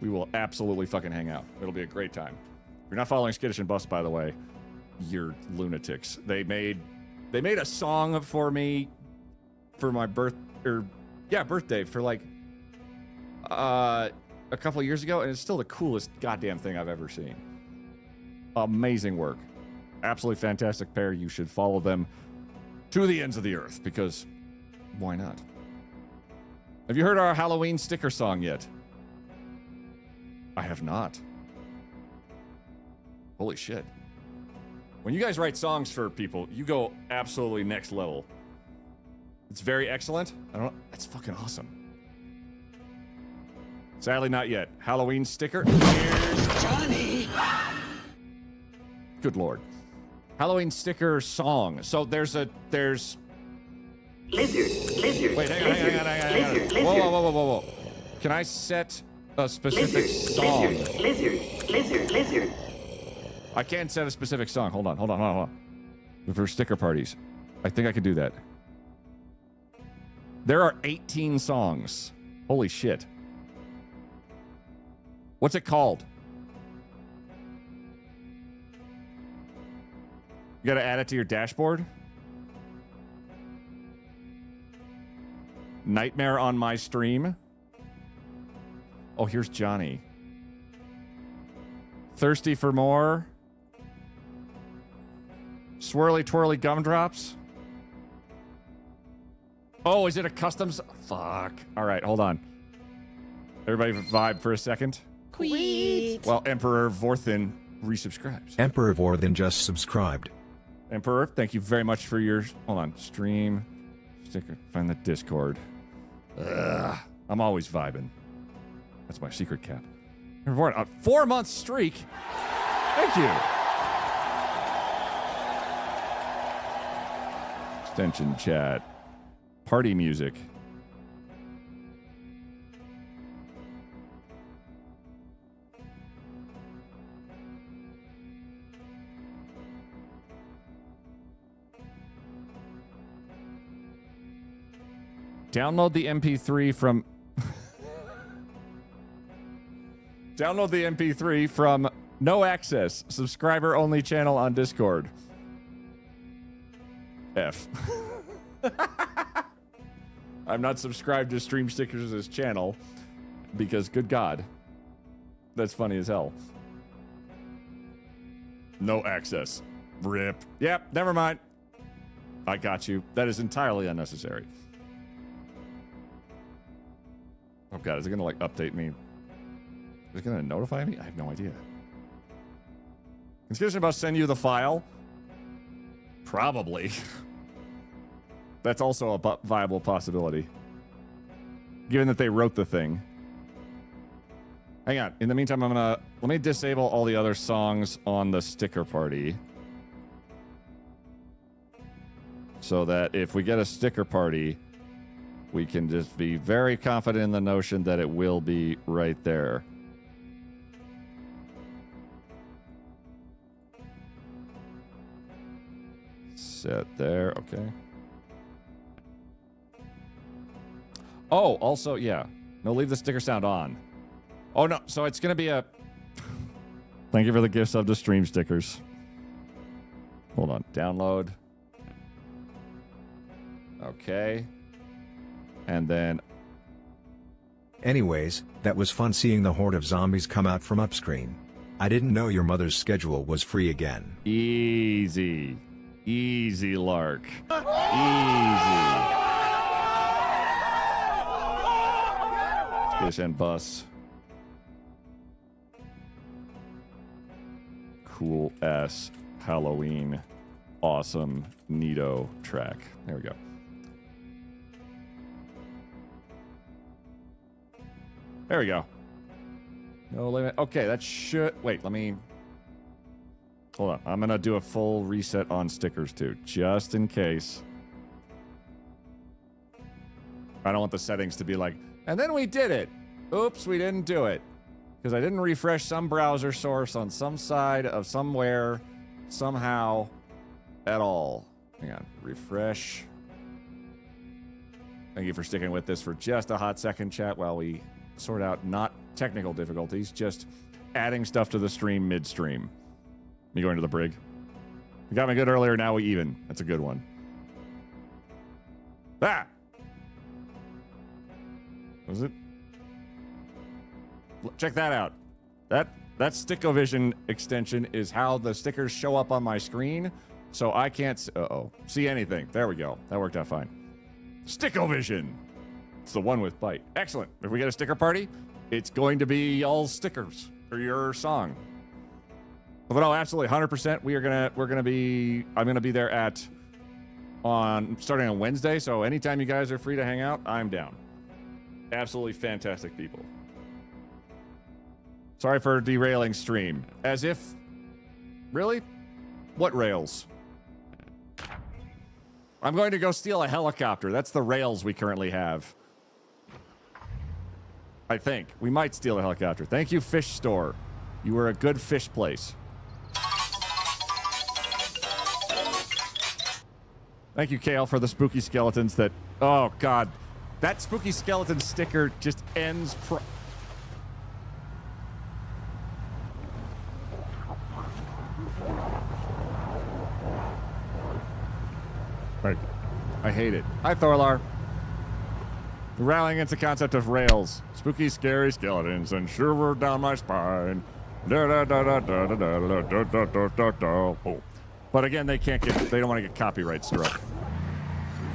We will absolutely fucking hang out. It'll be a great time. If you're not following Skittish and Bust, by the way, you're lunatics. They made a song for me for my birthday for like a couple of years ago, and it's still the coolest goddamn thing I've ever seen. Amazing work. Absolutely fantastic pair. You should follow them to the ends of the earth, because why not? Have you heard our Halloween sticker song yet? I have not. Holy shit. When you guys write songs for people, you go absolutely next level. It's very excellent. I don't know. That's fucking awesome. Sadly, not yet. Halloween sticker. Here's Johnny. Good lord. Halloween sticker song. So there's Lizard. Wait, hang on. Whoa. Can I set a specific song? Lizard. I can't set a specific song. Hold on. For sticker parties. I think I can do that. There are 18 songs. Holy shit. What's it called? You gotta add it to your dashboard? Nightmare on my stream? Oh, here's Johnny. Thirsty for more? Swirly twirly gumdrops? Oh, is it a customs? Fuck. All right, hold on. Everybody vibe for a second. Queet. Well, Emperor Vorthin resubscribes. Emperor Vorthin just subscribed. Emperor, thank you very much for your... Hold on. Stream. Sticker. Find the Discord. Ugh. I'm always vibing. That's my secret cap. Emperor Vorthin, a 4-month streak. Thank you. Extension chat. Party music. Download the MP3 from... Download the MP3 from No Access, subscriber only channel on Discord. F. I'm not subscribed to Stream Stickers' channel because, good God, that's funny as hell. No access. Rip. Yep, never mind. I got you. That is entirely unnecessary. Oh God, is it gonna like update me? Is it gonna notify me? I have no idea. It's about send you the file. Probably. That's also a viable possibility. Given that they wrote the thing. Hang on. In the meantime, let me disable all the other songs on the sticker party. So that if we get a sticker party, we can just be very confident in the notion that it will be right there. Set there, okay. Oh, also, yeah. No, leave the sticker sound on. Oh, no, so it's going to be a... Thank you for the gift sub to Stream Stickers. Hold on, download. Okay. And then... Anyways, that was fun seeing the horde of zombies come out from upscreen. I didn't know your mother's schedule was free again. Easy. Easy, Lark. Easy. Fish and bus. Cool ass Halloween. Awesome. Neato track. There we go. There we go. No limit. Okay, that should... Wait, let me... Hold on. I'm going to do a full reset on stickers, too. Just in case. I don't want the settings to be like, and then we did it. Oops, we didn't do it. Because I didn't refresh some browser source on some side of somewhere, somehow, at all. Hang on. Refresh. Thank you for sticking with this for just a hot second, chat, while we sort out not technical difficulties, just adding stuff to the stream midstream. Me going to the brig. You got me good earlier, now we even. That's a good one. Ah! Was it? Check that out. That Stickovision extension is how the stickers show up on my screen, so I can't see anything. There we go. That worked out fine. Stickovision. It's the one with bite. Excellent. If we get a sticker party, it's going to be all stickers for your song. But no, absolutely, 100%. I'm gonna be there starting on Wednesday. So anytime you guys are free to hang out, I'm down. Absolutely fantastic people. Sorry for derailing stream. As if, really? What rails? I'm going to go steal a helicopter. That's the rails we currently have. I think. We might steal a helicopter. Thank you, Fish Store. You were a good fish place. Thank you, Kale, for the spooky skeletons that... Oh, God. That spooky skeleton sticker just ends... Right. I hate it. Hi, Thorlar. Rallying against the concept of rails. Spooky, scary skeletons and shiver down my spine. Da da da da da da da da da da da da. Oh. But again, they don't want to get copyright struck.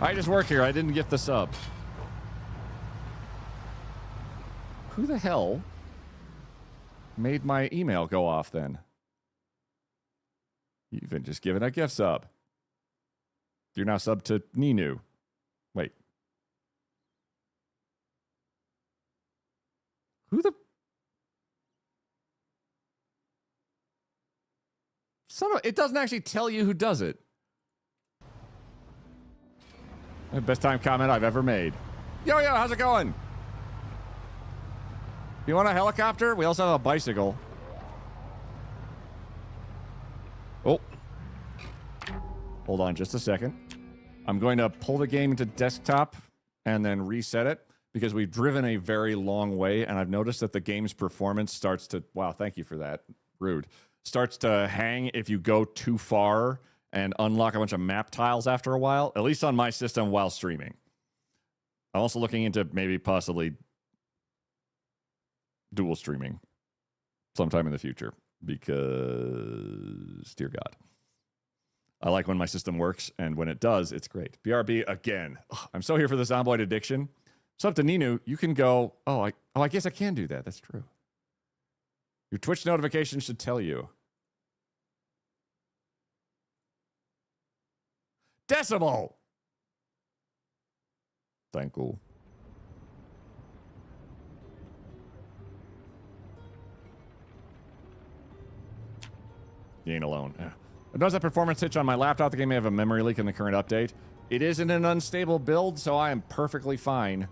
I just work here. I didn't get the sub. Who the hell made my email go off then? You've been just given a gift sub. You're now subbed to Ninu. Wait. Who the... It doesn't actually tell you who does it. Best time comment I've ever made. Yo, how's it going? You want a helicopter? We also have a bicycle. Oh. Hold on just a second. I'm going to pull the game into desktop and then reset it because we've driven a very long way and I've noticed that the game's performance starts to... Wow, thank you for that. Rude. Starts to hang if you go too far and unlock a bunch of map tiles after a while, at least on my system while streaming. I'm also looking into maybe possibly dual streaming sometime in the future because, dear God, I like when my system works, and when it does, it's great. BRB again. Ugh, I'm so here for the Zomboid addiction. So up to Ninu, you can go, I guess I can do that. That's true. Your Twitch notifications should tell you. Decimal! Thank you. You ain't alone. Yeah. I noticed a performance hitch on my laptop. The game may have a memory leak in the current update. It isn't an unstable build, so I am perfectly fine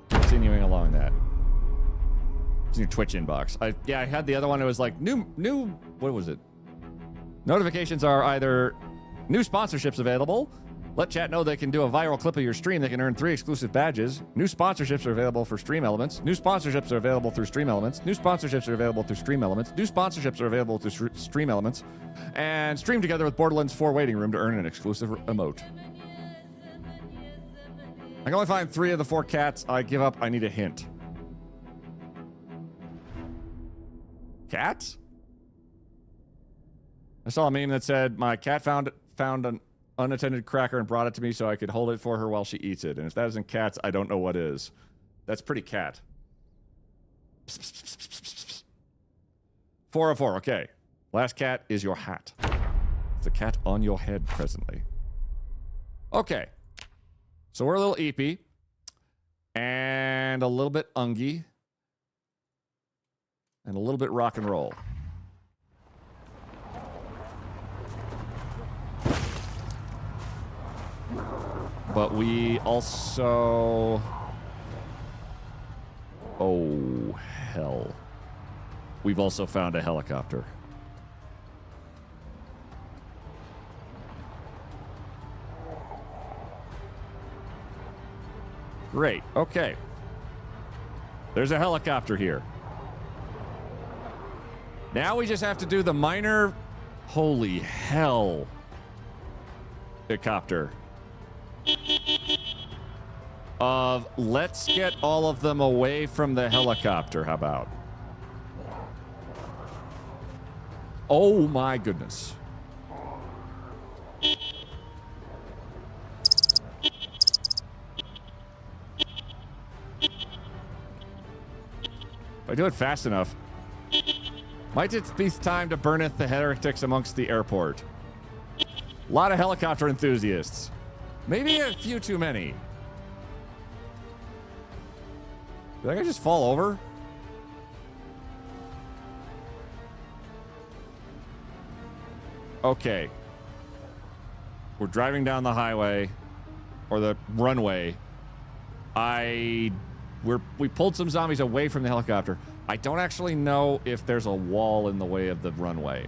continuing along that. It's in your Twitch inbox. I had the other one. It was like new. What was it? Notifications are either new sponsorships available. Let chat know they can do a viral clip of your stream. They can earn 3 exclusive badges. New sponsorships are available for Stream Elements. New sponsorships are available through Stream Elements. New sponsorships are available through Stream Elements. New sponsorships are available through Stream Elements. And stream together with Borderlands 4 Waiting Room to earn an exclusive emote. I can only find 3 of the 4 cats. I give up. I need a hint. Cats? I saw a meme that said, my cat found an unattended cracker and brought it to me so I could hold it for her while she eats it. And if that isn't cats, I don't know what is. That's pretty cat. 4 of 4, okay. Last cat is your hat. It's a cat on your head presently. Okay. So we're a little eepy. And a little bit ungy. And a little bit rock and roll. But we also... Oh, hell. We've also found a helicopter. Great. Okay. There's a helicopter here. Now we just have to do the minor... Holy hell. Helicopter. Of let's get all of them away from the helicopter. How about? Oh my goodness. If I do it fast enough, might it be time to burneth the heretics amongst the airport. A lot of helicopter enthusiasts. Maybe a few too many. Did that guy just fall over? Okay. We're driving down the highway. Or the runway. We pulled some zombies away from the helicopter. I don't actually know if there's a wall in the way of the runway.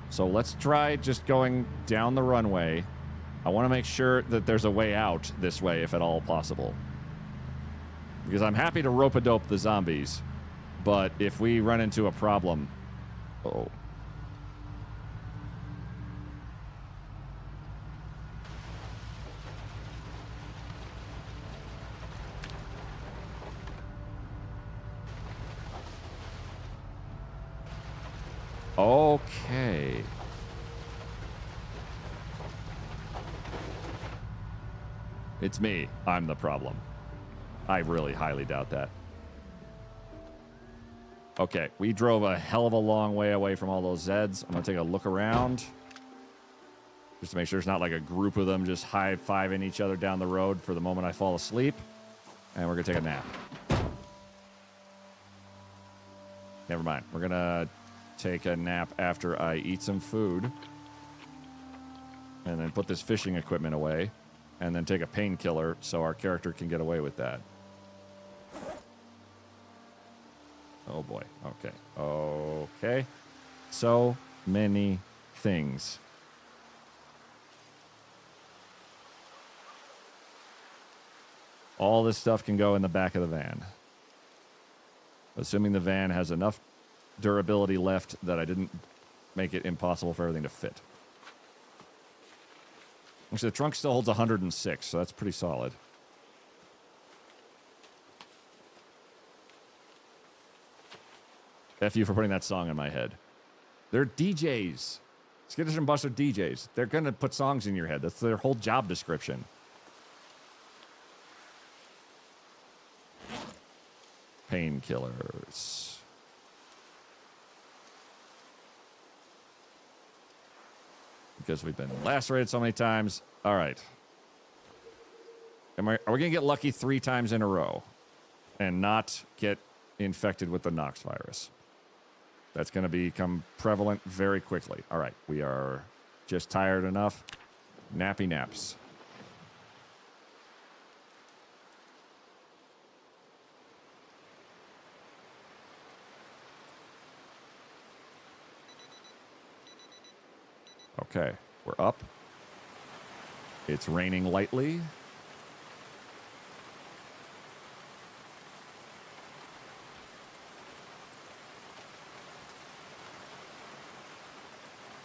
So let's try just going down the runway. I want to make sure that there's a way out this way, if at all possible. Because I'm happy to rope-a-dope the zombies, but if we run into a problem... Uh-oh. Okay. It's me. I'm the problem. I really highly doubt that. Okay, we drove a hell of a long way away from all those Zeds. I'm going to take a look around. Just to make sure it's not like a group of them just high-fiving each other down the road for the moment I fall asleep. And we're going to take a nap. Never mind. We're going to take a nap after I eat some food. And then put this fishing equipment away. And then take a painkiller so our character can get away with that. Oh boy. Okay. Okay. So many things. All this stuff can go in the back of the van. Assuming the van has enough durability left that I didn't make it impossible for everything to fit. Actually, the trunk still holds 106, so that's pretty solid. F you for putting that song in my head. They're DJs. Skittish and Bus are DJs. They're going to put songs in your head. That's their whole job description. Painkillers. Because we've been lacerated so many times. All right. Are we going to get lucky 3 times in a row and not get infected with the Nox virus? That's going to become prevalent very quickly. All right. We are just tired enough. Nappy naps. Okay, we're up. It's raining lightly.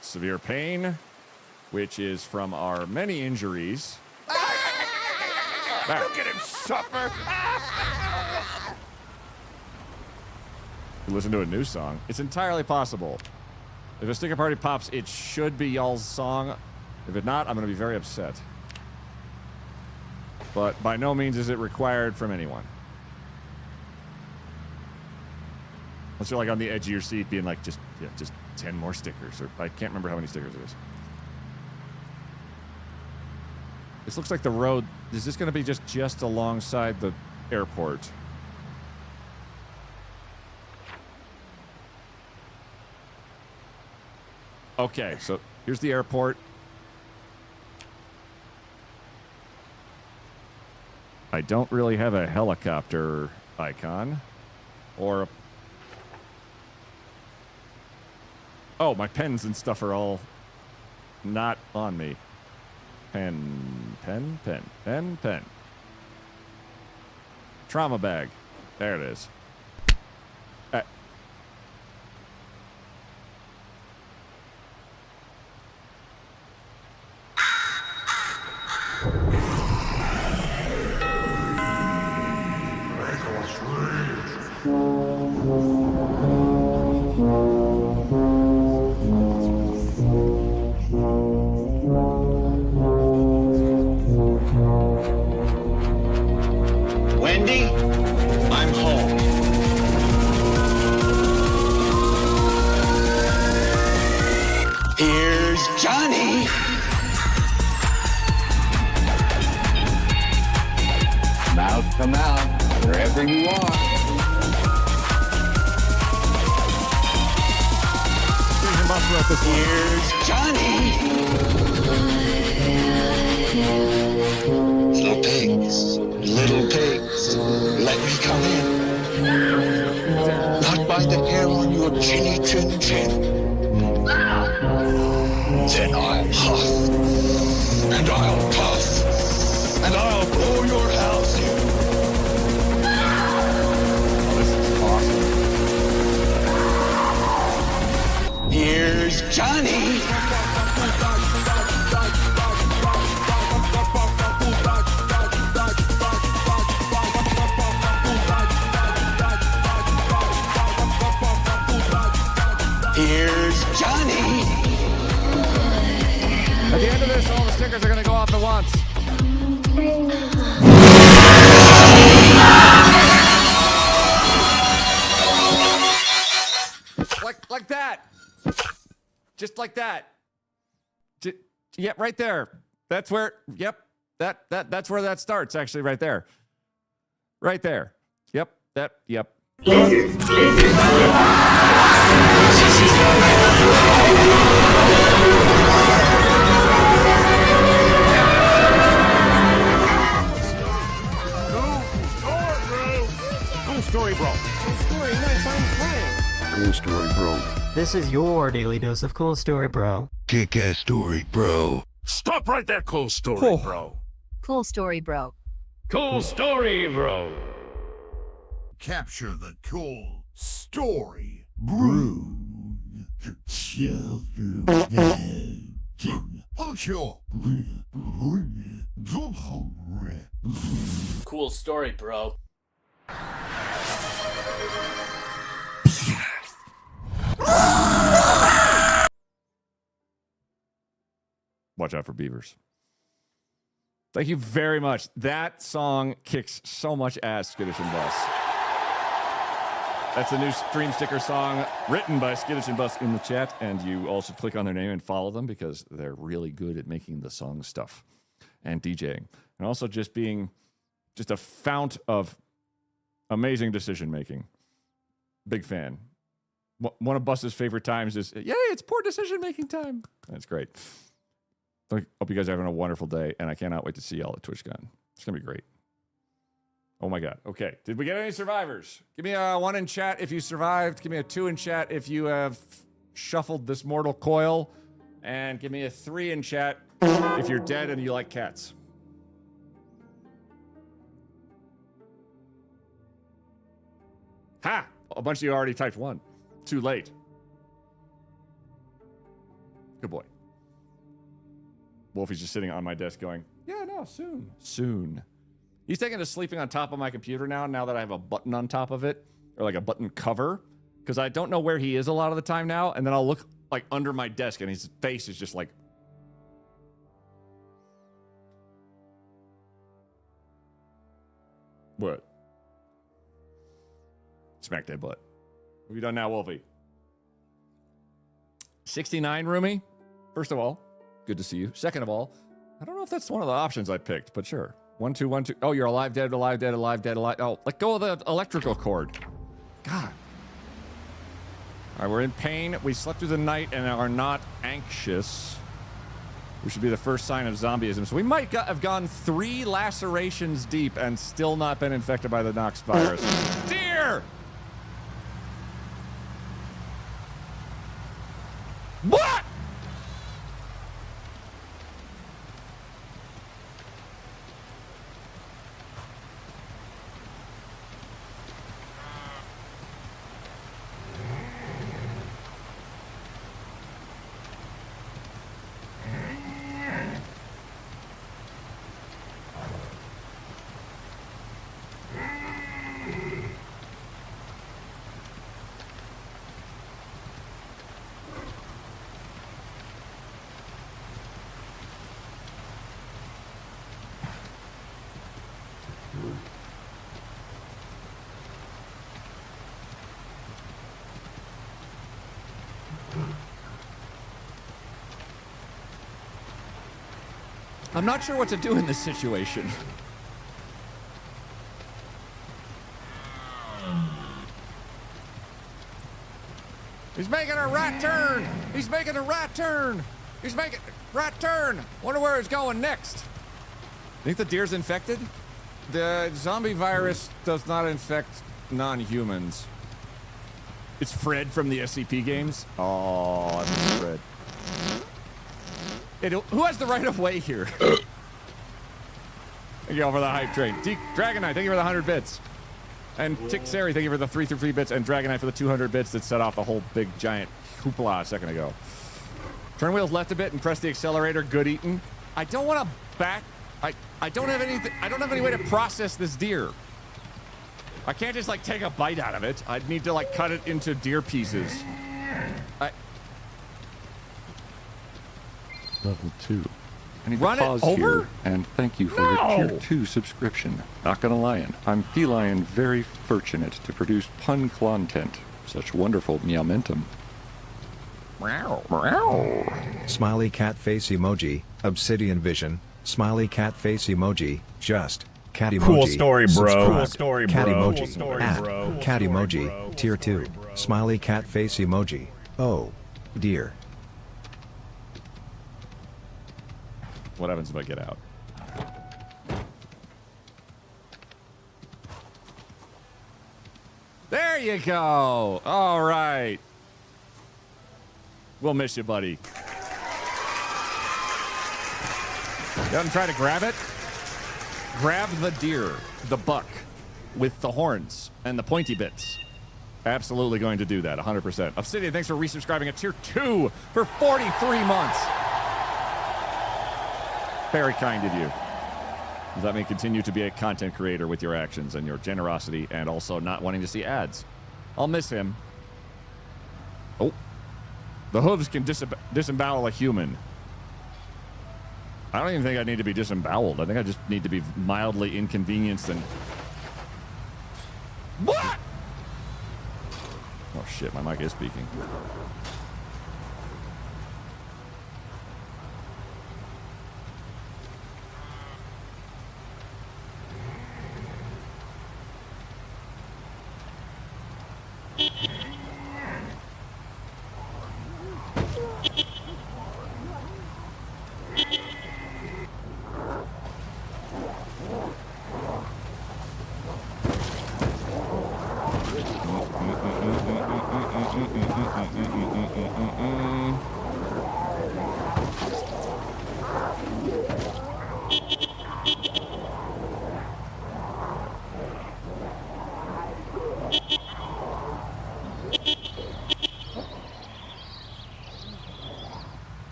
Severe pain, which is from our many injuries. Look at him suffer. Listen to a new song. It's entirely possible. If a sticker party pops, it should be y'all's song. If it not, I'm going to be very upset. But by no means is it required from anyone. Unless you're like on the edge of your seat being like, just 10 more stickers. Or I can't remember how many stickers it is. This looks like the road. Is this going to be just alongside the airport? Okay, so here's the airport. I don't really have a helicopter icon. Or... Oh, my pens and stuff are all not on me. Pen. Trauma bag. There it is. Wendy, I'm home. Here's Johnny. Mouth to mouth, wherever you are. Here's Johnny. Little pigs, let me come in. Not by the hair on your chinny chin chin. Then I'll huff, and I'll puff, and I'll blow your house in. This is awesome. Here's Johnny. Here's Johnny. At the end of this, all the stickers are going to go off at once. just like that. Yep, right there. That's where, yep, that's where that starts, actually, right there. Right there. Yep, yep. Lizard, lizard. Cool story, bro. Cool story, bro. This is your daily dose of cool story, bro. Kick-ass story, bro. Stop right there, cool story, bro. Cool story, bro. Cool story, bro. Capture the cool story, bro. Cool story, bro. Watch out for beavers. Thank you very much. That song kicks so much ass, Skittish and Bus. That's a new stream sticker song written by Skittish and Bus in the chat, and you also click on their name and follow them because they're really good at making the song stuff and DJing. And also just being just a fount of amazing decision making. Big fan. One of Bus's favorite times is, yay, it's poor decision making time. That's great. Hope you guys are having a wonderful day, and I cannot wait to see y'all at TwitchCon. It's going to be great. Oh, my God. Okay. Did we get any survivors? Give me a 1 in chat if you survived. Give me a 2 in chat if you have shuffled this mortal coil. And give me a 3 in chat if you're dead and you like cats. Ha! A bunch of you already typed 1. Too late. Good boy. Wolfie's just sitting on my desk going, yeah, no, soon. Soon. He's taken to sleeping on top of my computer now that I have a button on top of it, or like a button cover, because I don't know where he is a lot of the time now, and then I'll look like under my desk and his face is just like... What? Smack that butt. What have you done now, Wolfie? 69, Roomy? First of all, good to see you. Second of all, I don't know if that's one of the options I picked, but sure. 1, 2, 1, 2. Oh, you're alive, dead, alive, dead, alive, dead, alive. Oh, let go of the electrical cord. God. All right, we're in pain. We slept through the night and are not anxious. We should be the first sign of zombieism. So we might have gone 3 lacerations deep and still not been infected by the Nox virus. Dear! What? I'm not sure what to do in this situation. He's making a right turn. He's making a right turn. He's making a right turn. Wonder where he's going next. Think the deer's infected? The zombie virus does not infect non-humans. It's Fred from the SCP games. Oh, I miss Fred. Who has the right of way here? Thank you all for the hype train. Dragonite, thank you for the 100 bits. And Tixeri, thank you for the 3 through 3 bits. And Dragonite for the 200 bits that set off the whole big giant hoopla a second ago. Turn wheels left a bit and press the accelerator. Good eating. I don't want to back. I don't have anything. I don't have any way to process this deer. I can't just like take a bite out of it. I'd need to like cut it into deer pieces. Level 2. I need Run to pause it over? here and thank you for your Tier 2 subscription. Not gonna lie, I'm feline very fortunate to produce pun content. Such wonderful meowmentum. Smiley cat face emoji, obsidian vision, smiley cat face emoji, just, cat emoji. Cool story, bro. subscribe, Cool story, cat bro. emoji, Cool story, at, bro. cat Cool story, emoji, bro. tier Cool story, 2, bro. smiley cat face emoji, oh, dear. What happens if I get out? There you go. All right. We'll miss you, buddy. You haven't tried to grab it? Grab the deer, the buck, with the horns and the pointy bits. Absolutely going to do that, 100%. Obsidian, thanks for resubscribing at tier 2 for 43 months. Very kind of you. Let me continue to be a content creator with your actions and your generosity and also not wanting to see ads. I'll miss him. Oh. The hooves can disembowel a human. I don't even think I need to be disemboweled. I think I just need to be mildly inconvenienced and... What? Oh, shit. My mic is speaking.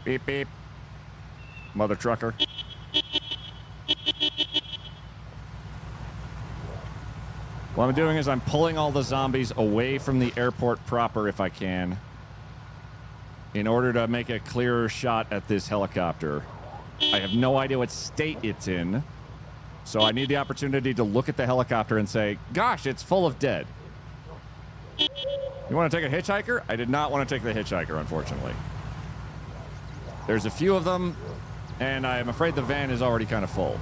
Beep, beep. Mother trucker. What I'm doing is I'm pulling all the zombies away from the airport proper if I can, in order to make a clearer shot at this helicopter. I have no idea what state it's in, so I need the opportunity to look at the helicopter and say, gosh, it's full of dead. You want to take a hitchhiker? I did not want to take the hitchhiker, unfortunately. There's a few of them, and I'm afraid the van is already kind of full.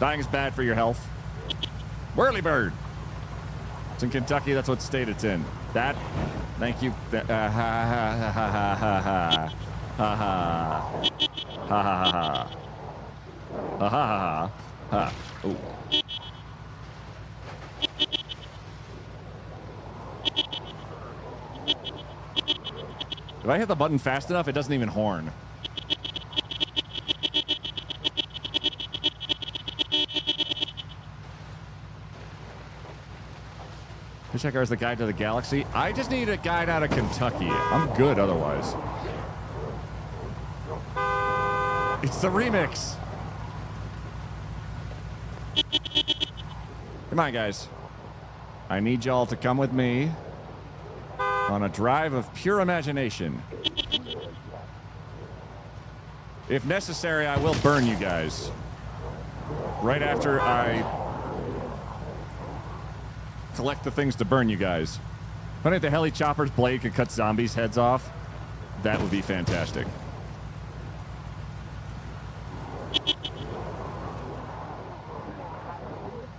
Dying is bad for your health. Whirlybird. It's in Kentucky. That's what state it's in. That. Thank you. Ha ha ha ha ha ha ha ha ha ha ha ha ha. Ooh. If I hit the button fast enough, it doesn't even horn. Hitchhiker is the guide to the galaxy. I just need a guide out of Kentucky. I'm good otherwise. It's the remix. Come on, guys. I need y'all to come with me on a drive of pure imagination. If necessary, I will burn you guys. Right after I collect the things to burn you guys. If only the heli chopper's blade could cut zombies' heads off, that would be fantastic.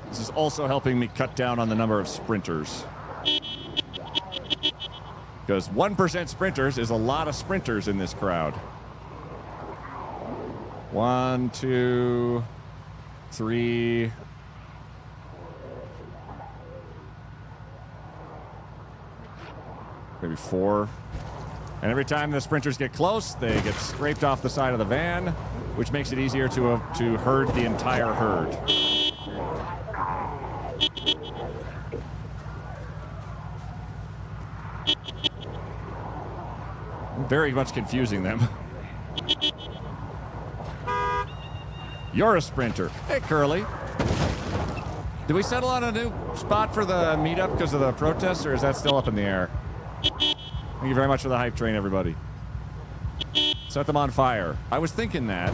This is also helping me cut down on the number of sprinters. Because 1% sprinters is a lot of sprinters in this crowd. 1, 2, 3. Maybe 4. And every time the sprinters get close, they get scraped off the side of the van, which makes it easier to herd the entire herd. Very much confusing them. You're a sprinter. Hey, Curly. Did we settle on a new spot for the meetup because of the protests, or is that still up in the air? Thank you very much for the hype train, everybody. Set them on fire. I was thinking that.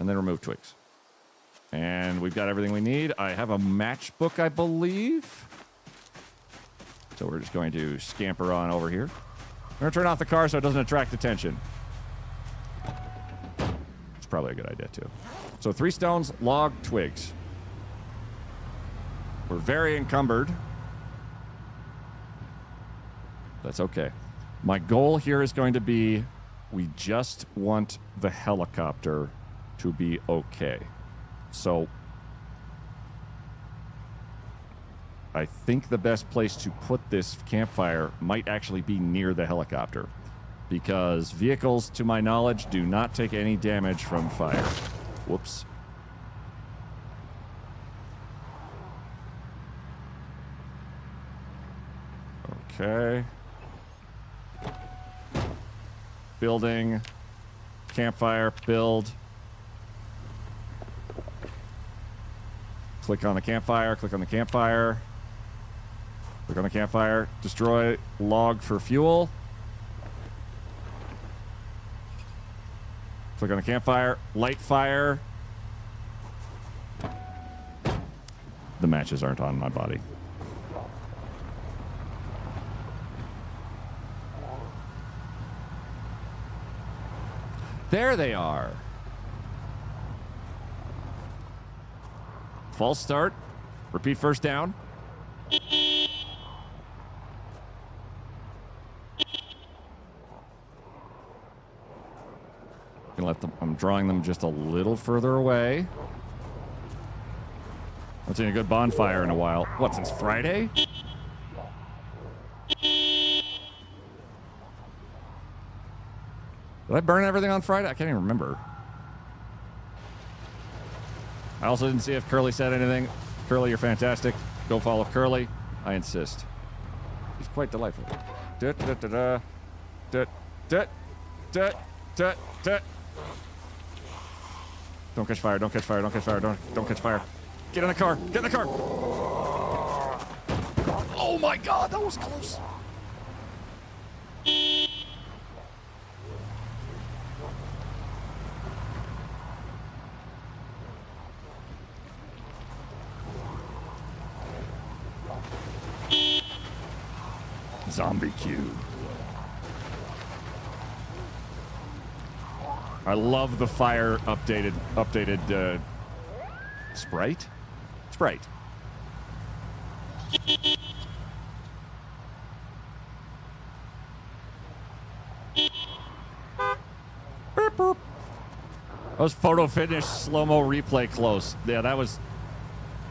and then remove twigs. And we've got everything we need. I have a matchbook, I believe. So we're just going to scamper on over here. I'm going to turn off the car so it doesn't attract attention. It's probably a good idea, too. So 3 stones, log, twigs. We're very encumbered. That's okay. My goal here is going to be, we just want the helicopter to be okay. So I think the best place to put this campfire might actually be near the helicopter, because vehicles, to my knowledge, do not take any damage from fire. Whoops. Okay. Building. Campfire. Build. Click on the campfire. Click on the campfire. Click on the campfire. Destroy log for fuel. Click on the campfire. Light fire. The matches aren't on my body. There they are. False start. Repeat first down. Gonna let them. I'm drawing them just a little further away. I've seen a good bonfire in a while. What, since Friday? Did I burn everything on Friday? I can't even remember. I also didn't see if Curly said anything. Curly, you're fantastic. Go follow Curly. I insist. He's quite delightful. Don't catch fire, don't catch fire, don't catch fire, don't catch fire. Get in the car, get in the car! Oh my god, that was close. Zombie cube. I love the fire updated sprite. Boop, boop. That was photo finish slow-mo replay close. Yeah, that was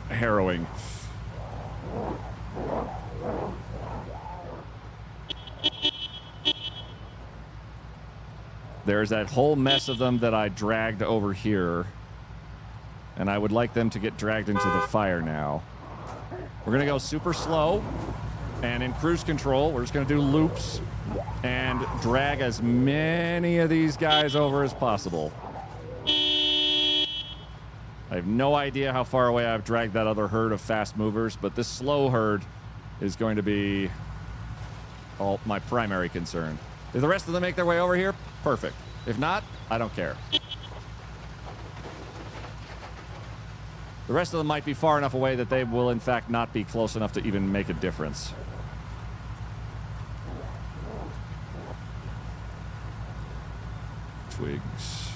harrowing. There's that whole mess of them that I dragged over here. And I would like them to get dragged into the fire now. We're going to go super slow. And in cruise control, we're just going to do loops. And drag as many of these guys over as possible. I have no idea how far away I've dragged that other herd of fast movers. But this slow herd is going to be my primary concern. If the rest of them make their way over here, perfect. If not, I don't care. The rest of them might be far enough away that they will, in fact, not be close enough to even make a difference. Twigs.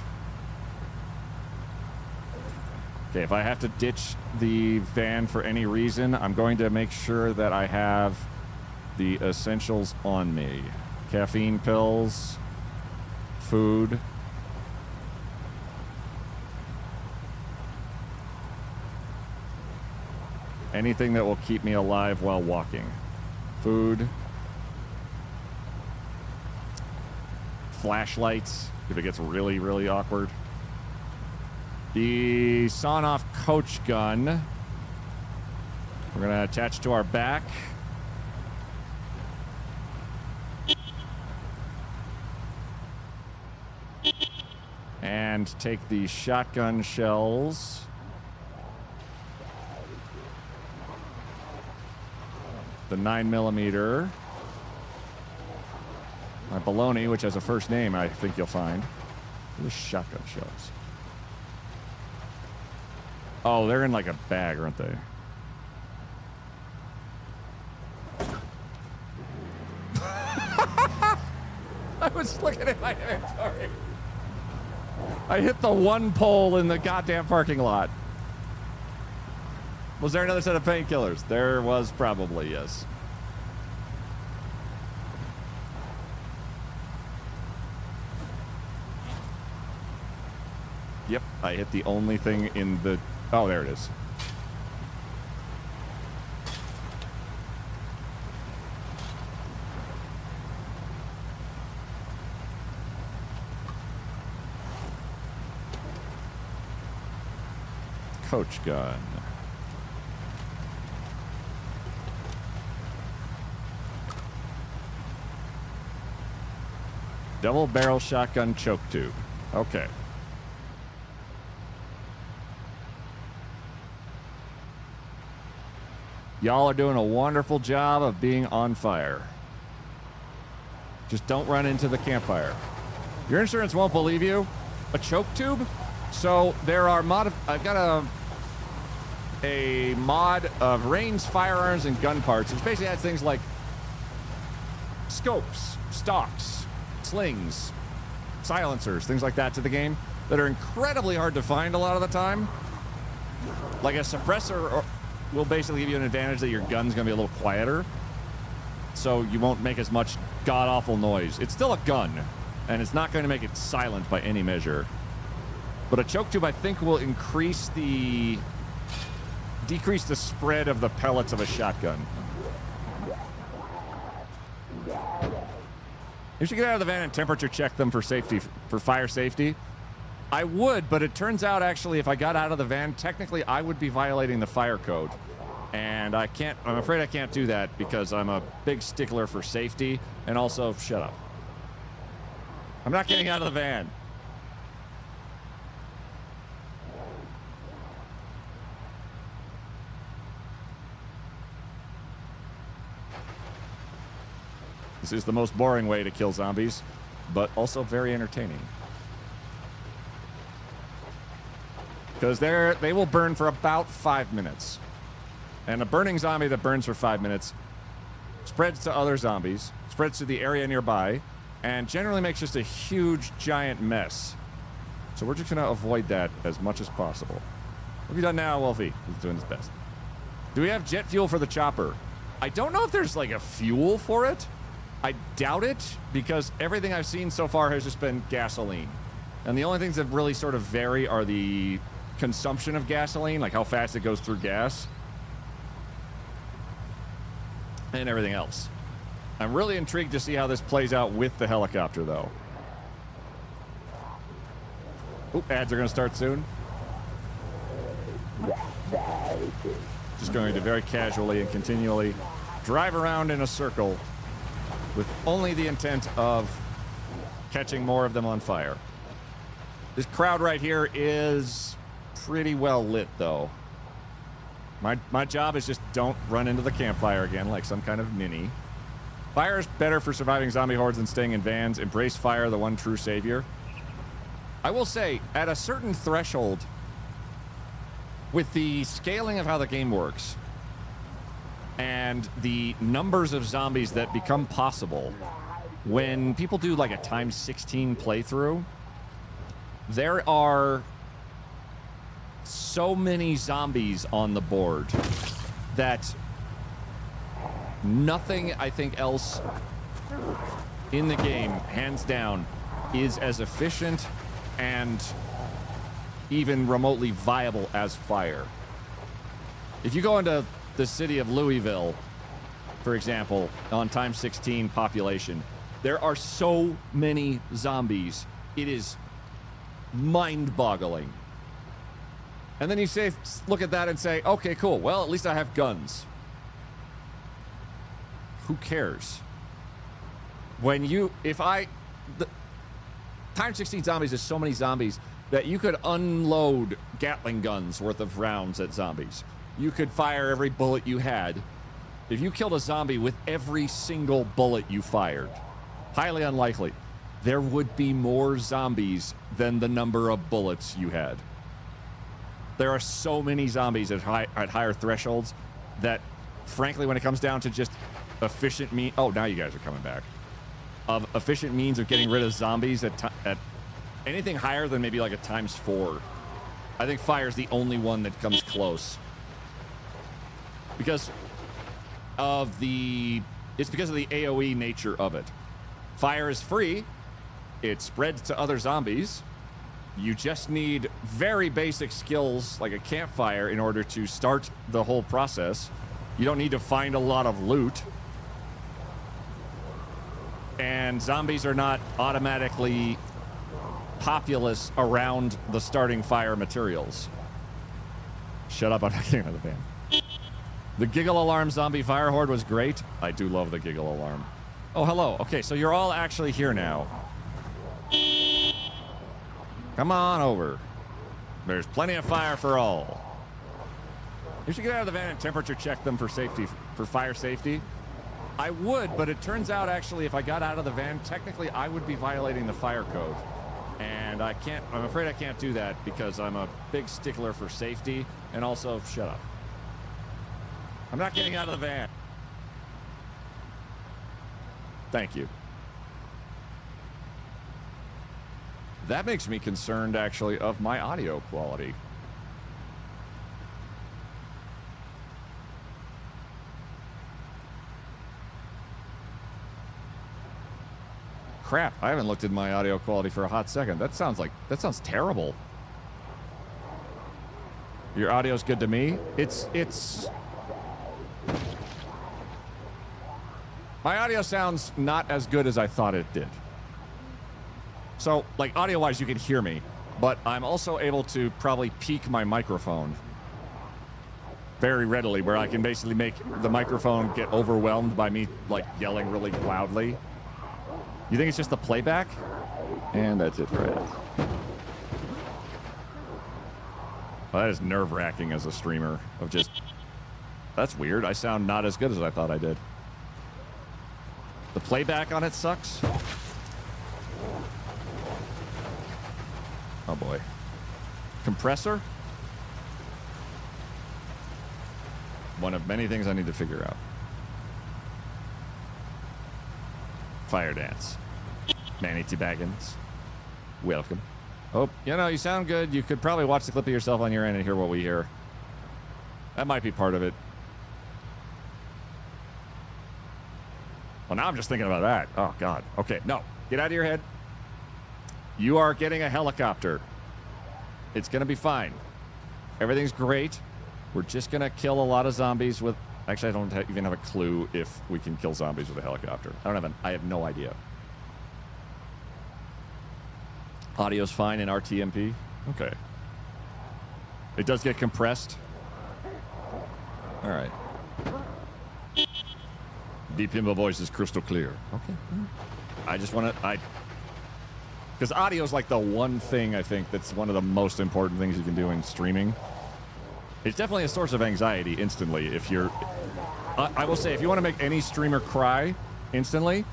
Okay, if I have to ditch the van for any reason, I'm going to make sure that I have the essentials on me. Caffeine pills, food. Anything that will keep me alive while walking. Food. Flashlights, if it gets really, really awkward. The sawn-off coach gun. We're going to attach to our back. And take the shotgun shells. The 9mm. My baloney, which has a first name, I think you'll find. The shotgun shells. Oh, they're in like a bag, aren't they? I was looking at my inventory. I hit the one pole in the goddamn parking lot. Was there another set of painkillers? There was probably, yes. Yep, I hit the only thing in the... Oh, there it is. Coach gun. Double barrel shotgun choke tube. Okay. Y'all are doing a wonderful job of being on fire. Just don't run into the campfire. Your insurance won't believe you. A choke tube? So there are I've got a mod of ranged firearms and gun parts, which basically adds things like scopes, stocks, slings, silencers, things like that to the game that are incredibly hard to find a lot of the time. Like a suppressor will basically give you an advantage that your gun's going to be a little quieter, so you won't make as much god-awful noise. It's still a gun, and it's not going to make it silent by any measure. But a choke tube, I think, will decrease the spread of the pellets of a shotgun. You should get out of the van and temperature check them for safety, for fire safety. I would, but it turns out actually if I got out of the van, technically I would be violating the fire code. And I'm afraid I can't do that because I'm a big stickler for safety, and also, shut up. I'm not getting out of the van. This is the most boring way to kill zombies, but also very entertaining. Because they will burn for about 5 minutes. And a burning zombie that burns for 5 minutes spreads to other zombies, spreads to the area nearby, and generally makes just a huge, giant mess. So we're just going to avoid that as much as possible. What have you done now, Wolfie? He's doing his best. Do we have jet fuel for the chopper? I don't know if there's like a fuel for it. I doubt it, because everything I've seen so far has just been gasoline. And the only things that really sort of vary are the consumption of gasoline, like how fast it goes through gas, and everything else. I'm really intrigued to see how this plays out with the helicopter, though. Oop, ads are going to start soon. Just going to very casually and continually drive around in a circle with only the intent of catching more of them on fire. This crowd right here is pretty well lit, though. My job is just don't run into the campfire again like some kind of mini. Fire is better for surviving zombie hordes than staying in vans. Embrace fire, the one true savior. I will say, at a certain threshold, with the scaling of how the game works, and the numbers of zombies that become possible when people do like a times 16 playthrough, there are so many zombies on the board that nothing, I think, else in the game, hands down, is as efficient and even remotely viable as fire. If you go into the city of Louisville, for example, on times 16 population, there are so many zombies. It is mind-boggling. And then you say, look at that and say, okay, cool. Well, at least I have guns. Who cares? Times 16 zombies is so many zombies that you could unload Gatling guns worth of rounds at zombies. You could fire every bullet you had. If you killed a zombie with every single bullet you fired, highly unlikely, there would be more zombies than the number of bullets you had. There are so many zombies at higher thresholds that, frankly, when it comes down to just efficient oh, now you guys are coming back. Of efficient means of getting rid of zombies at anything higher than maybe like a ×4. I think fire's the only one that comes close. Because of the AoE nature of it. Fire is free. It spreads to other zombies. You just need very basic skills like a campfire in order to start the whole process. You don't need to find a lot of loot. And zombies are not automatically populous around the starting fire materials. Shut up, I'm not getting out of the van. The giggle alarm zombie fire horde was great. I do love the giggle alarm. Oh, hello. Okay, so you're all actually here now. Come on over. There's plenty of fire for all. You should get out of the van and temperature check them for safety, for fire safety. I would, but it turns out actually if I got out of the van, technically I would be violating the fire code. And I'm afraid I can't do that because I'm a big stickler for safety and also, shut up. I'm not getting out of the van. Thank you. That makes me concerned, actually, of my audio quality. Crap, I haven't looked at my audio quality for a hot second. That sounds terrible. Your audio's good to me? My audio sounds not as good as I thought it did. So, like, audio-wise, you can hear me, but I'm also able to probably peak my microphone very readily, where I can basically make the microphone get overwhelmed by me, like, yelling really loudly. You think it's just the playback? And that's it for it. Well, that is nerve-wracking as a streamer of just... That's weird. I sound not as good as I thought I did. The playback on it sucks. Oh boy. Compressor? One of many things I need to figure out. Fire dance. Manny T. Baggins. Welcome. Oh, you know, you sound good. You could probably watch the clip of yourself on your end and hear what we hear. That might be part of it. Well, now I'm just thinking about that. Oh, God. Okay, no. Get out of your head. You are getting a helicopter. It's going to be fine. Everything's great. We're just going to kill a lot of zombies with... Actually, I don't even have a clue if we can kill zombies with a helicopter. I have no idea. Audio's fine in RTMP. Okay. It does get compressed. All right. Deep Himbo voice is crystal clear. Okay. I just want to... Because audio is like the one thing I think that's one of the most important things you can do in streaming. It's definitely a source of anxiety instantly if you're... I will say, if you want to make any streamer cry instantly,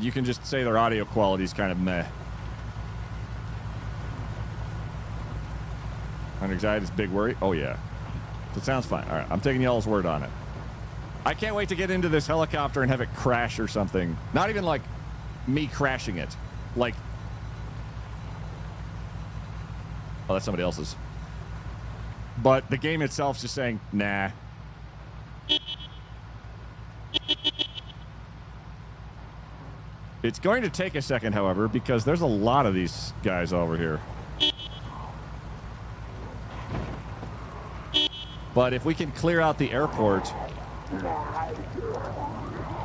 you can just say their audio quality is kind of meh. And anxiety is a big worry? Oh, yeah. So it sounds fine. All right, I'm taking y'all's word on it. I can't wait to get into this helicopter and have it crash or something. Not even like me crashing it. Like... Oh, that's somebody else's. But the game itself's just saying, nah. It's going to take a second, however, because there's a lot of these guys over here. But if we can clear out the airport...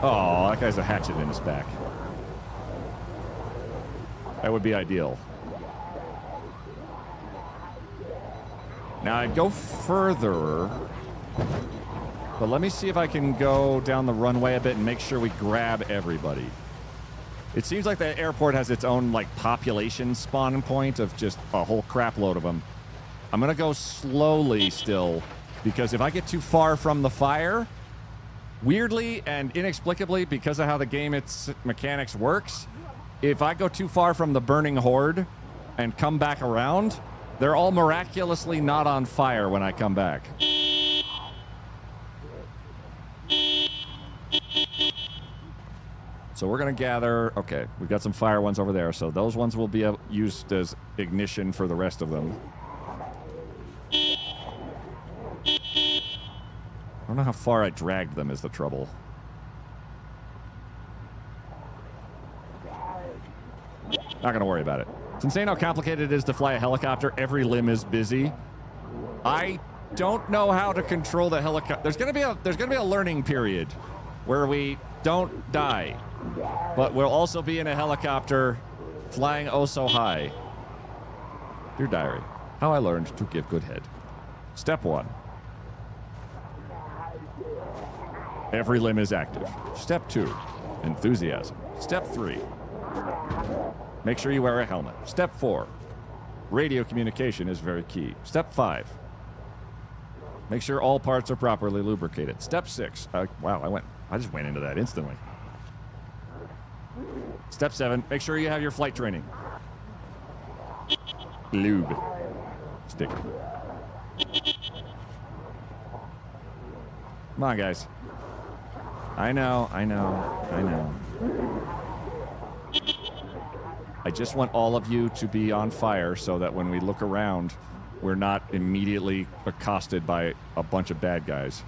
Oh, that guy's a hatchet in his back. That would be ideal. Now, I'd go further, but let me see if I can go down the runway a bit and make sure we grab everybody. It seems like the airport has its own, like, population spawn point of just a whole crap load of them. I'm going to go slowly still, because if I get too far from the fire, weirdly and inexplicably, because of how the game, its mechanics works, if I go too far from the burning horde and come back around, They're all miraculously not on fire when I come back. So we're going to gather... Okay, we've got some fire ones over there, so those ones will be used as ignition for the rest of them. I don't know how far I dragged them is the trouble. Not going to worry about it. It's insane how complicated it is to fly a helicopter. Every limb is busy. I don't know how to control the helicopter. There's going to be a learning period where we don't die. But we'll also be in a helicopter flying oh so high. Dear diary, how I learned to give good head. Step 1. Every limb is active. Step 2. Enthusiasm. Step 3. Make sure you wear a helmet. Step 4. Radio communication is very key. Step 5. Make sure all parts are properly lubricated. Step 6. Wow, I just went into that instantly. Step 7. Make sure you have your flight training. Lube. Sticker. Come on, guys. I know. I just want all of you to be on fire so that when we look around, we're not immediately accosted by a bunch of bad guys.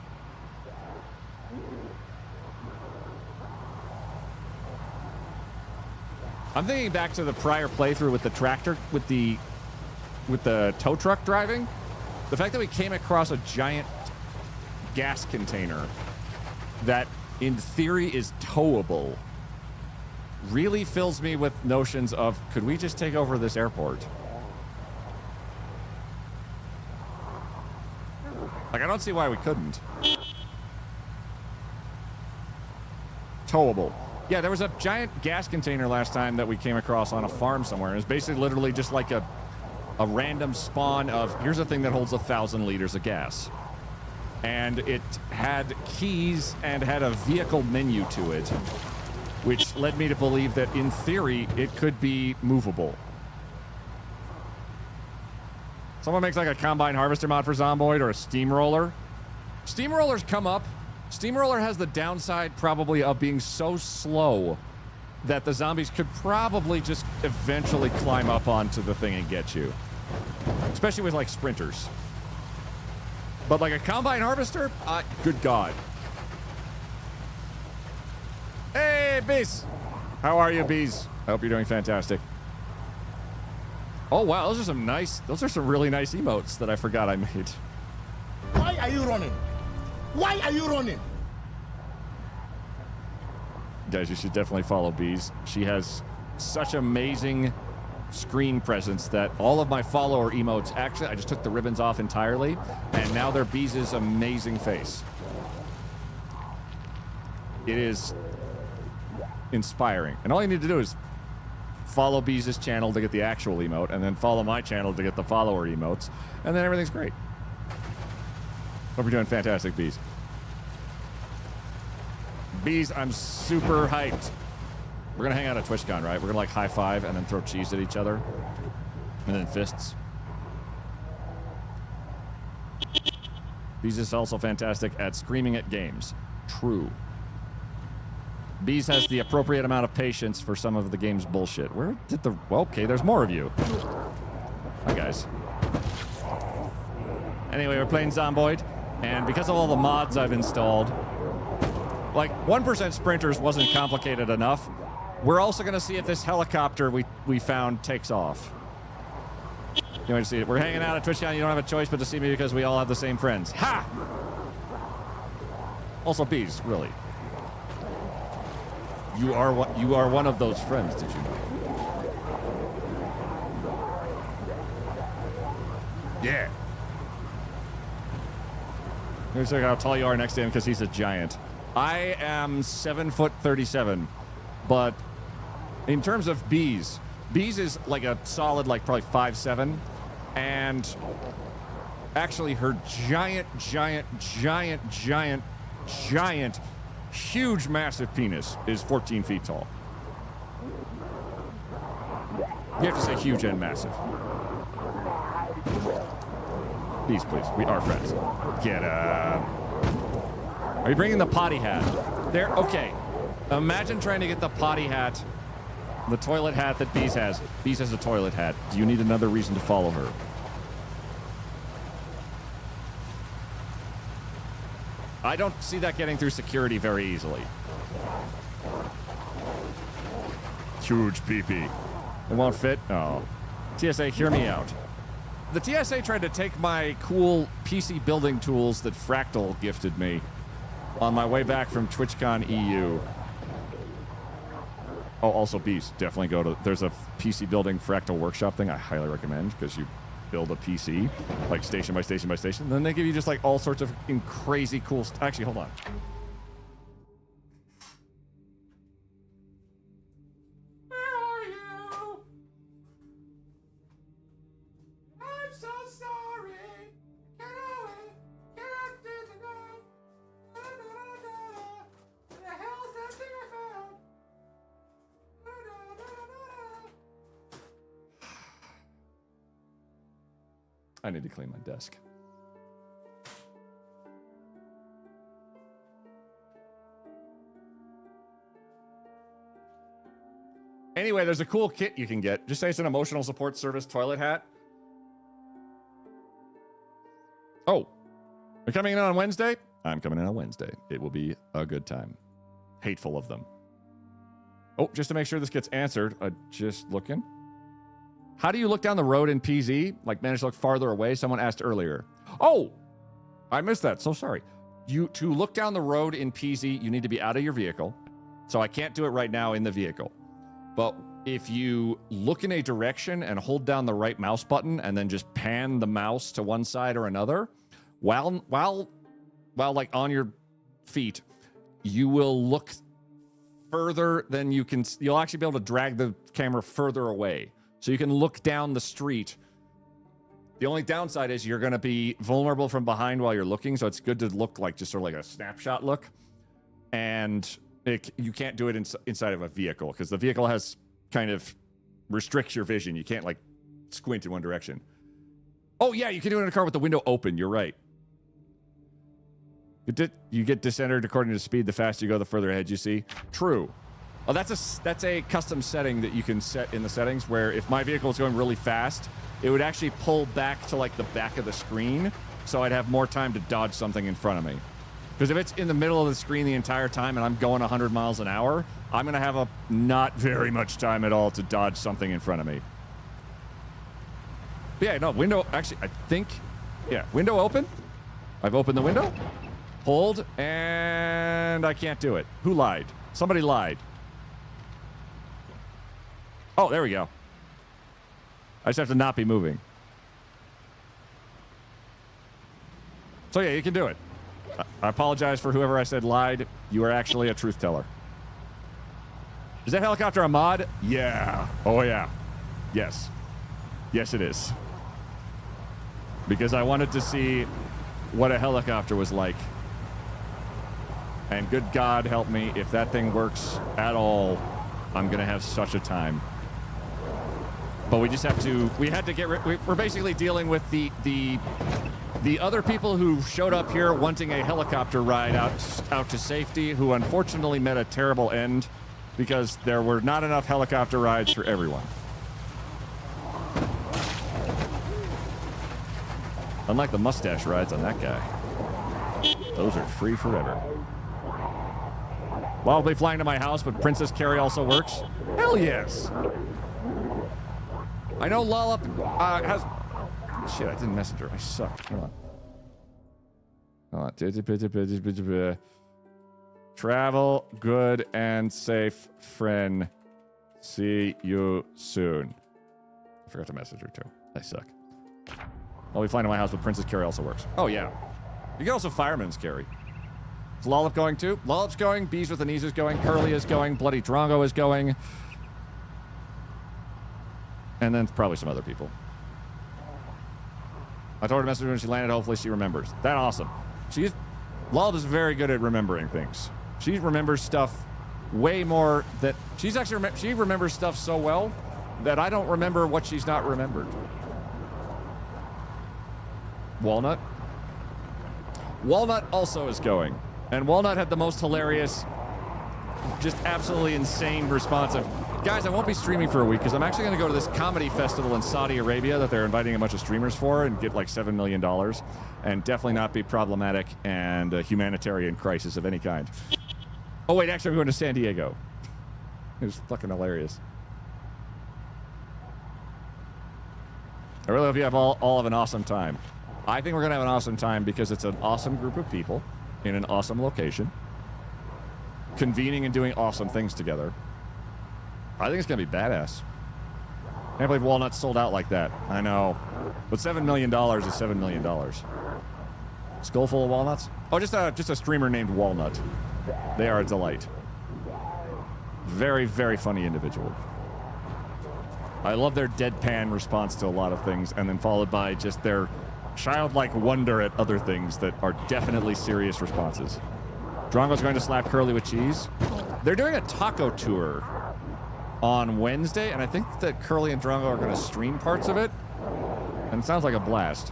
I'm thinking back to the prior playthrough with the tractor, with the tow truck driving. The fact that we came across a giant gas container that, in theory, is towable really fills me with notions of, could we just take over this airport? Like, I don't see why we couldn't. Towable. Yeah, there was a giant gas container last time that we came across on a farm somewhere. It was basically literally just like a random spawn of, here's a thing that holds 1,000 liters of gas. And it had keys and had a vehicle menu to it, which led me to believe that, in theory, it could be movable. Someone makes like a combine harvester mod for Zomboid or a steamroller. Steamrollers come up. Steamroller has the downside probably of being so slow that the zombies could probably just eventually climb up onto the thing and get you. Especially with like sprinters. But like a combine harvester? Good God. Hey, bees! How are you, bees? I hope you're doing fantastic. Oh, wow, those are some really nice emotes that I forgot I made. Why are you running? Why are you running? Guys, you should definitely follow Bees. She has such amazing screen presence that all of my follower emotes, actually, I just took the ribbons off entirely, and now they're Bees' amazing face. It is inspiring. And all you need to do is follow Bees' channel to get the actual emote, and then follow my channel to get the follower emotes, and then everything's great. Hope you're doing fantastic, Bees. Bees, I'm super hyped. We're gonna hang out at TwitchCon, right? We're gonna like high five and then throw cheese at each other. And then fists. Bees is also fantastic at screaming at games. True. Bees has the appropriate amount of patience for some of the game's bullshit. Where did the... Well, okay, there's more of you. Hi, guys. Anyway, we're playing Zomboid, and because of all the mods I've installed, like 1% sprinters wasn't complicated enough. We're also going to see if this helicopter we found takes off. You want to see it? We're hanging out at TwitchCon. You don't have a choice but to see me because we all have the same friends. Ha! Also, Bees, really. You are one of those friends, did you know? Yeah. Here's how tall you are next to him because he's a giant. I am 7'37", but in terms of Bees is like a solid, like probably 5'7", and actually her giant, huge, massive penis is 14 feet tall. You have to say huge and massive. Bees, please. We are friends. Get up. Are you bringing the potty hat? There. Okay. Imagine trying to get the potty hat, the toilet hat that Bees has. Bees has a toilet hat. Do you need another reason to follow her? I don't see that getting through security very easily. Huge pee-pee. It won't fit? Oh. TSA, hear me out. The TSA tried to take my cool PC building tools that Fractal gifted me on my way back from TwitchCon EU. Oh, also Beast. Definitely go to... There's a PC building Fractal workshop thing I highly recommend because you build a PC, like station by station by station. And then they give you just like all sorts of crazy cool... Actually, hold on. I need to clean my desk. Anyway, there's a cool kit you can get. Just say it's an emotional support service toilet hat. Oh, you're coming in on Wednesday? I'm coming in on Wednesday. It will be a good time. Hateful of them. Oh, just to make sure this gets answered, just looking. How do you look down the road in PZ? Like manage to look farther away? Someone asked earlier. Oh, I missed that. So sorry. To look down the road in PZ, you need to be out of your vehicle. So I can't do it right now in the vehicle. But if you look in a direction and hold down the right mouse button and then just pan the mouse to one side or another, while like on your feet, you will look further than you can. You'll actually be able to drag the camera further away. So you can look down the street. The only downside is you're going to be vulnerable from behind while you're looking, so it's good to look like just sort of like a snapshot look. And you can't do it inside of a vehicle because the vehicle has kind of restricts your vision. You can't like squint in one direction. Oh yeah, you can do it in a car with the window open. You're right. You get decentered according to speed. The faster you go, the further ahead you see. True. Oh, that's a custom setting that you can set in the settings where if my vehicle is going really fast, it would actually pull back to like the back of the screen, so I'd have more time to dodge something in front of me. Because if it's in the middle of the screen the entire time and I'm going 100 miles an hour, I'm going to have not very much time at all to dodge something in front of me. But yeah, no, window, actually, I think, yeah, window open. I've opened the window. Hold, and I can't do it. Who lied? Somebody lied. Oh, there we go. I just have to not be moving. So yeah, you can do it. I apologize for whoever I said lied. You are actually a truth teller. Is that helicopter a mod? Yeah. Oh yeah. Yes. Yes, it is. Because I wanted to see what a helicopter was like. And good God help me, if that thing works at all, I'm going to have such a time. But we just have to, we're basically dealing with the other people who showed up here wanting a helicopter ride out to safety, who unfortunately met a terrible end because there were not enough helicopter rides for everyone. Unlike the mustache rides on that guy. Those are free forever. Well, I'll be flying to my house, but Princess Carrie also works. Hell yes! I know Lollop has... Shit, I didn't message her. I suck. Hold on. Travel good and safe, friend. See you soon. I forgot to message her, too. I suck. I'll be flying to my house, but Princess Carrie also works. Oh, yeah. You can also Fireman's Carrie. Is Lollop going, too? Lollop's going. Bees with the Knees is going. Curly is going. Bloody Drongo is going. And then probably some other people. I told her to message her when she landed. Hopefully she remembers. That's awesome. Lollop is very good at remembering things. She remembers stuff way more that... She remembers stuff so well that I don't remember what she's not remembered. Walnut. Walnut also is going. And Walnut had the most hilarious, just absolutely insane response of, guys, I won't be streaming for a week because I'm actually going to go to this comedy festival in Saudi Arabia that they're inviting a bunch of streamers for and get like $7 million and definitely not be problematic and a humanitarian crisis of any kind. Oh, wait, actually, I'm going to San Diego. It was fucking hilarious. I really hope you have all of an awesome time. I think we're going to have an awesome time because it's an awesome group of people in an awesome location, convening and doing awesome things together. I think it's going to be badass. I can't believe Walnut sold out like that. I know. But $7 million is $7 million. Skull full of walnuts? Oh, just a streamer named Walnut. They are a delight. Very, very funny individual. I love their deadpan response to a lot of things, and then followed by just their childlike wonder at other things that are definitely serious responses. Drongo's going to slap Curly with cheese. They're doing a taco tour on Wednesday, and I think that Curly and Drongo are going to stream parts of it, and it sounds like a blast.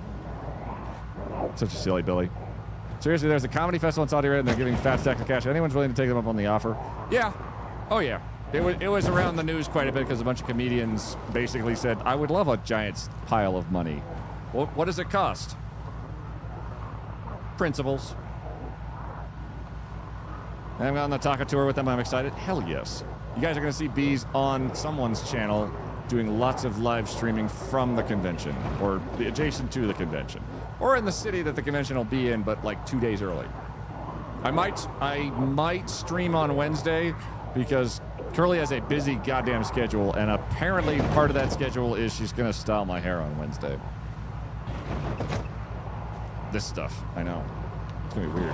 Such a silly Billy. Seriously, there's a comedy festival in Saudi Arabia, and they're giving fat stacks of cash. Anyone's willing to take them up on the offer? Yeah. Oh, yeah. It was around the news quite a bit because a bunch of comedians basically said, I would love a giant pile of money. Well, what does it cost? Principles. I'm on the taco tour with them. I'm excited. Hell yes. You guys are going to see Bees on someone's channel doing lots of live streaming from the convention or adjacent to the convention or in the city that the convention will be in, but like 2 days early. I might stream on Wednesday because Curly has a busy goddamn schedule, and apparently part of that schedule is she's going to style my hair on Wednesday. This stuff, I know. It's going to be weird.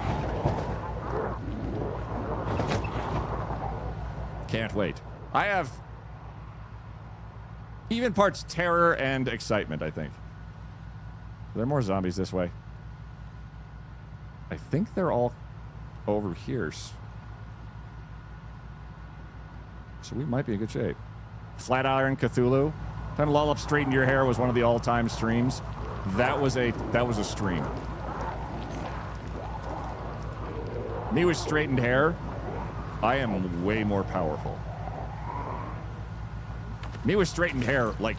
Can't wait. I have even parts terror and excitement, I think. Are there more zombies this way? I think they're all over here. So we might be in good shape. Flatiron Cthulhu. Time Lollop straightened your hair was one of the all-time streams. That was a stream. Me with straightened hair, I am way more powerful. Me with straightened hair, like,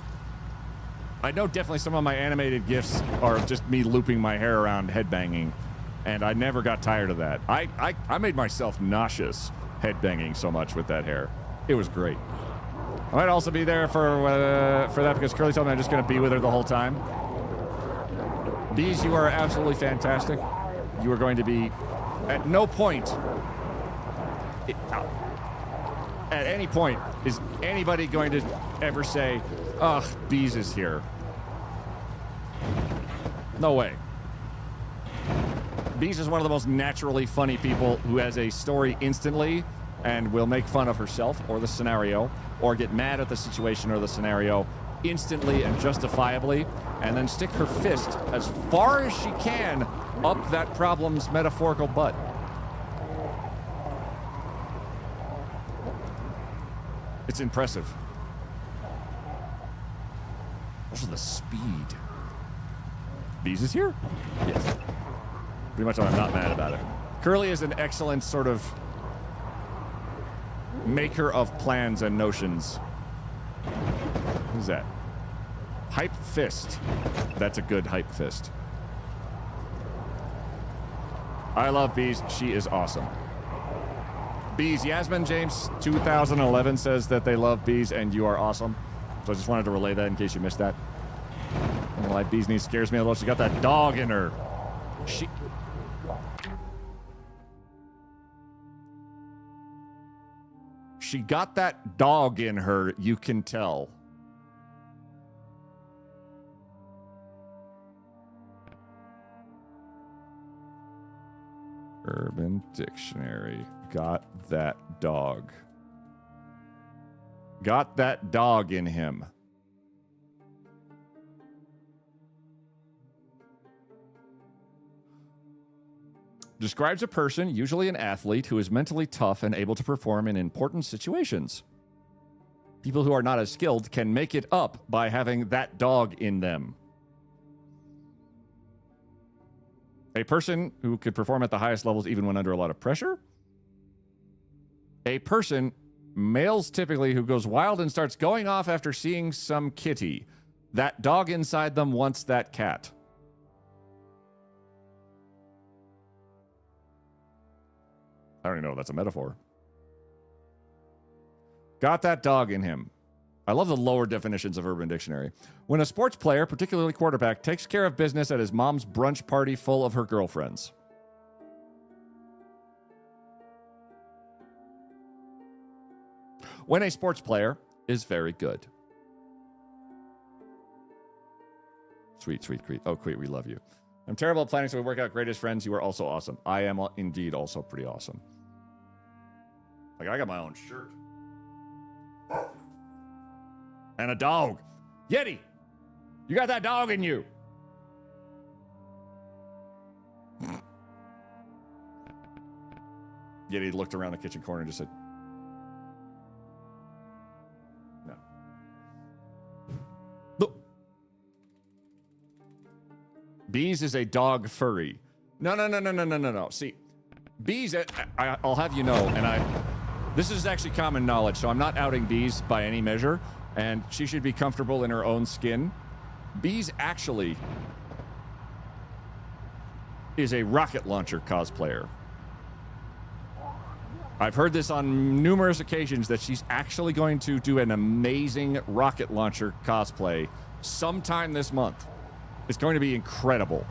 I know definitely some of my animated GIFs are just me looping my hair around headbanging, and I never got tired of that. I made myself nauseous headbanging so much with that hair. It was great. I might also be there for that because Curly told me I'm just going to be with her the whole time. Bees, you are absolutely fantastic. You are going to be, at no point, at any point, is anybody going to ever say, ugh, Bees is here. No way. Bees is one of the most naturally funny people who has a story instantly and will make fun of herself or the scenario or get mad at the situation or the scenario instantly and justifiably and then stick her fist as far as she can up that problem's metaphorical butt. It's impressive. Also the speed. Bees is here? Yes. Pretty much I'm not mad about it. Curly is an excellent sort of maker of plans and notions. What is that? Hype fist. That's a good hype fist. I love Bees. She is awesome. Bees. Yasmin James 2011 says that they love Bees and you are awesome. So I just wanted to relay that in case you missed that. I don't know why Bees' niece scares me a little. She got that dog in her. She got that dog in her, you can tell. Urban Dictionary. Got that dog. Got that dog in him. Describes a person, usually an athlete, who is mentally tough and able to perform in important situations. People who are not as skilled can make it up by having that dog in them. A person who could perform at the highest levels even when under a lot of pressure. A person, males typically, who goes wild and starts going off after seeing some kitty. That dog inside them wants that cat. I don't even know if that's a metaphor. Got that dog in him. I love the lower definitions of Urban Dictionary. When a sports player, particularly quarterback, takes care of business at his mom's brunch party full of her girlfriends. When a sports player is very good. Sweet, sweet, Queet. Oh, Queet, we love you. I'm terrible at planning, so we work out great as friends. You are also awesome. I am indeed also pretty awesome. Like, I got my own shirt. And a dog. Yeti, you got that dog in you. Yeti looked around the kitchen corner and just said, no. Look. Bees is a dog furry. No. See, Bees, I'll have you know, and this is actually common knowledge, so I'm not outing Bees by any measure, and she should be comfortable in her own skin. Bees actually is a rocket launcher cosplayer. I've heard this on numerous occasions that she's actually going to do an amazing rocket launcher cosplay sometime this month. It's going to be incredible.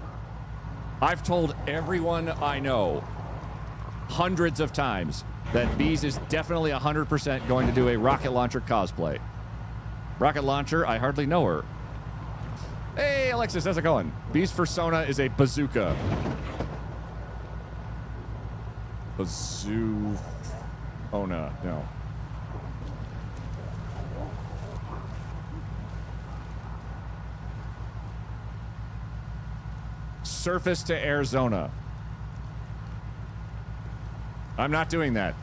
I've told everyone I know hundreds of times that Bees is definitely 100% going to do a rocket launcher cosplay. Rocket launcher, I hardly know her. Hey, Alexis, how's it going? Bees persona is a bazooka. No. Surface to Arizona. I'm not doing that.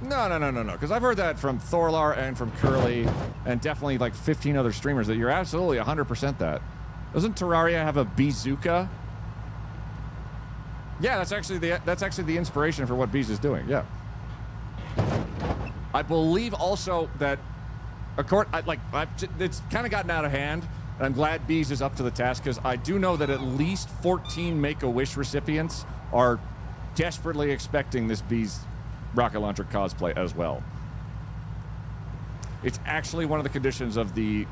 No. Because I've heard that from Thorlar and from Curly and definitely like 15 other streamers that you're absolutely 100% that. Doesn't Terraria have a bazooka? Yeah, that's actually the inspiration for what Bees is doing. Yeah. I believe also that it's kind of gotten out of hand, and I'm glad Bees is up to the task because I do know that at least 14 Make-A-Wish recipients are desperately expecting this Bees rocket launcher cosplay as well. It's actually one of the conditions of the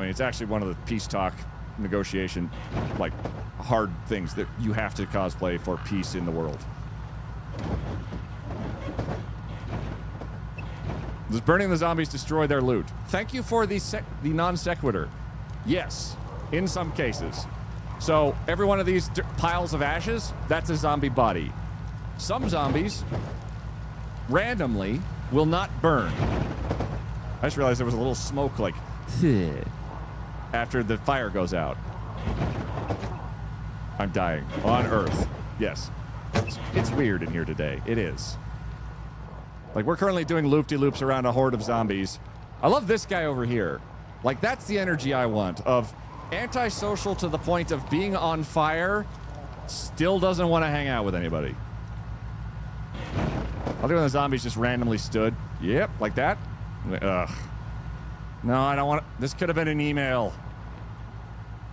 it's actually one of the peace talk negotiation, like, hard things that you have to cosplay for peace in the world. Does burning the zombies destroy their loot? Thank you for the non sequitur. Yes, in some cases. So every one of these piles of ashes, that's a zombie body. Some zombies randomly will not burn. I just realized there was a little smoke like after the fire goes out. I'm dying on Earth. Yes. It's weird in here today. It is. Like, we're currently doing loop-de-loops around a horde of zombies. I love this guy over here. Like, that's the energy I want, of antisocial to the point of being on fire, still doesn't want to hang out with anybody. I think when the zombies just randomly stood. Yep, like that. Ugh. No, I don't want to. This could have been an email.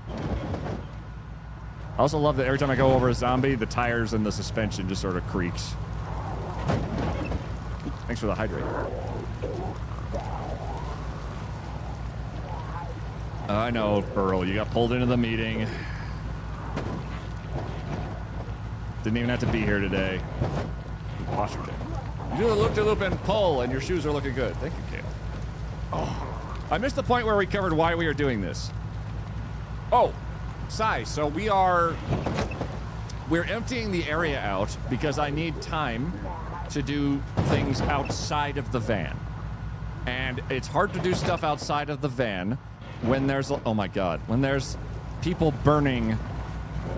I also love that every time I go over a zombie, the tires and the suspension just sort of creaks. Thanks for the hydrate. I know, Earl, you got pulled into the meeting. Didn't even have to be here today. Posture check. You do the loop-de-loop and pull, and your shoes are looking good. Thank you, Kale. Oh. I missed the point where we covered why we are doing this. Oh, Sai, so we're emptying the area out because I need time to do things outside of the van. And it's hard to do stuff outside of the van when there's, oh my God, when there's people burning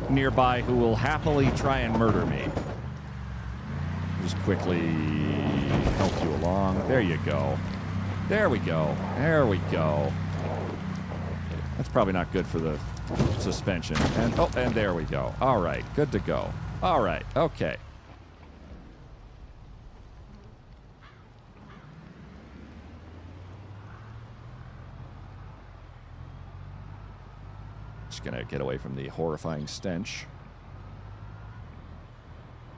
nearby who will happily try and murder me. just quickly help you along. There you go. There we go. There we go. That's probably not good for the suspension. And oh, and there we go. All right, good to go. All right, okay. Just gonna get away from the horrifying stench.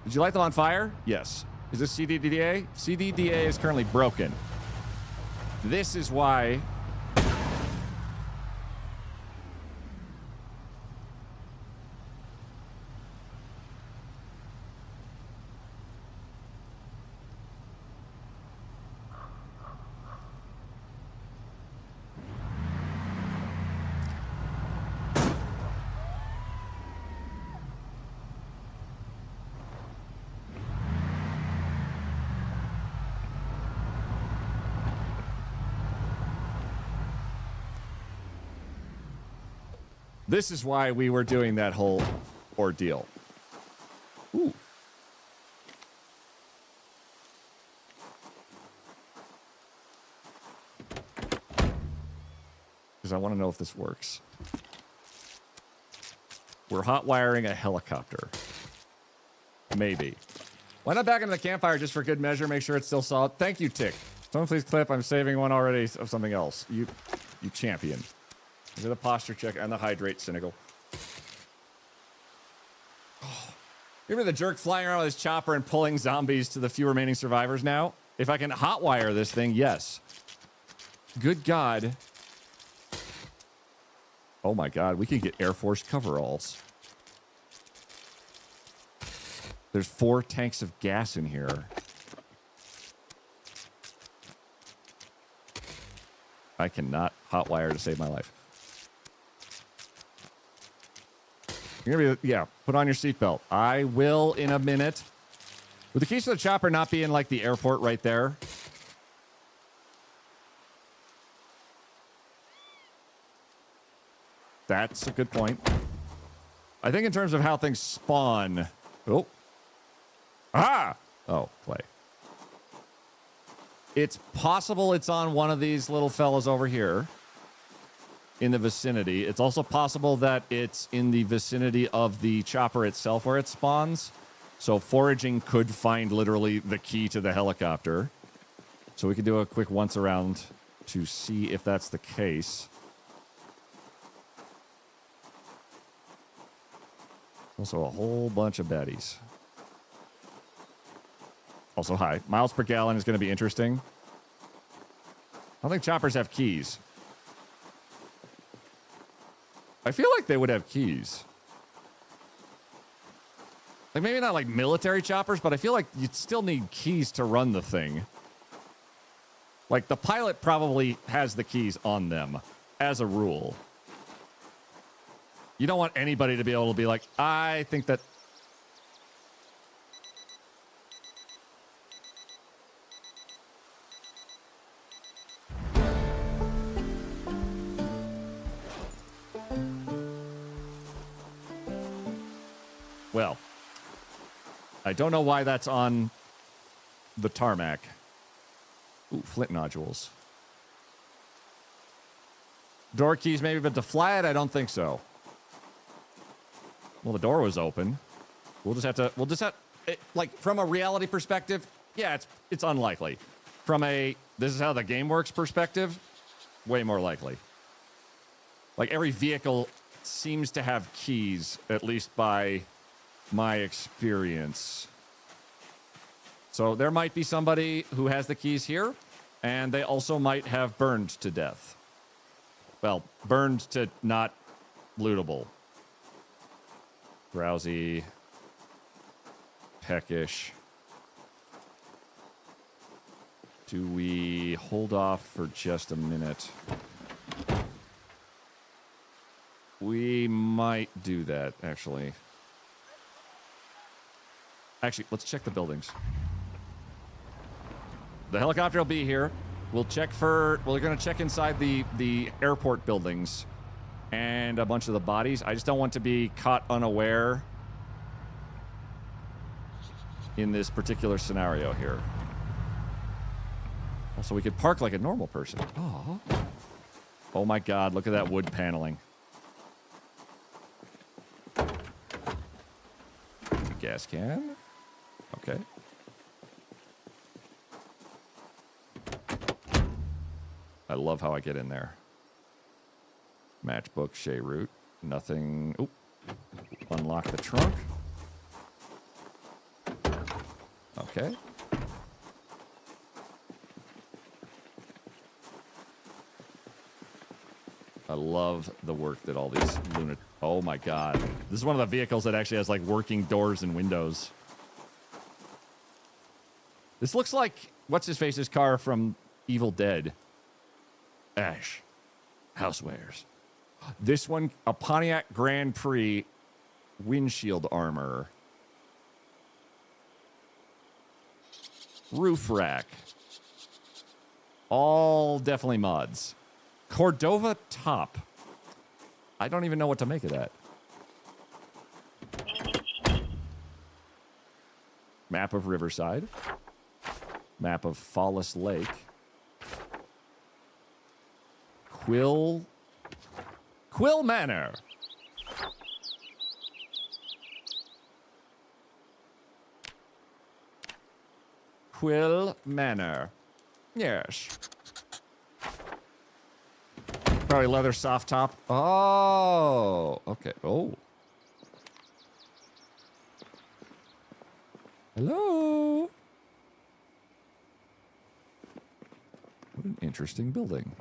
Did you light them on fire? Yes. Is this CDDA? CDDA is currently broken. This is why... This is why we were doing that whole ordeal. Ooh. Because I want to know if this works. We're hot wiring a helicopter. Maybe. Why not back into the campfire just for good measure? Make sure it's still solid. Thank you, Tick. Someone please clip. I'm saving one already of something else. You champion. Look at the posture check and the hydrate, cynical. Oh. You remember the jerk flying around with his chopper and pulling zombies to the few remaining survivors now? If I can hotwire this thing, yes. Good God. Oh my God, we can get Air Force coveralls. There's 4 tanks of gas in here. I cannot hotwire to save my life. You're gonna be, yeah, put on your seatbelt. I will in a minute. With the keys to the chopper not being like the airport right there. That's a good point. I think in terms of how things spawn. Oh. Ah! Oh, play. It's possible it's on one of these little fellas over here. In the vicinity. It's also possible that it's in the vicinity of the chopper itself where it spawns. So foraging could find literally the key to the helicopter. So we could do a quick once around to see if that's the case. Also a whole bunch of baddies. Also, hi. Miles per gallon is going to be interesting. I don't think choppers have keys. I feel like they would have keys. Like, maybe not like military choppers, but I feel like you'd still need keys to run the thing. Like, the pilot probably has the keys on them, as a rule. You don't want anybody to be able to be like, I think that... Well, I don't know why that's on the tarmac. Ooh, flint nodules. Door keys maybe, but to fly it, I don't think so. Well, the door was open. We'll just have, like, from a reality perspective, yeah, it's unlikely. From a, this is how the game works perspective, way more likely. Like, every vehicle seems to have keys, at least by... my experience. So there might be somebody who has the keys here, and they also might have burned to death. Well, burned to not lootable. Drowsy. Peckish. Do we hold off for just a minute? We might do that, actually. Actually, let's check the buildings. The helicopter will be here. We'll check for... We're going to check inside the airport buildings and a bunch of the bodies. I just don't want to be caught unaware in this particular scenario here. Also, we could park like a normal person. Oh. Oh my god, look at that wood paneling. Gas can. Okay. I love how I get in there. Matchbook, Shea Root. Nothing. Oop. Unlock the trunk. Okay. I love the work that all these Oh my god. This is one of the vehicles that actually has like working doors and windows. This looks like what's his face's car from Evil Dead. Ash. Housewares. This one, a Pontiac Grand Prix windshield armor. Roof rack. All definitely mods. Cordova top. I don't even know what to make of that. Map of Riverside. Map of Fallis Lake. Quill Manor. Quill Manor. Yes. Probably leather soft top. Oh, okay. Oh. Hello. What an interesting building.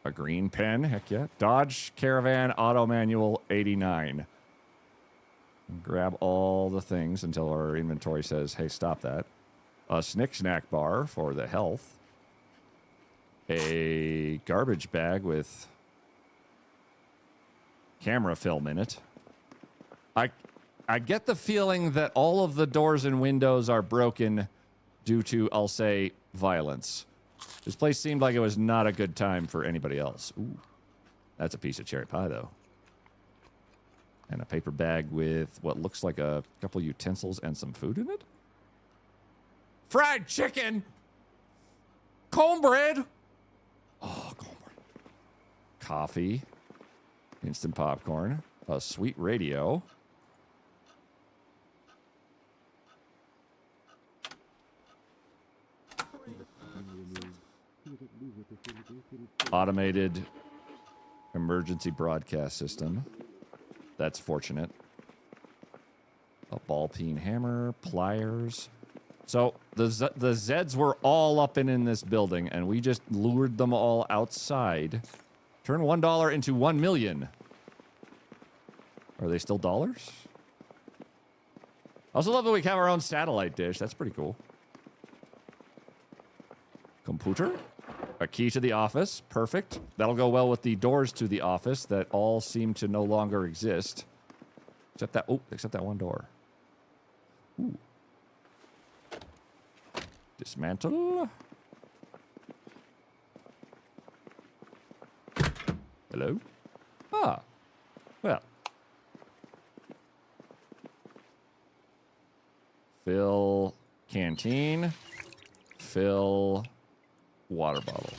A green pen, heck yeah. Dodge Caravan Auto Manual 89. Grab all the things until our inventory says, hey, stop that. A Snick Snack bar for the health. A garbage bag with camera film in it. I get the feeling that all of the doors and windows are broken due to, I'll say, violence. This place seemed like it was not a good time for anybody else. Ooh, that's a piece of cherry pie, though. And a paper bag with what looks like a couple utensils and some food in it. Fried chicken! Cornbread! Oh, cornbread. Coffee. Instant popcorn. A sweet radio. Automated emergency broadcast system. That's fortunate. A ball peen hammer, pliers. So the Zeds were all up and in this building, and we just lured them all outside. Turn $1 into 1 million. Are they still dollars? I also love that we have our own satellite dish. That's pretty cool. Computer. A key to the office. Perfect. That'll go well with the doors to the office that all seem to no longer exist. Except that, except that one door. Ooh. Dismantle. Hello? Ah. Well. Fill canteen. Fill water bottle.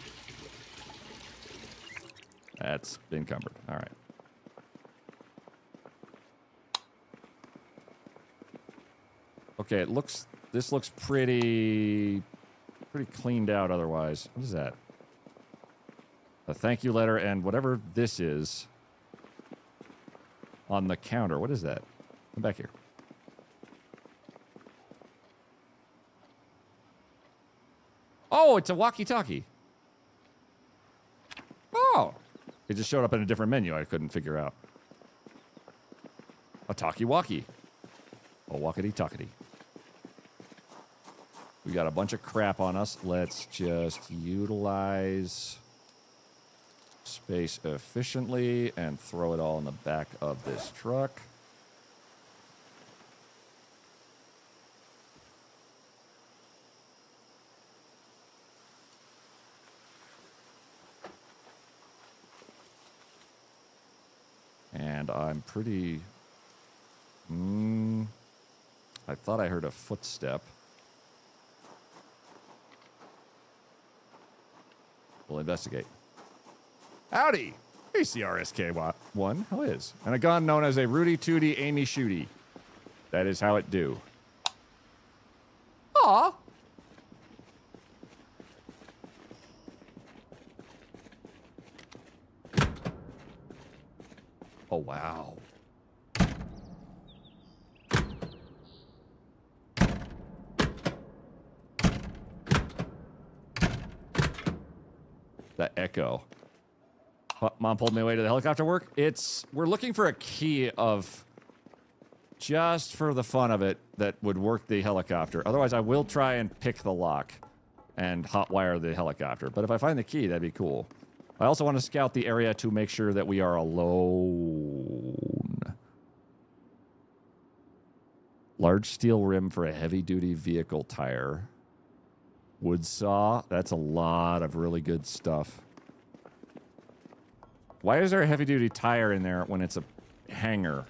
That's encumbered. All right. Okay, this looks pretty cleaned out otherwise. What is that? A thank you letter and whatever this is on the counter. What is that? Come back here. Oh, it's a walkie-talkie. Oh. It just showed up in a different menu I couldn't figure out. A talkie-walkie. A walkity-talkity. We got a bunch of crap on us. Let's just utilize space efficiently and throw it all in the back of this truck. And I'm pretty I thought I heard a footstep. We'll investigate. Howdy! Hey, CRSK1. How is? And a gun known as a Rudy Tooty Amy Shooty. That is how it do. Aw! Oh, wow. That echo. Mom pulled me away to the helicopter work. We're looking for a key of, just for the fun of it, that would work the helicopter. Otherwise, I will try and pick the lock and hotwire the helicopter. But if I find the key, that'd be cool. I also want to scout the area to make sure that we are alone. Large steel rim for a heavy-duty vehicle tire. Wood saw. That's a lot of really good stuff. Why is there a heavy-duty tire in there when it's a hanger?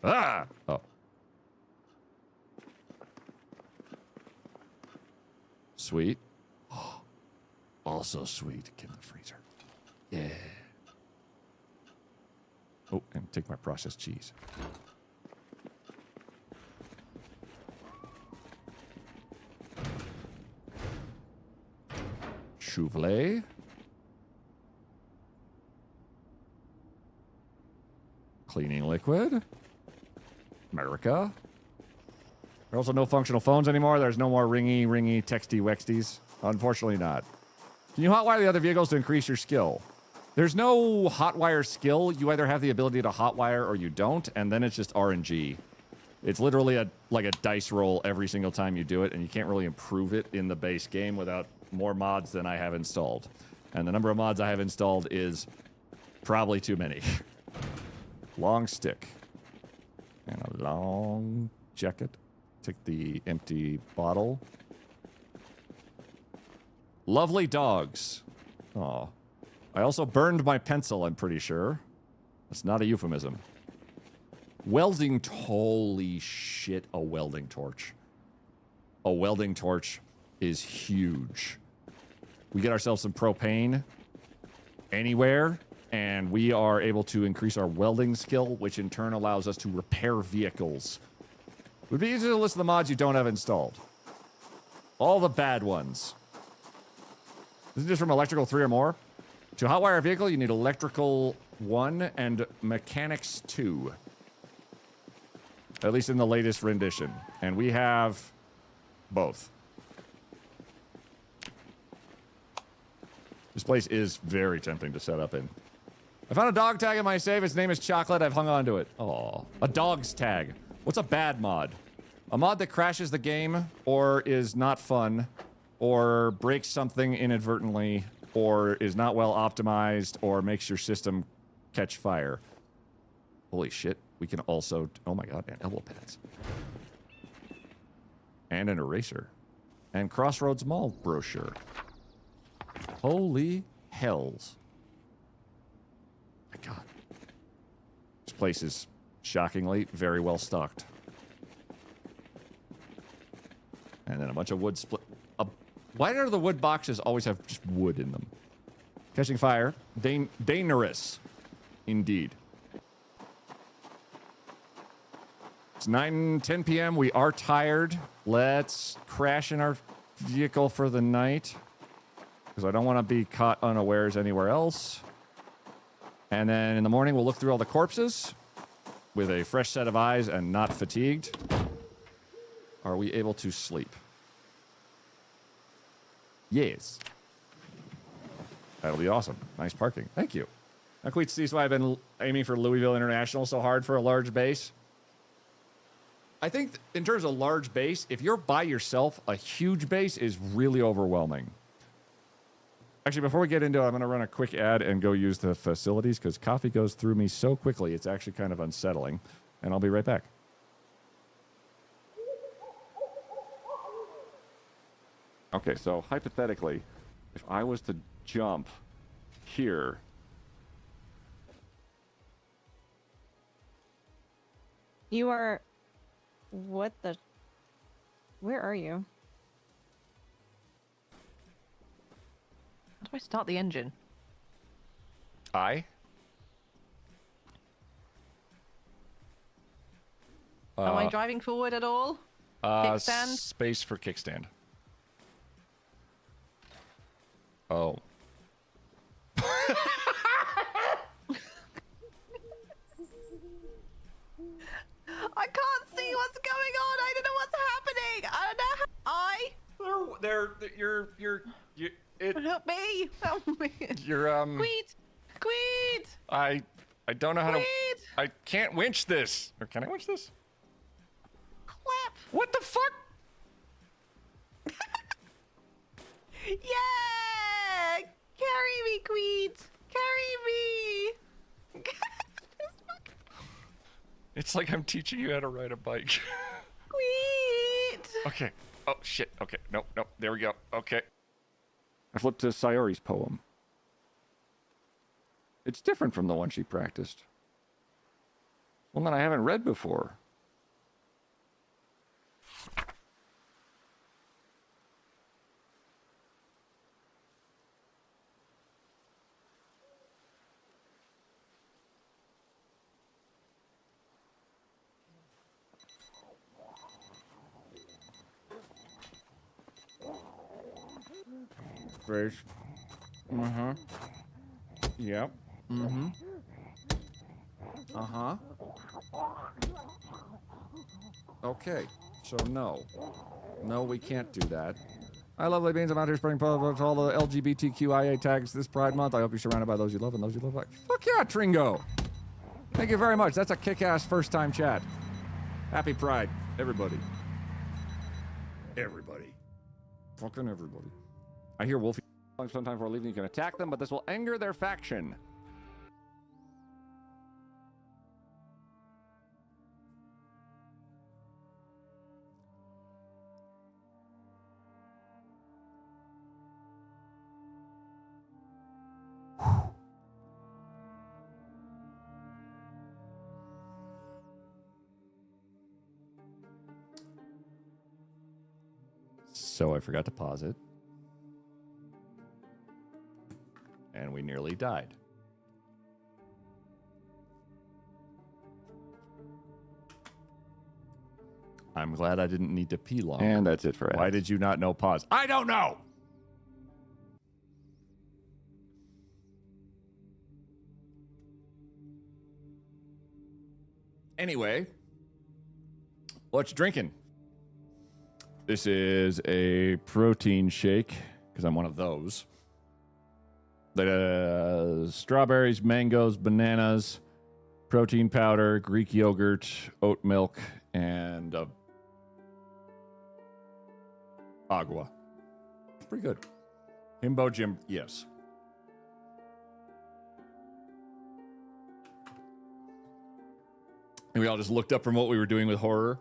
Ah! Oh. Sweet. Also sweet. Get in the freezer. Yeah. Oh, and take my processed cheese. Chouvelet. Cleaning liquid. America. There are also no functional phones anymore. There's no more ringy, texty wexties. Unfortunately not. Can you hotwire the other vehicles to increase your skill? There's no hotwire skill. You either have the ability to hotwire or you don't, and then it's just RNG. It's literally like a dice roll every single time you do it, and you can't really improve it in the base game without more mods than I have installed. And the number of mods I have installed is probably too many. Long stick. And a long jacket. Take the empty bottle. Lovely dogs. Aw. I also burned my pencil, I'm pretty sure. That's not a euphemism. Welding, holy shit, a welding torch. A welding torch is huge. We get ourselves some propane anywhere, and we are able to increase our welding skill, which in turn allows us to repair vehicles. It would be easy to list the mods you don't have installed. All the bad ones. This is just from Electrical 3 or more. To hotwire a vehicle, you need Electrical 1 and Mechanics 2. At least in the latest rendition. And we have both. This place is very tempting to set up in. I found a dog tag in my save. Its name is Chocolate. I've hung on to it. Aw. A dog's tag. What's a bad mod? A mod that crashes the game, or is not fun, or breaks something inadvertently, or is not well optimized, or makes your system catch fire. Holy shit. We can also... Oh my god, and elbow pads. And an eraser. And Crossroads Mall brochure. Holy hells. My god. This place is shockingly very well stocked. And then a bunch of wood split... why do the wood boxes always have just wood in them? Catching fire. Dangerous. Indeed. It's 10 p.m. We are tired. Let's crash in our vehicle for the night. Because I don't want to be caught unawares anywhere else. And then in the morning, we'll look through all the corpses with a fresh set of eyes and not fatigued. Are we able to sleep? Yes. That'll be awesome. Nice parking. Thank you. Now, Queet sees why I've been aiming for Louisville International so hard for a large base. I think in terms of large base, if you're by yourself, a huge base is really overwhelming. Actually, before we get into it, I'm going to run a quick ad and go use the facilities because coffee goes through me so quickly, it's actually kind of unsettling. And I'll be right back. Okay, so hypothetically, if I was to jump here... You are... What the... Where are you? How do I start the engine? Am I driving forward at all? Kickstand? Space for kickstand. Oh. I can't see what's going on. I don't know what's happening. I don't know. Help me. Help me. You're Queet. Queet. I don't know how to. Queet. I can't winch this. Or can I winch this? Clap. What the fuck? Yeah. Carry me, Queet. Carry me. It's like I'm teaching you how to ride a bike. Queet. Okay. Oh shit. Okay. No. There we go. Okay. I flipped to Sayori's poem. It's different from the one she practiced. One that I haven't read before. Fish. Uh-huh. Yep. Mm-hmm. Uh-huh. Okay. So no. No, we can't do that. Hi, lovely beans. I'm out here spreading to all the LGBTQIA tags this Pride Month. I hope you're surrounded by those you love and those you love. Fuck yeah, Tringo! Thank you very much. That's a kick-ass first-time chat. Happy Pride, everybody. Everybody. Fucking everybody. I hear Wolfie sometime before leaving you can attack them, but this will anger their faction. So I forgot to pause it. And we nearly died. I'm glad I didn't need to pee long. And that's it for ads. Why did you not know pause? I don't know! Anyway, what you drinking? This is a protein shake, because I'm one of those. Strawberries, mangoes, bananas, protein powder, Greek yogurt, oat milk, and agua. It's pretty good. Himbo Jim, yes. And we all just looked up from what we were doing with horror.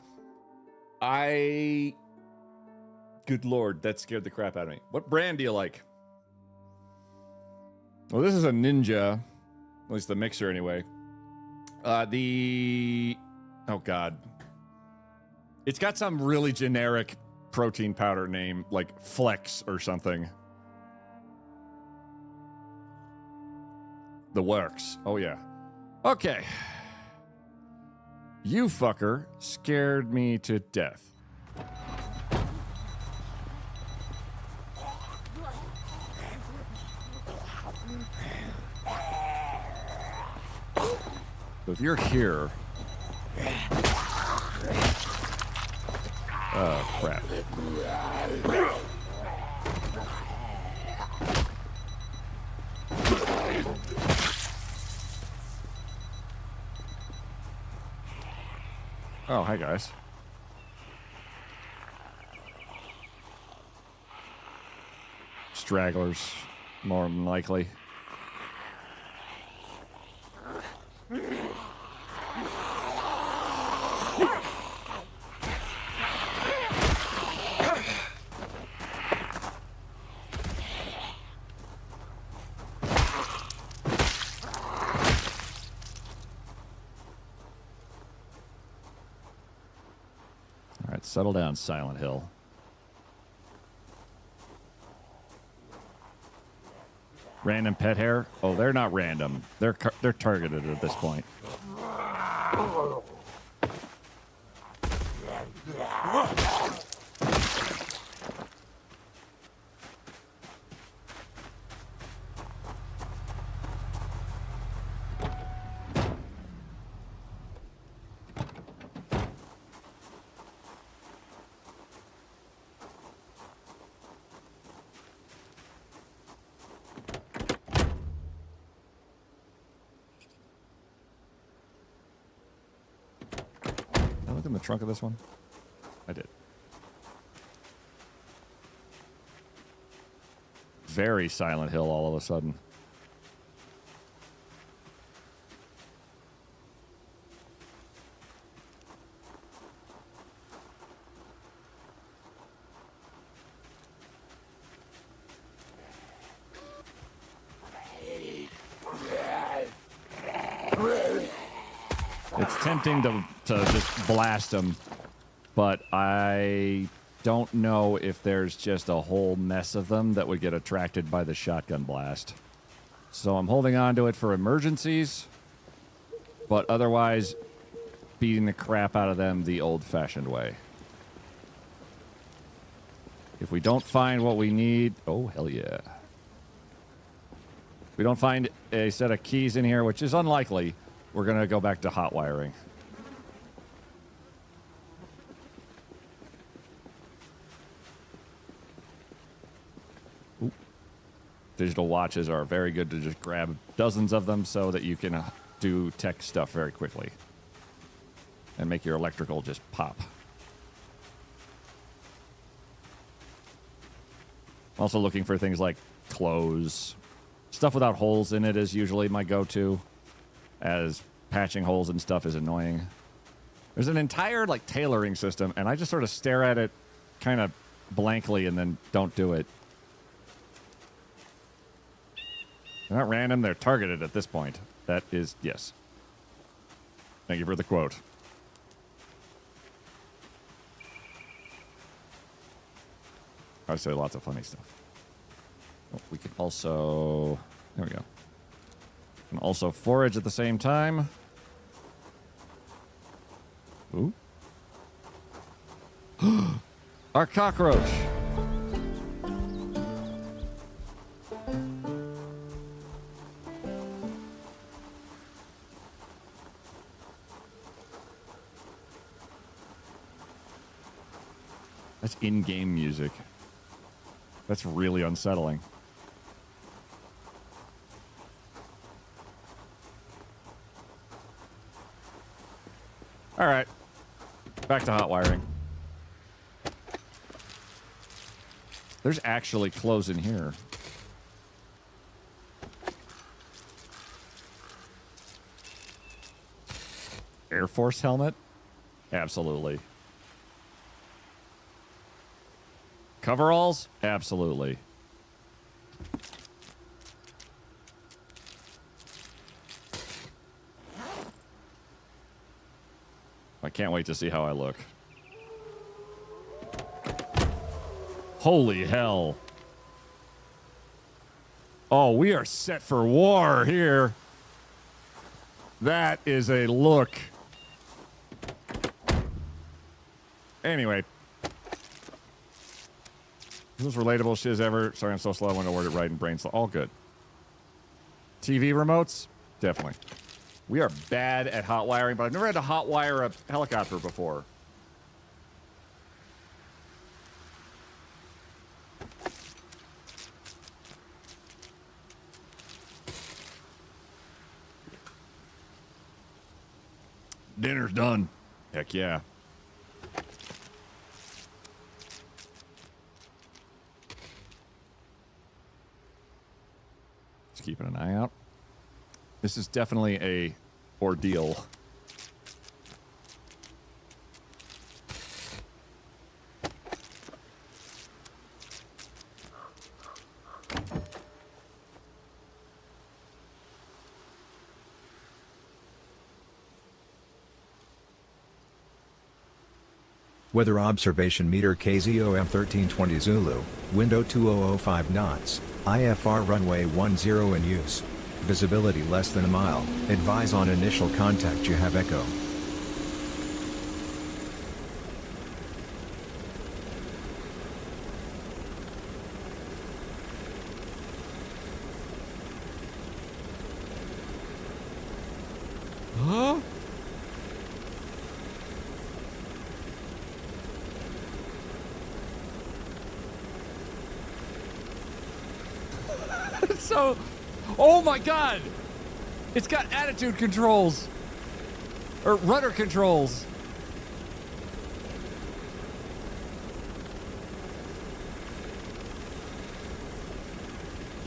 Good lord, that scared the crap out of me. What brand do you like? Well, this is a Ninja. At least the mixer, anyway. Oh, God. It's got some really generic protein powder name, like Flex or something. The works. Oh, yeah. Okay. You fucker scared me to death. So if you're here... Oh, crap. Oh, hi, guys. Stragglers, more than likely. Settle down, Silent Hill. Random pet hair? Oh, they're not random. They're targeted at this point. I look in the trunk of this one? I did. Very Silent Hill all of a sudden. It's tempting to just blast them, but I don't know if there's just a whole mess of them that would get attracted by the shotgun blast. So I'm holding on to it for emergencies, but otherwise beating the crap out of them the old-fashioned way. If we don't find what we need... Oh, hell yeah. If we don't find a set of keys in here, which is unlikely, we're going to go back to hot wiring. Ooh. Digital watches are very good to just grab dozens of them so that you can do tech stuff very quickly. And make your electrical just pop. Also looking for things like clothes. Stuff without holes in it is usually my go-to, as patching holes and stuff is annoying. There's an entire, like, tailoring system, and I just sort of stare at it kind of blankly and then don't do it. They're not random, they're targeted at this point. That is, yes. Thank you for the quote. I say lots of funny stuff. Oh, we can also... There we go. We can also forage at the same time. Ooh. Our cockroach! That's in-game music. That's really unsettling. All right. Back to hot wiring. There's actually clothes in here. Air Force helmet? Absolutely. Coveralls? Absolutely. I can't wait to see how I look. Holy hell. Oh, we are set for war here. That is a look. Anyway. Most relatable shit as ever. Sorry, I'm so slow. I want to word it right in brain slow. All good. TV remotes? Definitely. We are bad at hot wiring, but I've never had to hot wire a helicopter before. Dinner's done. Heck yeah. Just keeping an eye out. This is definitely a ordeal. Weather observation meter KZOM 1320 Zulu, window 2005 knots, IFR runway 10 in use. Visibility less than a mile, advise on initial contact you have echo. Huh? So, oh my god! It's got attitude controls! Or rudder controls!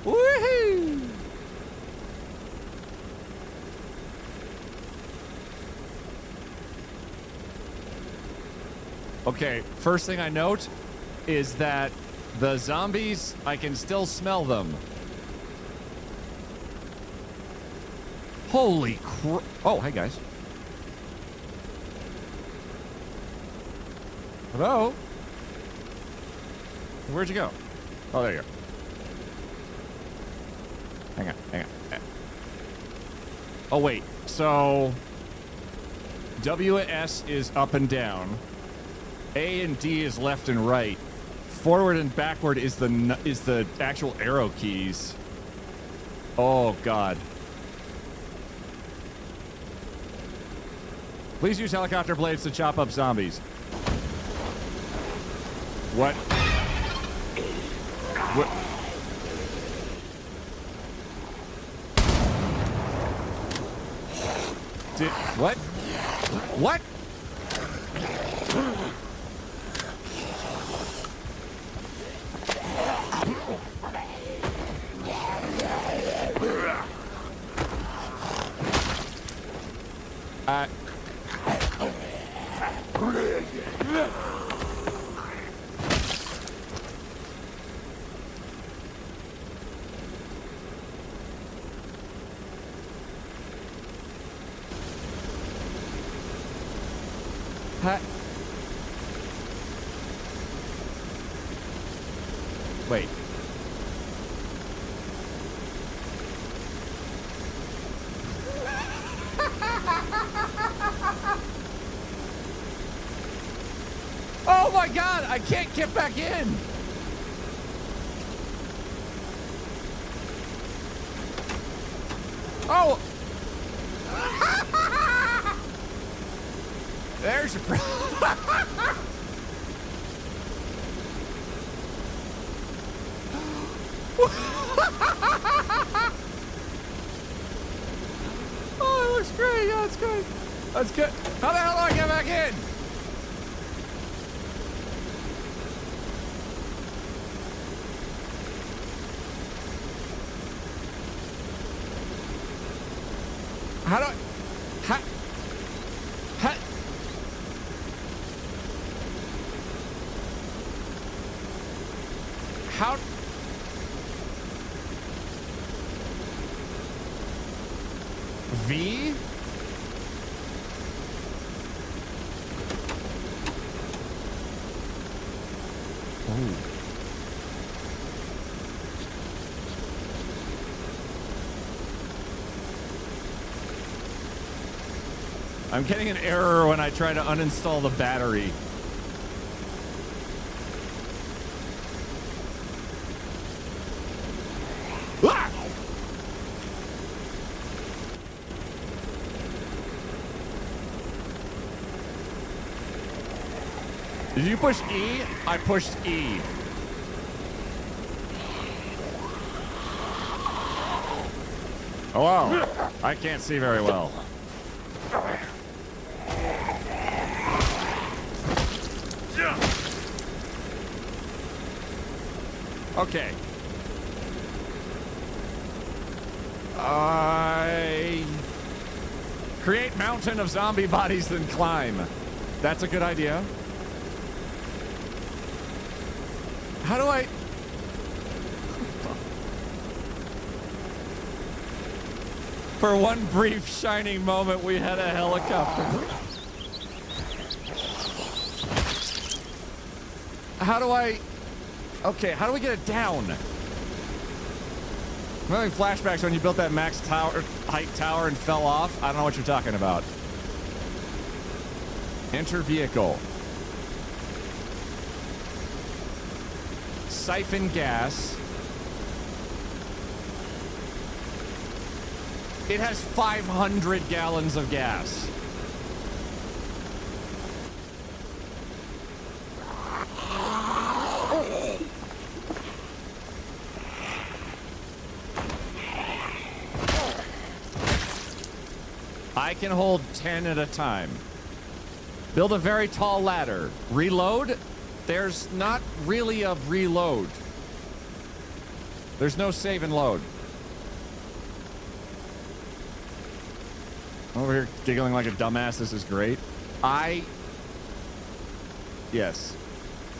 Woohoo! Okay, first thing I note is that the zombies, I can still smell them. Holy cr- Oh, hey guys. Hello? Where'd you go? Oh, there you are. Hang on. Oh, wait. So, WS is up and down. A and D is left and right. Forward and backward is the actual arrow keys. Oh, God. Please use helicopter blades to chop up zombies. What? What? What? What? Wait. Oh my god, I can't get back in. Oh. There's your Oh, it looks great. Yeah, that's great. That's good. How the hell do I get back in? How do I... How... V? Oh. I'm getting an error when I try to uninstall the battery. Ah! Did you push E? I pushed E. Hello. I can't see very well. Okay. Create mountain of zombie bodies, then climb. That's a good idea. How do I... For one brief shining moment, we had a helicopter. How do I... Okay, how do we get it down? I'm having flashbacks when you built that max tower, height tower and fell off. I don't know what you're talking about. Enter vehicle. Siphon gas. It has 500 gallons of gas. I can hold 10 at a time. Build a very tall ladder. Reload? There's not really a reload. There's no save and load. Over here giggling like a dumbass. This is great. Yes.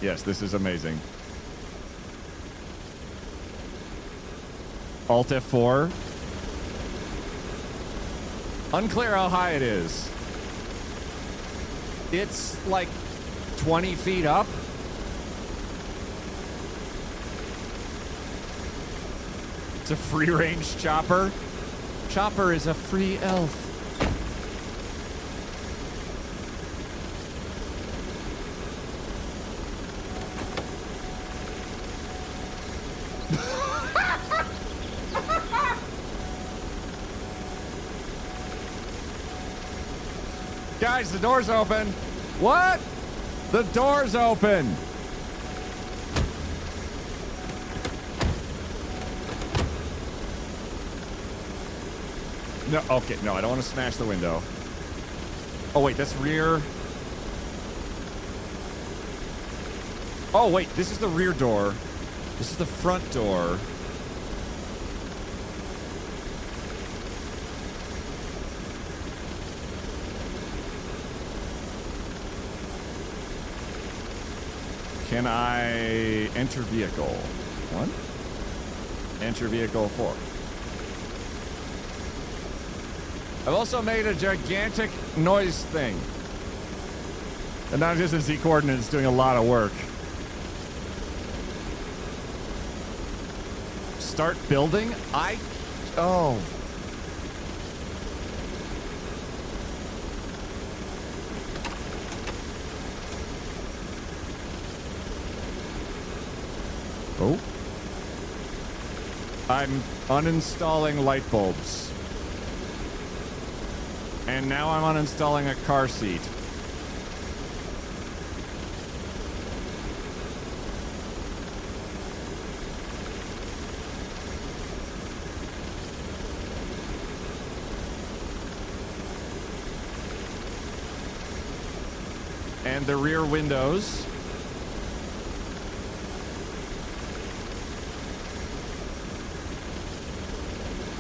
Yes, this is amazing. Alt F4. Unclear how high it is. It's like 20 feet up. It's a free-range chopper. Chopper is a free elf. Guys, the door's open. What? The door's open. No, okay, no, I don't want to smash the window. Oh, wait, that's rear. Oh, wait, this is the rear door. This is the front door. Can I enter vehicle? 1. Enter vehicle 4. I've also made a gigantic noise thing. And not just in Z coordinates, doing a lot of work. Start building? Oh. Oh. I'm uninstalling light bulbs. And now I'm uninstalling a car seat. And the rear windows.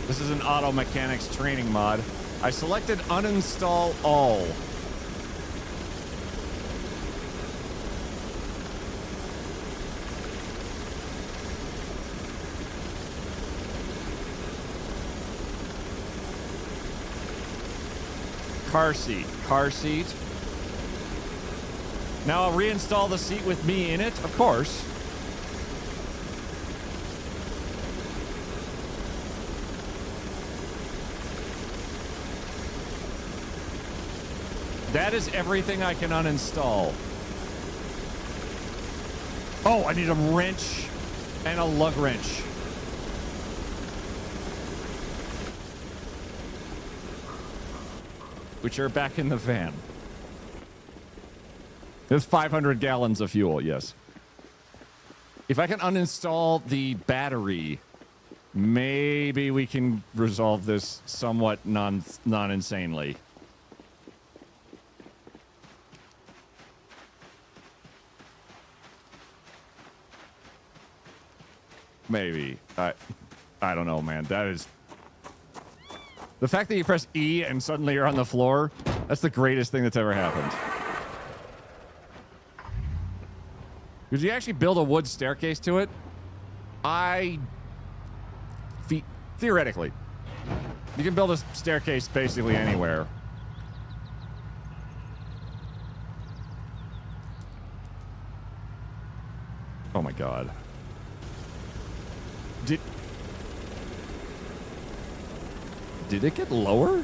This is an auto mechanics training mod. I selected uninstall all. Car seat. Car seat. Now I'll reinstall the seat with me in it, of course. That is everything I can uninstall. Oh, I need a wrench and a lug wrench. Which are back in the van. There's 500 gallons of fuel, yes. If I can uninstall the battery, maybe we can resolve this somewhat non-insanely. Maybe. I don't know, man. That is... The fact that you press E and suddenly you're on the floor, that's the greatest thing that's ever happened. Could you actually build a wood staircase to it? Theoretically. You can build a staircase basically anywhere. my god. Did it get lower?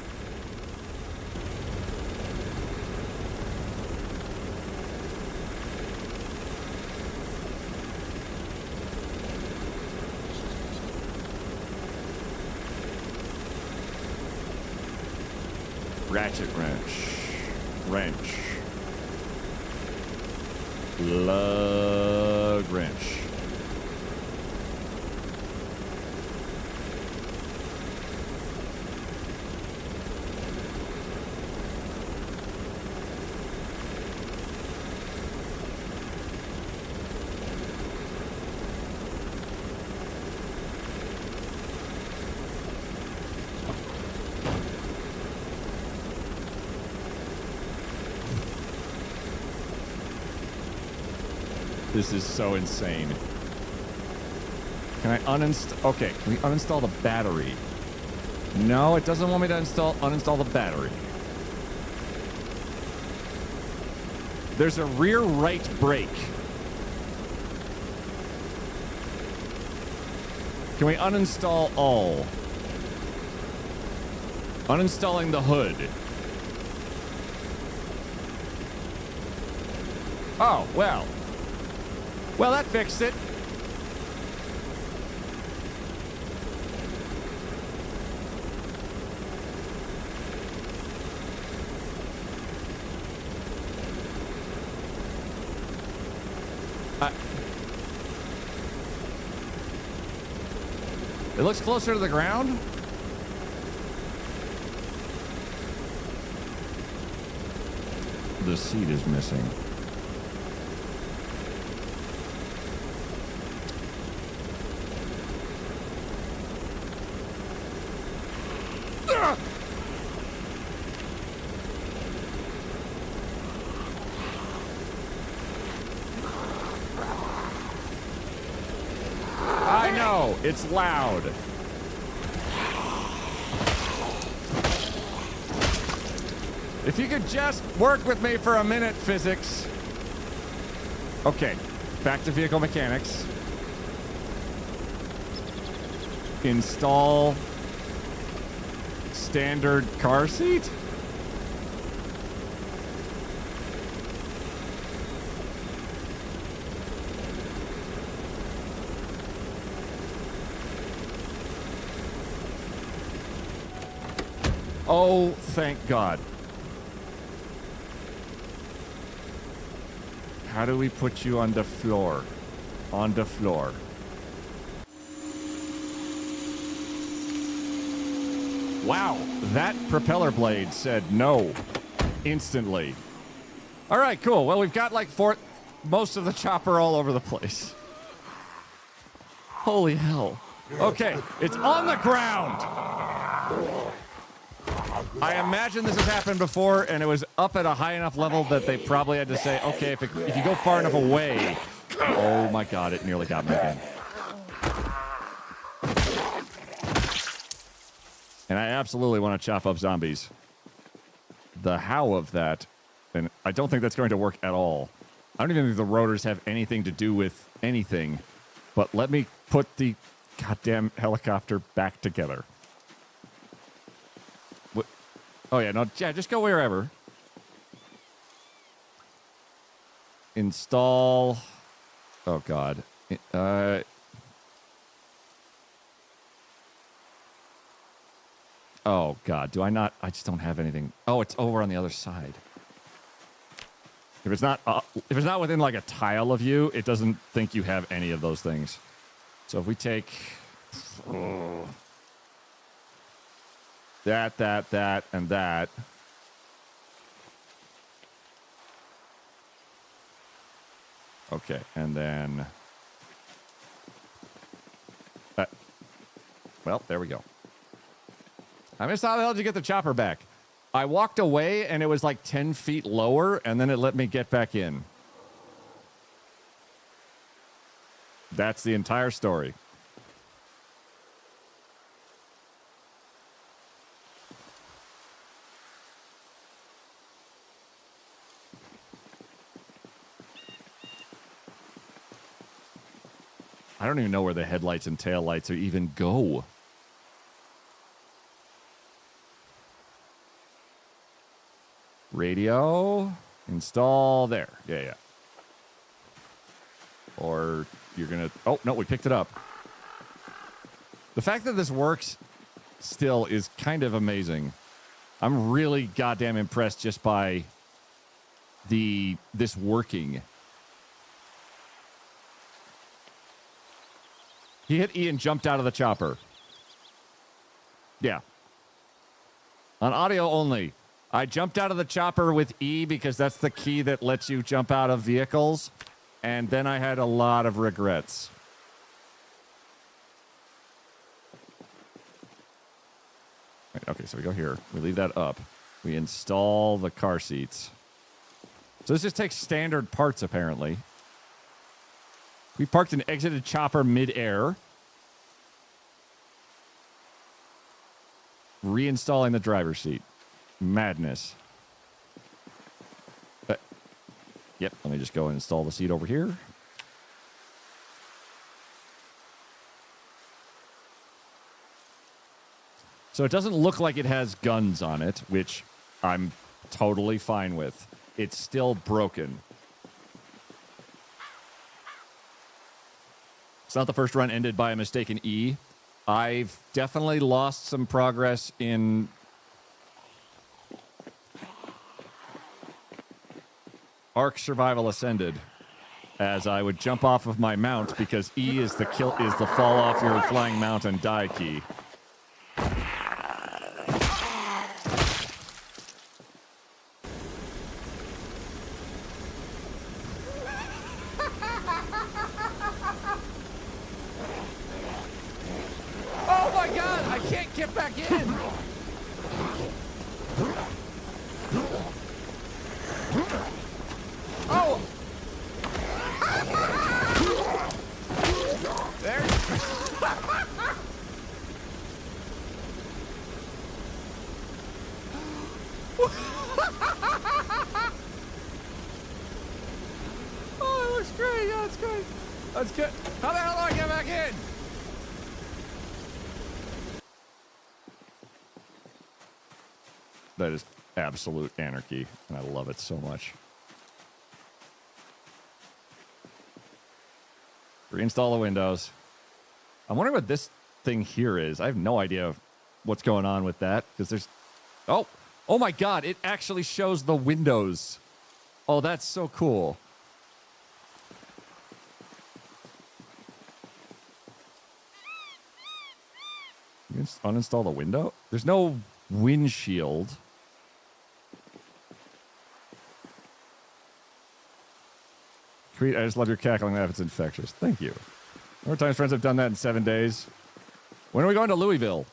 Ratchet wrench. Lug wrench. This is so insane. Can I uninstall? Okay, can we uninstall the battery? No, it doesn't want me to uninstall the battery. There's a rear right brake. Can we uninstall all? Uninstalling the hood. Oh, well. Well, that fixed it. It looks closer to the ground. The seat is missing. I know, it's loud. If you could just work with me for a minute, physics. Okay, back to vehicle mechanics. Install standard car seat? Oh, thank God. How do we put you on the floor? On the floor. Wow, that propeller blade said no instantly. All right, cool. Well, we've got like most of the chopper all over the place. Holy hell. Okay, it's on the ground. I imagine this has happened before, and it was up at a high enough level that they probably had to say, okay, if you go far enough away. Oh my God, it nearly got me again. And I absolutely want to chop up zombies. The how of that, and I don't think that's going to work at all. I don't even think the rotors have anything to do with anything. But let me put the goddamn helicopter back together. What? Oh yeah, no, yeah, just go wherever. Install. Oh God. Oh God, do I not? I just don't have anything. Oh, it's over on the other side. If it's not within like a tile of you, it doesn't think you have any of those things. So if we take that, and that. Okay, and then well, there we go. I missed how the hell did you get the chopper back? I walked away and it was like 10 feet lower and then it let me get back in. That's the entire story. I don't even know where the headlights and taillights even go. Radio. Install there. Yeah. Or you're going to... Oh, no, we picked it up. The fact that this works still is kind of amazing. I'm really goddamn impressed just by this working. He hit E and jumped out of the chopper. Yeah. On audio only. I jumped out of the chopper with E because that's the key that lets you jump out of vehicles. And then I had a lot of regrets. Right, okay, so we go here. We leave that up. We install the car seats. So this just takes standard parts, apparently. We parked and exited chopper mid-air. Reinstalling the driver's seat. Madness. Yep, let me just go and install the seat over here. So it doesn't look like it has guns on it, which I'm totally fine with. It's still broken. It's not the first run ended by a mistaken E. I've definitely lost some progress in Ark Survival Ascended, as I would jump off of my mount because E is the fall off your flying mount and die key. Oh my god, I can't get back in! Oh! There. Oh, it looks great. Yeah, it's great. That's good. How the hell do I get back in? That is absolute anarchy, and I love it so much. Reinstall the windows. I'm wondering what this thing here is. I have no idea what's going on with that, because there's... Oh my god, it actually shows the windows. Oh, that's so cool. You uninstall the window? There's no windshield. Creed, I just love your cackling laugh. It's infectious. Thank you. More times friends have done that in 7 days. When are we going to Louisville?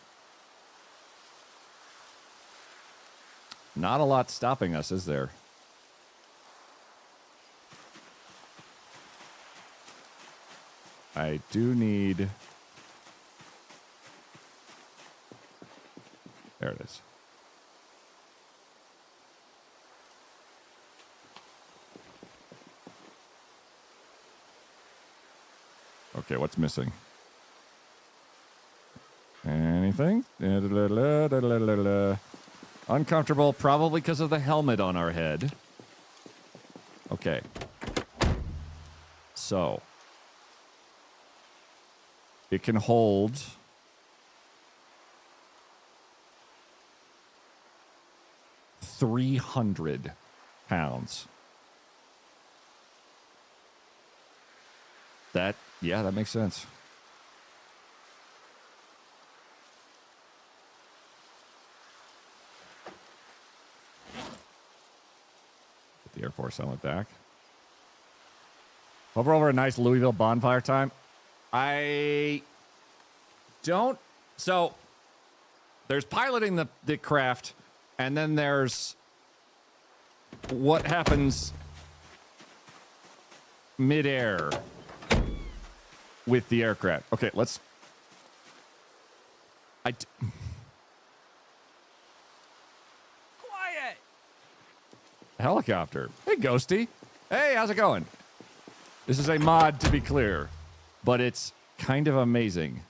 Not a lot stopping us, is there? I do need... There it is. Okay, what's missing? Anything? Uncomfortable, probably because of the helmet on our head. Okay. So. It can hold... 300 pounds. Yeah, that makes sense. Put the Air Force helmet back. Over a nice Louisville bonfire time. I don't... So, there's piloting the craft, and then there's what happens midair with the aircraft. Okay, let's... Quiet! Helicopter. Hey, Ghosty. Hey, how's it going? This is a mod, to be clear. but it's kind of amazing.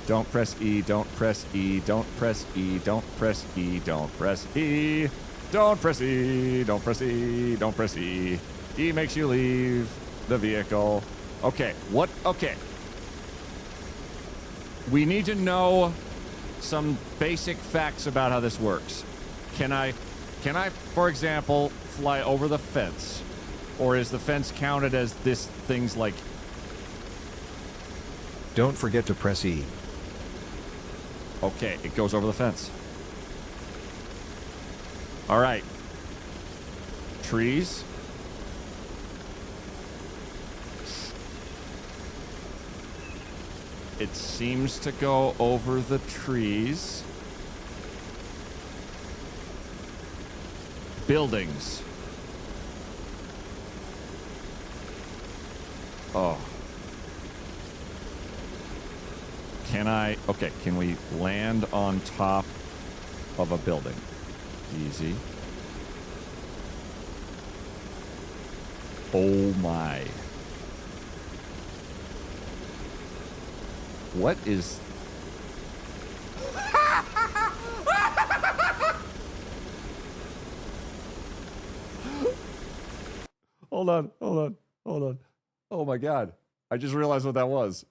Don't press E, don't press E, don't press E, don't press E, don't press E. Don't press E, don't press E, don't press E. E makes you leave the vehicle. Okay, what? Okay. We need to know some basic facts about how this works. Can I, for example, fly over the fence? Or is the fence counted as this thing's like... Don't forget to press E. Okay, it goes over the fence. All right. Trees. It seems to go over the trees. Buildings. Oh. Can we land on top of a building? Easy. Oh my. What is... Hold on. Oh my God. I just realized what that was.